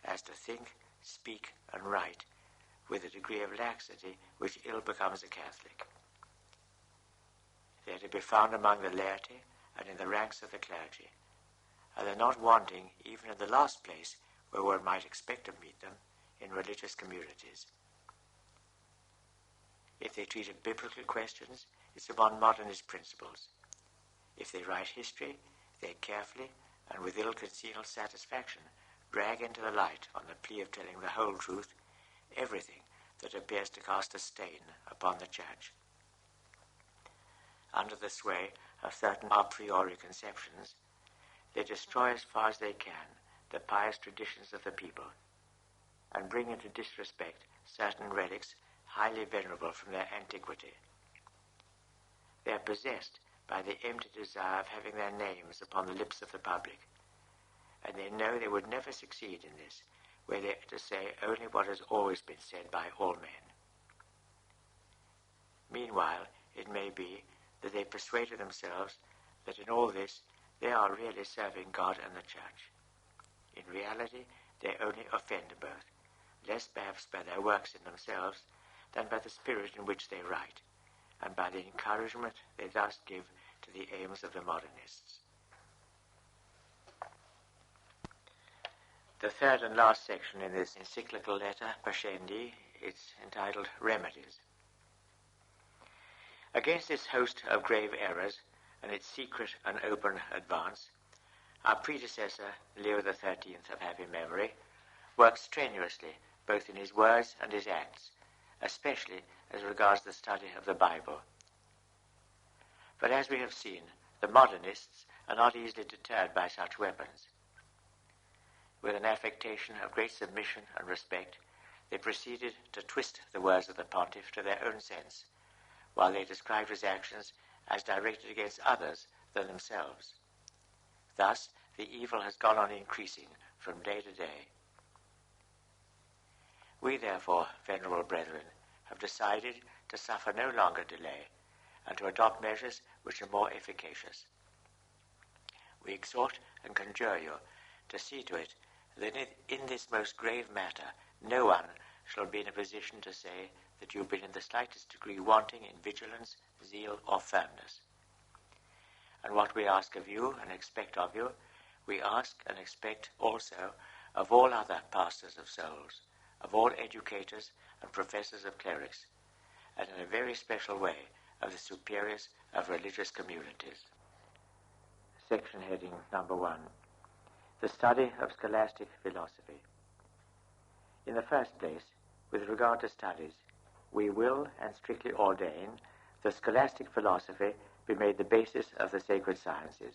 as to think, speak, and write with a degree of laxity which ill becomes a Catholic. They are to be found among the laity and in the ranks of the clergy, and they are not wanting even in the last place where one might expect to meet them, in religious communities. If they treat of biblical questions, it's upon modernist principles. If they write history, they carefully and with ill-concealed satisfaction drag into the light, on the plea of telling the whole truth, everything that appears to cast a stain upon the Church. Under the sway of certain a priori conceptions, they destroy as far as they can the pious traditions of the people, and bring into disrespect certain relics highly venerable from their antiquity. They are possessed by the empty desire of having their names upon the lips of the public, and they know they would never succeed in this were they to say only what has always been said by all men. Meanwhile, it may be that they persuaded themselves that in all this they are really serving God and the Church. In reality, they only offend both, less perhaps by their works in themselves than by the spirit in which they write, and by the encouragement they thus give to the aims of the modernists. The third and last section in this encyclical letter, Pascendi, is entitled Remedies. Against this host of grave errors and its secret and open advance, our predecessor, Leo XIII of happy memory, worked strenuously both in his words and his acts, especially as regards the study of the Bible. But as we have seen, the Modernists are not easily deterred by such weapons. With an affectation of great submission and respect, they proceeded to twist the words of the pontiff to their own sense, while they described his actions as directed against others than themselves. Thus, the evil has gone on increasing from day to day. We, therefore, venerable brethren, have decided to suffer no longer delay and to adopt measures which are more efficacious. We exhort and conjure you to see to it that in this most grave matter no one shall be in a position to say that you have been in the slightest degree wanting in vigilance, zeal, or firmness. And what we ask of you and expect of you, we ask and expect also of all other pastors of souls, of all educators and professors of clerics, and in a very special way of the superiors of religious communities. Section heading number 1. The study of scholastic philosophy. In the first place, with regard to studies, we will and strictly ordain the scholastic philosophy be made the basis of the sacred sciences.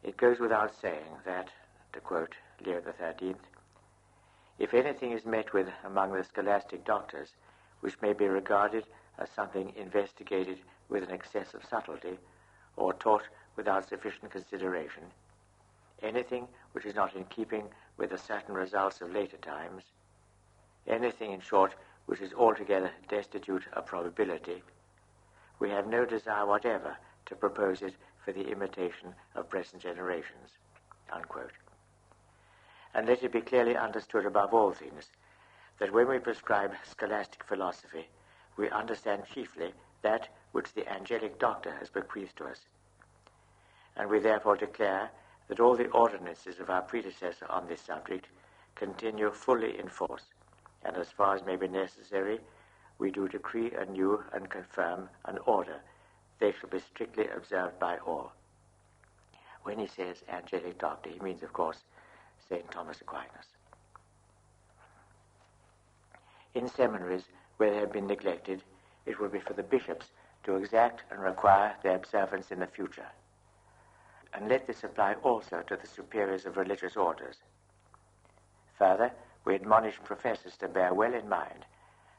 It goes without saying that, to quote Leo XIII, if anything is met with among the scholastic doctors which may be regarded as something investigated with an excess of subtlety, or taught without sufficient consideration, anything which is not in keeping with the certain results of later times, anything, in short, which is altogether destitute of probability, we have no desire whatever to propose it for the imitation of present generations, unquote. And let it be clearly understood above all things that when we prescribe scholastic philosophy, we understand chiefly that which the angelic doctor has bequeathed to us. And we therefore declare that all the ordinances of our predecessor on this subject continue fully in force, and as far as may be necessary, we do decree anew and confirm an order they shall be strictly observed by all. When he says angelic doctor, he means, of course, St. Thomas Aquinas. In seminaries where they have been neglected, it will be for the bishops to exact and require their observance in the future. And let this apply also to the superiors of religious orders. Further, we admonish professors to bear well in mind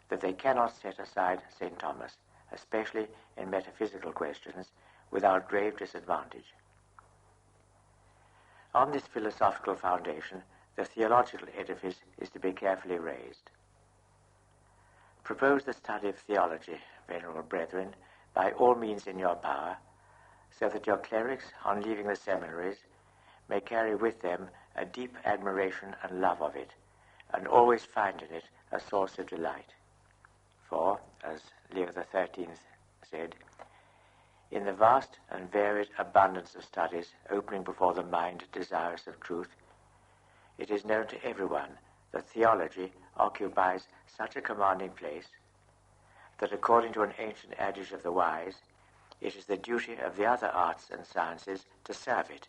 that they cannot set aside St. Thomas, especially in metaphysical questions, without grave disadvantage. On this philosophical foundation, the theological edifice is to be carefully raised. Propose the study of theology, venerable brethren, by all means in your power, so that your clerics, on leaving the seminaries, may carry with them a deep admiration and love of it, and always find in it a source of delight. For, as Leo XIII said, in the vast and varied abundance of studies opening before the mind desirous of truth, it is known to everyone that theology occupies such a commanding place that, according to an ancient adage of the wise, it is the duty of the other arts and sciences to serve it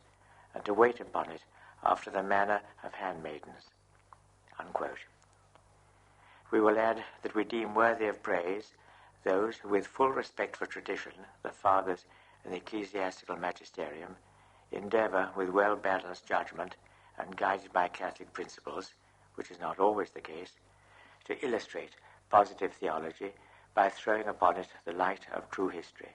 and to wait upon it after the manner of handmaidens, unquote. We will add that we deem worthy of praise those who, with full respect for tradition, the fathers and the ecclesiastical magisterium, endeavor with well-balanced judgment and guided by Catholic principles, which is not always the case, to illustrate positive theology by throwing upon it the light of true history.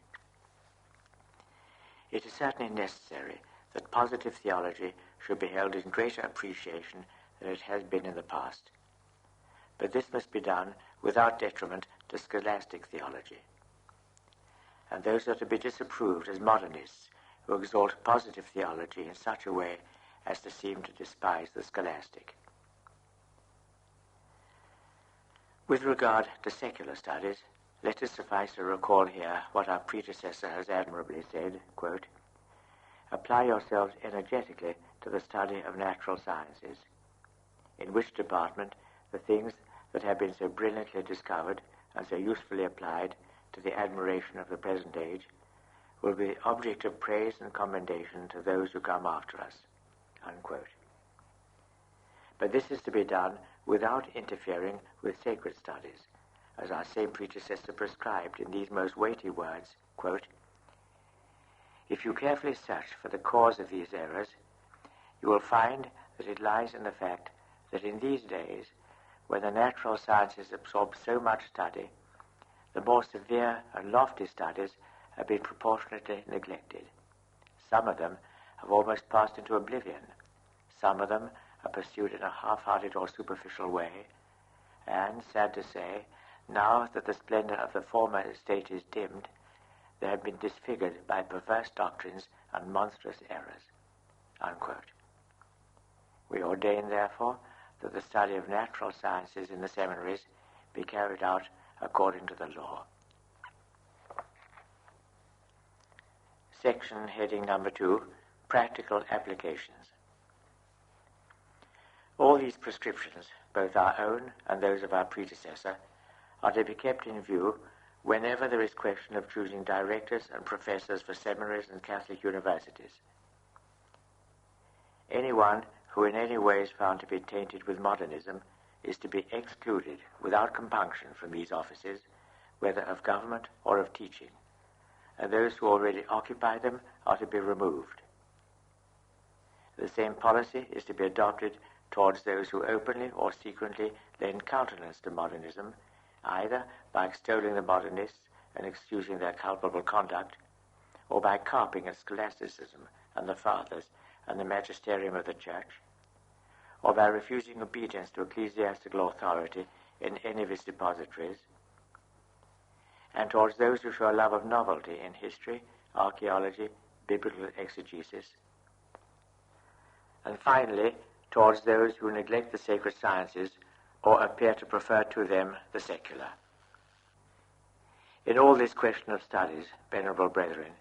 It is certainly necessary that positive theology should be held in greater appreciation than it has been in the past. But this must be done without detriment to scholastic theology. And those are to be disapproved as modernists who exalt positive theology in such a way as to seem to despise the scholastic. With regard to secular studies, let it suffice to recall here what our predecessor has admirably said, quote, apply yourselves energetically to the study of natural sciences, in which department the things that have been so brilliantly discovered and so usefully applied to the admiration of the present age will be the object of praise and commendation to those who come after us." Unquote. But this is to be done without interfering with sacred studies, as our same predecessor prescribed in these most weighty words, quote, "If you carefully search for the cause of these errors, you will find that it lies in the fact that in these days, when the natural sciences absorb so much study, the more severe and lofty studies have been proportionately neglected. Some of them have almost passed into oblivion. Some of them are pursued in a half-hearted or superficial way, and, sad to say, now that the splendor of the former state is dimmed, they have been disfigured by perverse doctrines and monstrous errors." Unquote. We ordain, therefore, that the study of natural sciences in the seminaries be carried out according to the law. Section heading number 2, Practical Applications. All these prescriptions, both our own and those of our predecessor, are to be kept in view whenever there is question of choosing directors and professors for seminaries and Catholic universities. Anyone who in any way is found to be tainted with modernism is to be excluded without compunction from these offices, whether of government or of teaching, and those who already occupy them are to be removed. The same policy is to be adopted towards those who openly or secretly lend countenance to modernism, either by extolling the modernists and excusing their culpable conduct, or by carping at scholasticism and the fathers and the magisterium of the Church, or by refusing obedience to ecclesiastical authority in any of its depositories, and towards those who show a love of novelty in history, archaeology, biblical exegesis, and finally, towards those who neglect the sacred sciences or appear to prefer to them the secular. In all this question of studies, venerable brethren,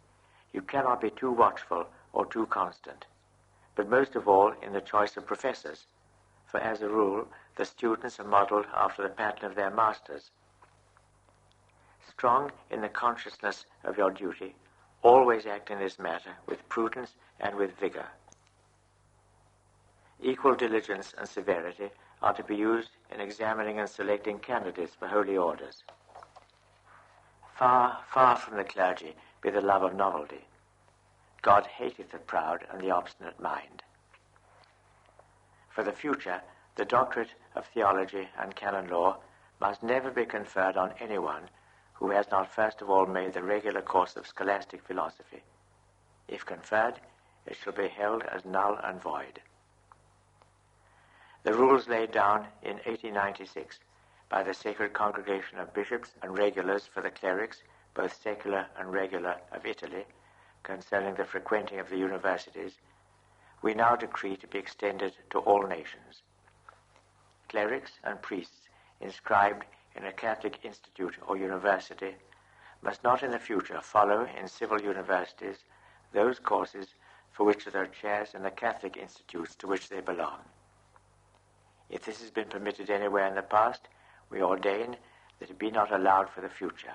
you cannot be too watchful or too constant, but most of all in the choice of professors, for as a rule the students are modeled after the pattern of their masters. Strong in the consciousness of your duty, always act in this matter with prudence and with vigor. Equal diligence and severity are to be used in examining and selecting candidates for holy orders. Far, far from the clergy be the love of novelty. God hateth the proud and the obstinate mind. For the future, the doctorate of theology and canon law must never be conferred on anyone who has not first of all made the regular course of scholastic philosophy. If conferred, it shall be held as null and void. The rules laid down in 1896 by the Sacred Congregation of Bishops and Regulars for the clerics, both secular and regular, of Italy, concerning the frequenting of the universities, we now decree to be extended to all nations. Clerics and priests inscribed in a Catholic institute or university must not in the future follow in civil universities those courses for which there are chairs in the Catholic institutes to which they belong. If this has been permitted anywhere in the past, we ordain that it be not allowed for the future.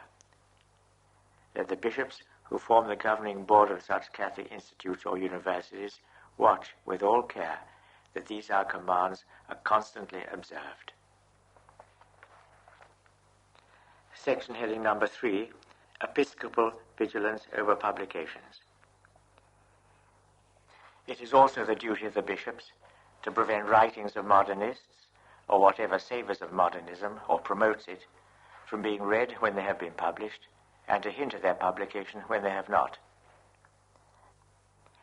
That the bishops who form the governing board of such Catholic institutes or universities watch with all care that these our commands are constantly observed. Section heading number 3, Episcopal Vigilance over Publications. It is also the duty of the bishops to prevent writings of modernists, or whatever savours of modernism or promotes it, from being read when they have been published, and to hint at their publication when they have not.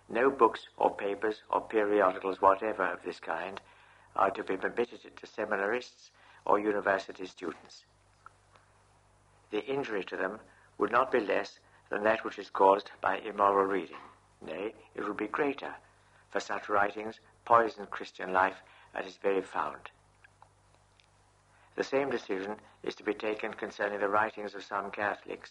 No books or papers or periodicals whatever of this kind are to be permitted to seminarists or university students. The injury to them would not be less than that which is caused by immoral reading. Nay, it would be greater, for such writings poison Christian life at its very fount. The same decision is to be taken concerning the writings of some Catholics,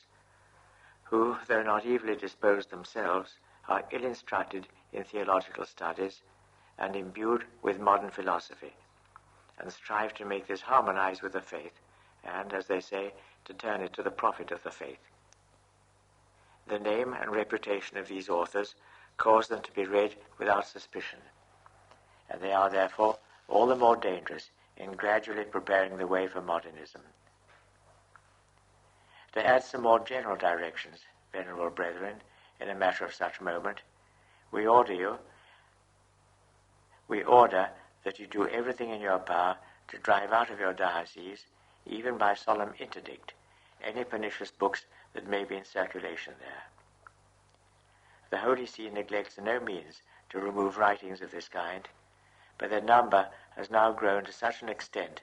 who, though not evilly disposed themselves, are ill instructed in theological studies, and imbued with modern philosophy, and strive to make this harmonize with the faith, and, as they say, to turn it to the profit of the faith. The name and reputation of these authors cause them to be read without suspicion, and they are therefore all the more dangerous in gradually preparing the way for modernism. To add some more general directions, venerable brethren, in a matter of such moment, we order that you do everything in your power to drive out of your diocese, even by solemn interdict, any pernicious books that may be in circulation there. The Holy See neglects in no means to remove writings of this kind, but their number has now grown to such an extent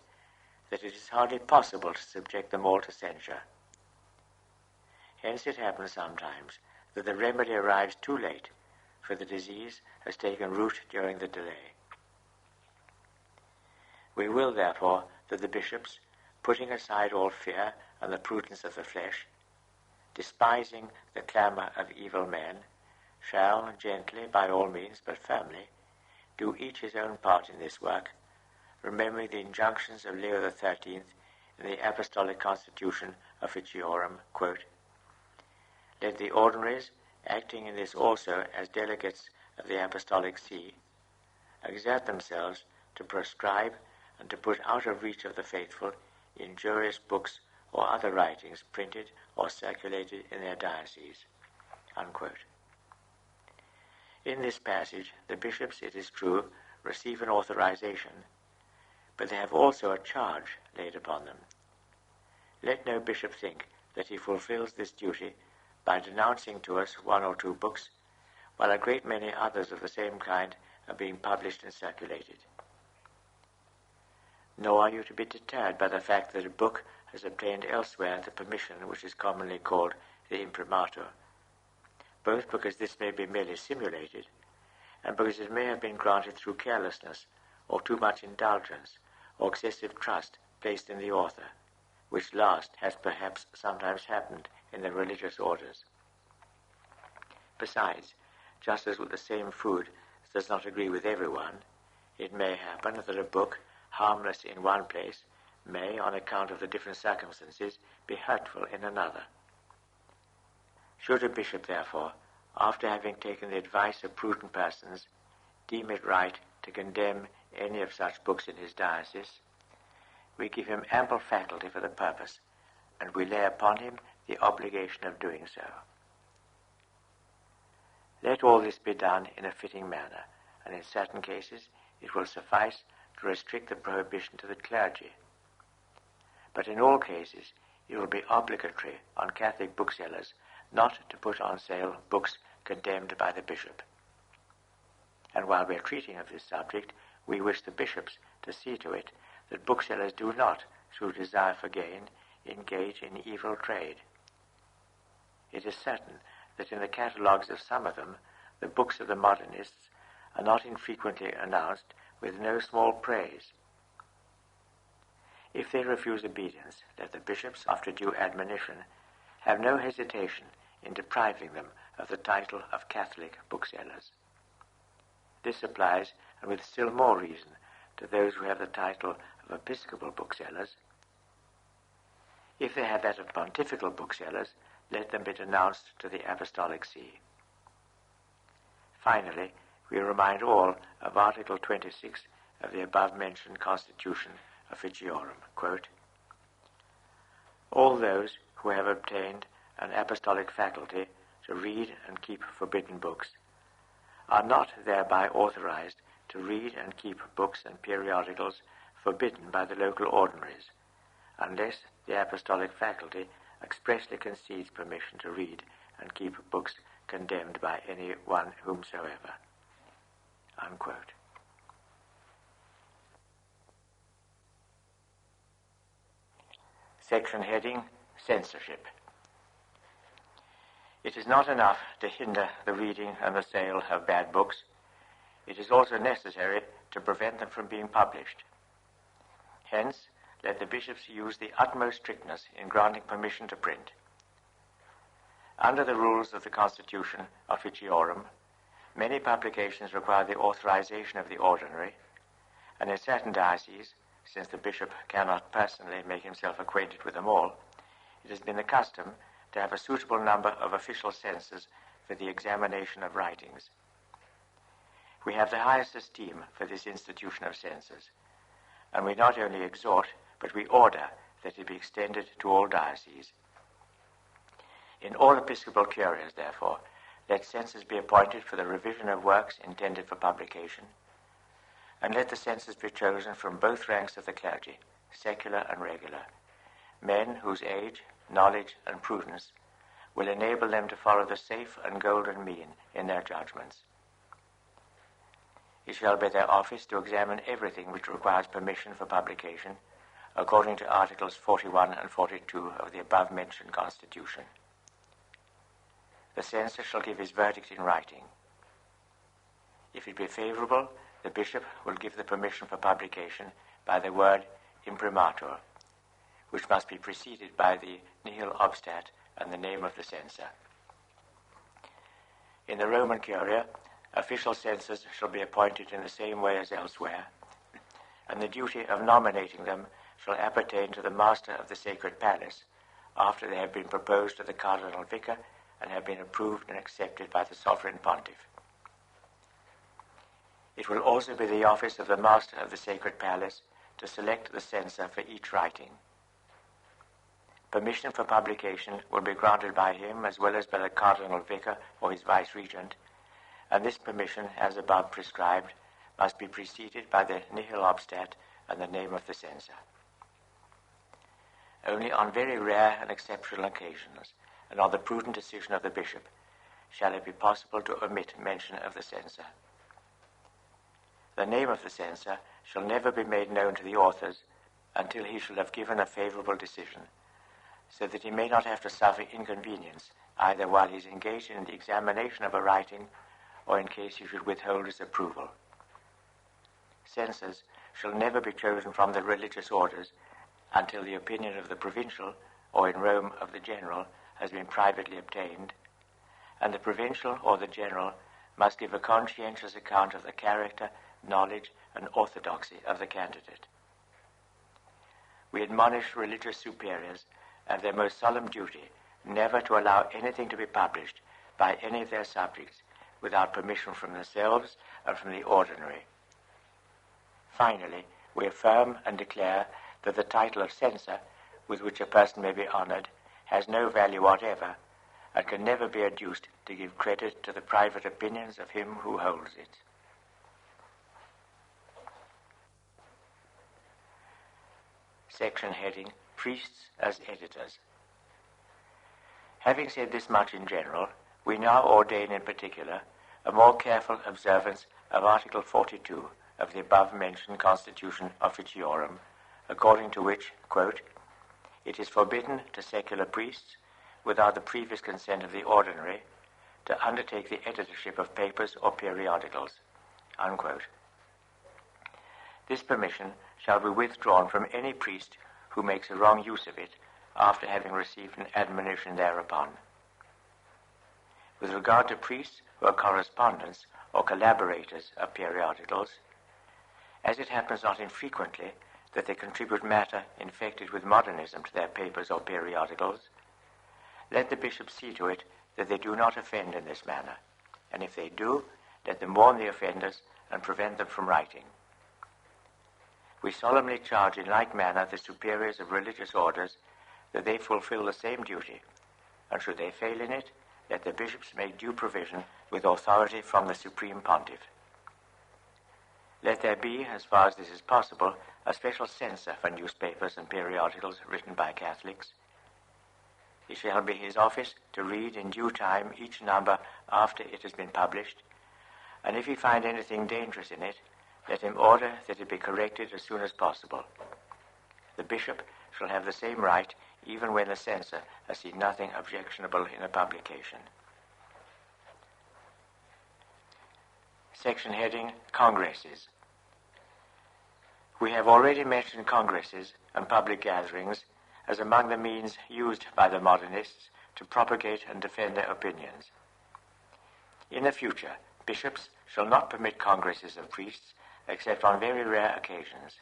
that it is hardly possible to subject them all to censure. Hence it happens sometimes that the remedy arrives too late, for the disease has taken root during the delay. We will, therefore, that the bishops, putting aside all fear and the prudence of the flesh, despising the clamour of evil men, shall gently, by all means, but firmly, do each his own part in this work, remembering the injunctions of Leo XIII in the Apostolic Constitution Officiorum, quote, "Let the ordinaries, acting in this also as delegates of the Apostolic See, exert themselves to proscribe and to put out of reach of the faithful injurious books or other writings printed or circulated in their diocese," unquote. In this passage, the bishops, it is true, receive an authorization, but they have also a charge laid upon them. Let no bishop think that he fulfills this duty by denouncing to us one or two books, while a great many others of the same kind are being published and circulated. Nor are you to be deterred by the fact that a book has obtained elsewhere the permission which is commonly called the imprimatur, both because this may be merely simulated, and because it may have been granted through carelessness, or too much indulgence, or excessive trust placed in the author, which last has perhaps sometimes happened in the religious orders. Besides, just as with the same food does not agree with everyone, it may happen that a book, harmless in one place, may, on account of the different circumstances, be hurtful in another. Should a bishop, therefore, after having taken the advice of prudent persons, deem it right to condemn any of such books in his diocese, we give him ample faculty for the purpose, and we lay upon him the obligation of doing so. Let all this be done in a fitting manner, and in certain cases it will suffice to restrict the prohibition to the clergy. But in all cases it will be obligatory on Catholic booksellers not to put on sale books condemned by the bishop. And while we are treating of this subject, we wish the bishops to see to it that booksellers do not, through desire for gain, engage in evil trade. It is certain that in the catalogues of some of them, the books of the Modernists are not infrequently announced with no small praise. If they refuse obedience, let the bishops, after due admonition, have no hesitation in depriving them of the title of Catholic booksellers. This applies, and with still more reason, to those who have the title of Episcopal booksellers. If they have that of Pontifical booksellers, let them be denounced to the Apostolic See. Finally, we remind all of Article 26 of the above-mentioned Constitution Officiorum, quote, "All those who have obtained an apostolic faculty to read and keep forbidden books are not thereby authorized to read and keep books and periodicals forbidden by the local ordinaries, unless the apostolic faculty expressly concedes permission to read and keep books condemned by any one whomsoever," unquote. Section heading, Censorship. It is not enough to hinder the reading and the sale of bad books. It is also necessary to prevent them from being published. Hence, let the bishops use the utmost strictness in granting permission to print. Under the rules of the Constitution Officiorum, Many publications require the authorization of the ordinary, and in certain dioceses, since the bishop cannot personally make himself acquainted with them all, it has been the custom to have a suitable number of official censors for the examination of writings. We have the highest esteem for this institution of censors, and we not only exhort, but we order that it be extended to all dioceses. In all episcopal curias, therefore, let censors be appointed for the revision of works intended for publication, and let the censors be chosen from both ranks of the clergy, secular and regular, men whose age, knowledge, and prudence will enable them to follow the safe and golden mean in their judgments. It shall be their office to examine everything which requires permission for publication, according to Articles 41 and 42 of the above-mentioned Constitution. The censor shall give his verdict in writing. If it be favorable, the bishop will give the permission for publication by the word imprimatur, which must be preceded by the nihil obstat and the name of the censor. In the Roman Curia, official censors shall be appointed in the same way as elsewhere, and the duty of nominating them shall appertain to the master of the sacred palace, after they have been proposed to the cardinal vicar and have been approved and accepted by the sovereign pontiff. It will also be the office of the master of the sacred palace to select the censor for each writing. Permission for publication will be granted by him as well as by the cardinal vicar or his vice-regent, and this permission, as above prescribed, must be preceded by the nihil obstat and the name of the censor. Only on very rare and exceptional occasions, and on the prudent decision of the bishop, shall it be possible to omit mention of the censor. The name of the censor shall never be made known to the authors until he shall have given a favorable decision, so that he may not have to suffer inconvenience either while he is engaged in the examination of a writing or in case he should withhold his approval. Censors shall never be chosen from the religious orders until the opinion of the provincial, or in Rome of the general, has been privately obtained, and the provincial or the general must give a conscientious account of the character, knowledge, and orthodoxy of the candidate. We admonish religious superiors of their most solemn duty never to allow anything to be published by any of their subjects without permission from themselves and from the ordinary. Finally, we affirm and declare that the title of censor, with which a person may be honored, has no value whatever, and can never be adduced to give credit to the private opinions of him who holds it. Section heading, Priests as Editors. Having said this much in general, we now ordain in particular a more careful observance of Article 42 of the above-mentioned Constitution Officiorum, according to which, quote, it is forbidden to secular priests, without the previous consent of the ordinary, to undertake the editorship of papers or periodicals, unquote. This permission shall be withdrawn from any priest who makes a wrong use of it after having received an admonition thereupon. With regard to priests who are correspondents or collaborators of periodicals, as it happens not infrequently that they contribute matter infected with modernism to their papers or periodicals, let the bishop see to it that they do not offend in this manner, and if they do, let them warn the offenders and prevent them from writing. We solemnly charge in like manner the superiors of religious orders that they fulfill the same duty, and should they fail in it, let the bishops make due provision with authority from the Supreme Pontiff. Let there be, as far as this is possible, a special censor for newspapers and periodicals written by Catholics. It shall be his office to read in due time each number after it has been published, and if he find anything dangerous in it, let him order that it be corrected as soon as possible. The bishop shall have the same right even when the censor has seen nothing objectionable in a publication. Section heading, Congresses. We have already mentioned congresses and public gatherings as among the means used by the Modernists to propagate and defend their opinions. In the future, Bishops shall not permit congresses of priests except on very rare occasions.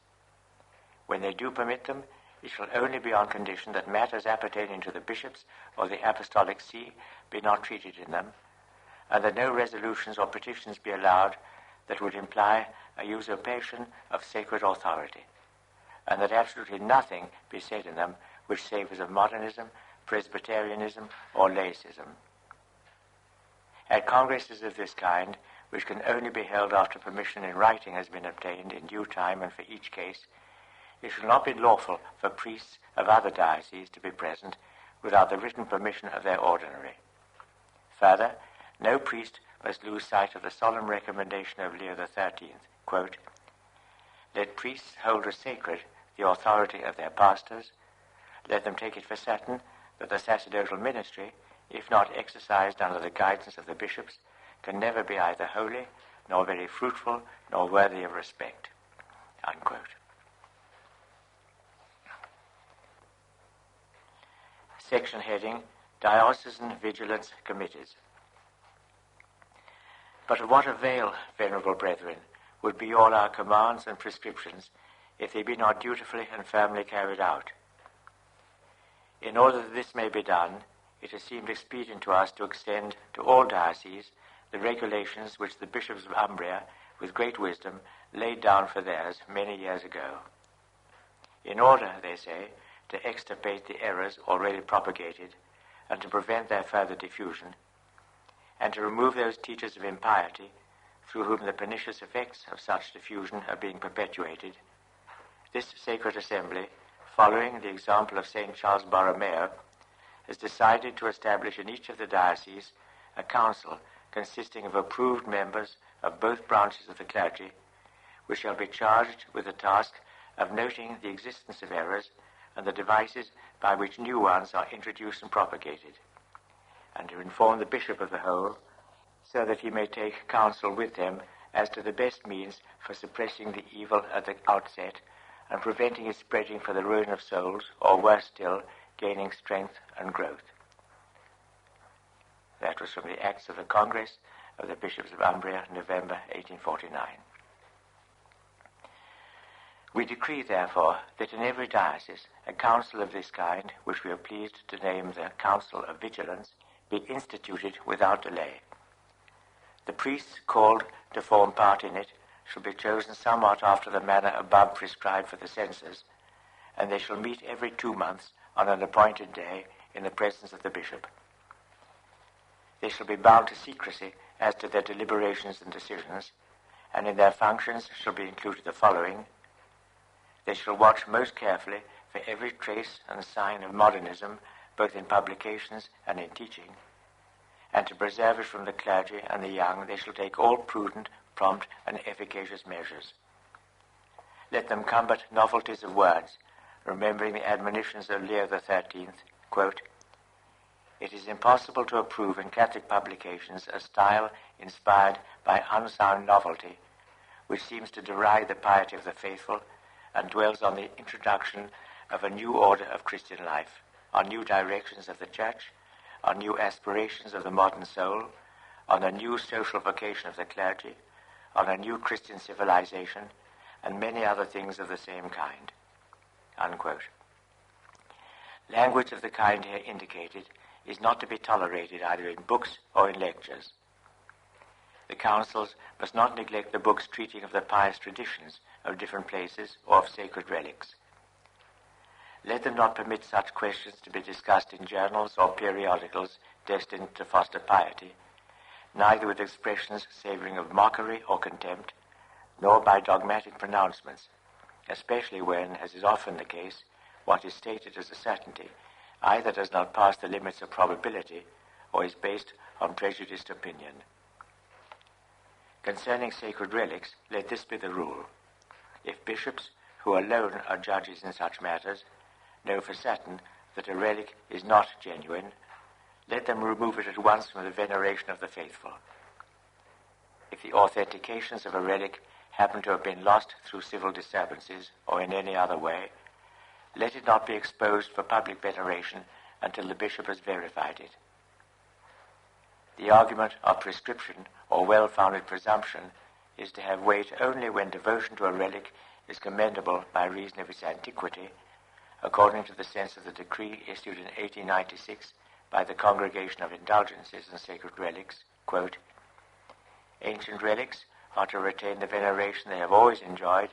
When they do permit them, it shall only be on condition that matters appertaining to the bishops or the apostolic see be not treated in them, and that no resolutions or petitions be allowed that would imply a usurpation of sacred authority, and that absolutely nothing be said in them which savours of modernism, Presbyterianism, or laicism. At congresses of this kind, which can only be held after permission in writing has been obtained in due time and for each case, it shall not be lawful for priests of other dioceses to be present without the written permission of their ordinary. Further, no priest must lose sight of the solemn recommendation of Leo XIII, quote, "Let priests hold as sacred the authority of their pastors. Let them take it for certain that the sacerdotal ministry, if not exercised under the guidance of the bishops, can never be either holy, nor very fruitful, nor worthy of respect." Unquote. Section heading, Diocesan Vigilance Committees. But of what avail, venerable brethren, would be all our commands and prescriptions if they be not dutifully and firmly carried out? In order that this may be done, it has seemed expedient to us to extend to all dioceses the regulations which the bishops of Umbria, with great wisdom, laid down for theirs many years ago. In order, they say, to extirpate the errors already propagated, and to prevent their further diffusion, and to remove those teachers of impiety through whom the pernicious effects of such diffusion are being perpetuated, this sacred assembly, following the example of St. Charles Borromeo, has decided to establish in each of the dioceses a council consisting of approved members of both branches of the clergy, which shall be charged with the task of noting the existence of errors and the devices by which new ones are introduced and propagated, and to inform the bishop of the whole, so that he may take counsel with them as to the best means for suppressing the evil at the outset and preventing its spreading for the ruin of souls, or worse still, gaining strength and growth. That was from the Acts of the Congress of the Bishops of Umbria, November 1849. We decree, therefore, that in every diocese a council of this kind, which we are pleased to name the Council of Vigilance, be instituted without delay. The priests called to form part in it shall be chosen somewhat after the manner above prescribed for the censors, and they shall meet every 2 months on an appointed day in the presence of the bishop. They shall be bound to secrecy as to their deliberations and decisions, and in their functions shall be included the following: they shall watch most carefully for every trace and sign of modernism, both in publications and in teaching, and to preserve it from the clergy and the young they shall take all prudent, prompt, and efficacious measures. Let them combat novelties of words, remembering the admonitions of Leo XIII, quote, "It is impossible to approve in Catholic publications a style inspired by unsound novelty, which seems to deride the piety of the faithful and dwells on the introduction of a new order of Christian life, on new directions of the Church, on new aspirations of the modern soul, on a new social vocation of the clergy, on a new Christian civilization, and many other things of the same kind." Unquote. Language of the kind here indicated is not to be tolerated either in books or in lectures. The councils must not neglect the books treating of the pious traditions of different places or of sacred relics. Let them not permit such questions to be discussed in journals or periodicals destined to foster piety, neither with expressions savouring of mockery or contempt, nor by dogmatic pronouncements, especially when, as is often the case, what is stated as a certainty either does not pass the limits of probability or is based on prejudiced opinion. Concerning sacred relics, let this be the rule. If bishops, who alone are judges in such matters, know for certain that a relic is not genuine, let them remove it at once from the veneration of the faithful. If the authentications of a relic happen to have been lost through civil disturbances or in any other way, let it not be exposed for public veneration until the bishop has verified it. The argument of prescription or well-founded presumption is to have weight only when devotion to a relic is commendable by reason of its antiquity, according to the sense of the decree issued in 1896 by the Congregation of Indulgences and Sacred Relics, quote, "Ancient relics are to retain the veneration they have always enjoyed,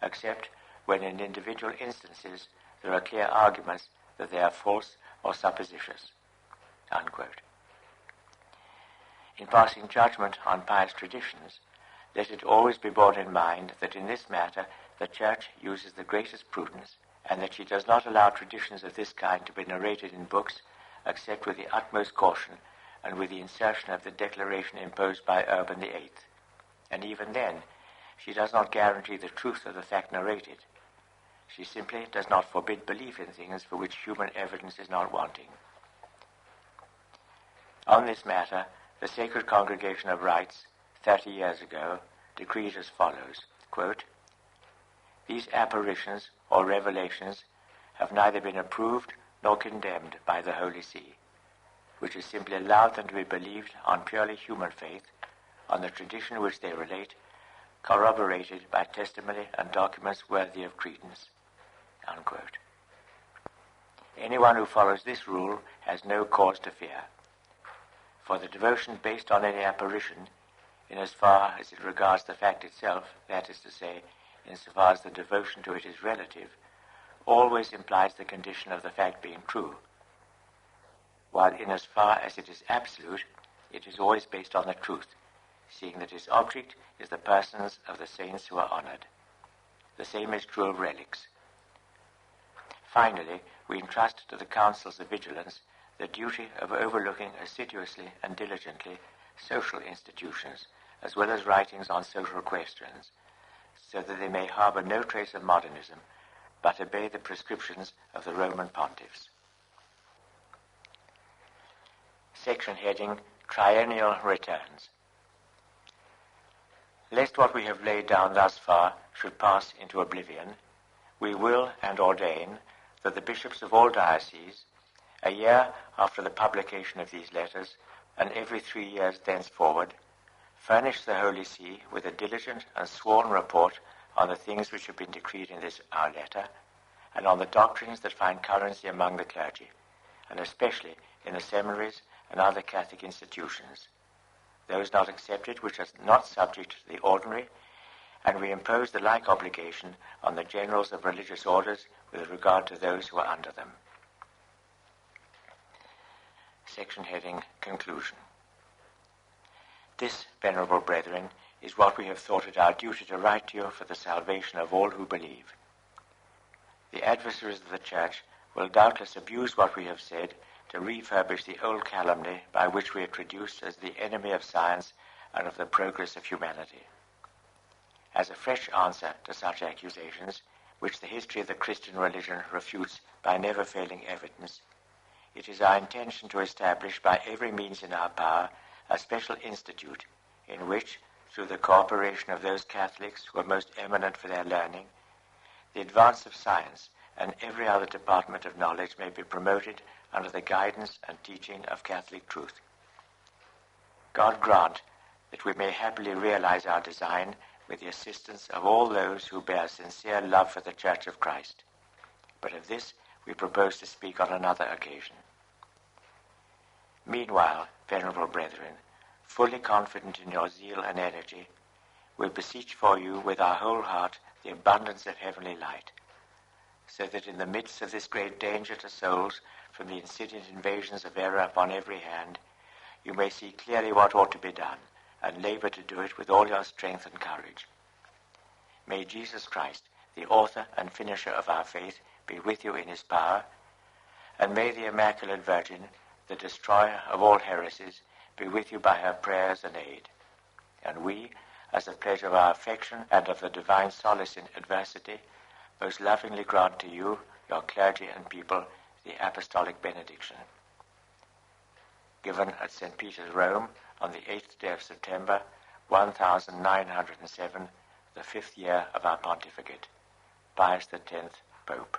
except when in individual instances there are clear arguments that they are false or supposititious," unquote. In passing judgment on pious traditions, let it always be borne in mind that in this matter the Church uses the greatest prudence, and that she does not allow traditions of this kind to be narrated in books except with the utmost caution and with the insertion of the declaration imposed by Urban VIII. And even then, she does not guarantee the truth of the fact narrated. She simply does not forbid belief in things for which human evidence is not wanting. On this matter, the Sacred Congregation of Rites, 30 years ago, decreed as follows, quote, "These apparitions or revelations have neither been approved nor condemned by the Holy See, which has simply allowed them to be believed on purely human faith, on the tradition which they relate, corroborated by testimony and documents worthy of credence," unquote. Anyone who follows this rule has no cause to fear. For the devotion based on any apparition, in as far as it regards the fact itself, that is to say, insofar as the devotion to it is relative, always implies the condition of the fact being true, while in as far as it is absolute, it is always based on the truth, seeing that its object is the persons of the saints who are honored. The same is true of relics. Finally, we entrust to the councils of vigilance the duty of overlooking assiduously and diligently social institutions, as well as writings on social questions, so that they may harbor no trace of modernism, but obey the prescriptions of the Roman pontiffs. Section heading, Triennial Returns. Lest what we have laid down thus far should pass into oblivion, we will and ordain that the bishops of all dioceses, a year after the publication of these letters, and every 3 years thenceforward, furnish the Holy See with a diligent and sworn report on the things which have been decreed in this our letter, and on the doctrines that find currency among the clergy, and especially in the seminaries and other Catholic institutions, those not accepted which are not subject to the ordinary, and we impose the like obligation on the generals of religious orders with regard to those who are under them. Section heading, Conclusion. This, venerable brethren, is what we have thought it our duty to write to you for the salvation of all who believe. The adversaries of the Church will doubtless abuse what we have said to refurbish the old calumny by which we are traduced as the enemy of science and of the progress of humanity. As a fresh answer to such accusations, which the history of the Christian religion refutes by never-failing evidence, it is our intention to establish by every means in our power a special institute in which, through the cooperation of those Catholics who are most eminent for their learning, the advance of science and every other department of knowledge may be promoted under the guidance and teaching of Catholic truth. God grant that we may happily realize our design with the assistance of all those who bear sincere love for the Church of Christ. But of this we propose to speak on another occasion. Meanwhile, venerable brethren, fully confident in your zeal and energy, we beseech for you with our whole heart the abundance of heavenly light, so that in the midst of this great danger to souls from the insidious invasions of error upon every hand, you may see clearly what ought to be done, and labor to do it with all your strength and courage. May Jesus Christ, the author and finisher of our faith, be with you in his power, and may the Immaculate Virgin, the destroyer of all heresies, be with you by her prayers and aid. And we, as a pledge of our affection and of the divine solace in adversity, most lovingly grant to you, your clergy and people, the apostolic benediction. Given at St. Peter's, Rome, on the 8th day of September, 1907, the 5th year of our pontificate. Pius X, Pope.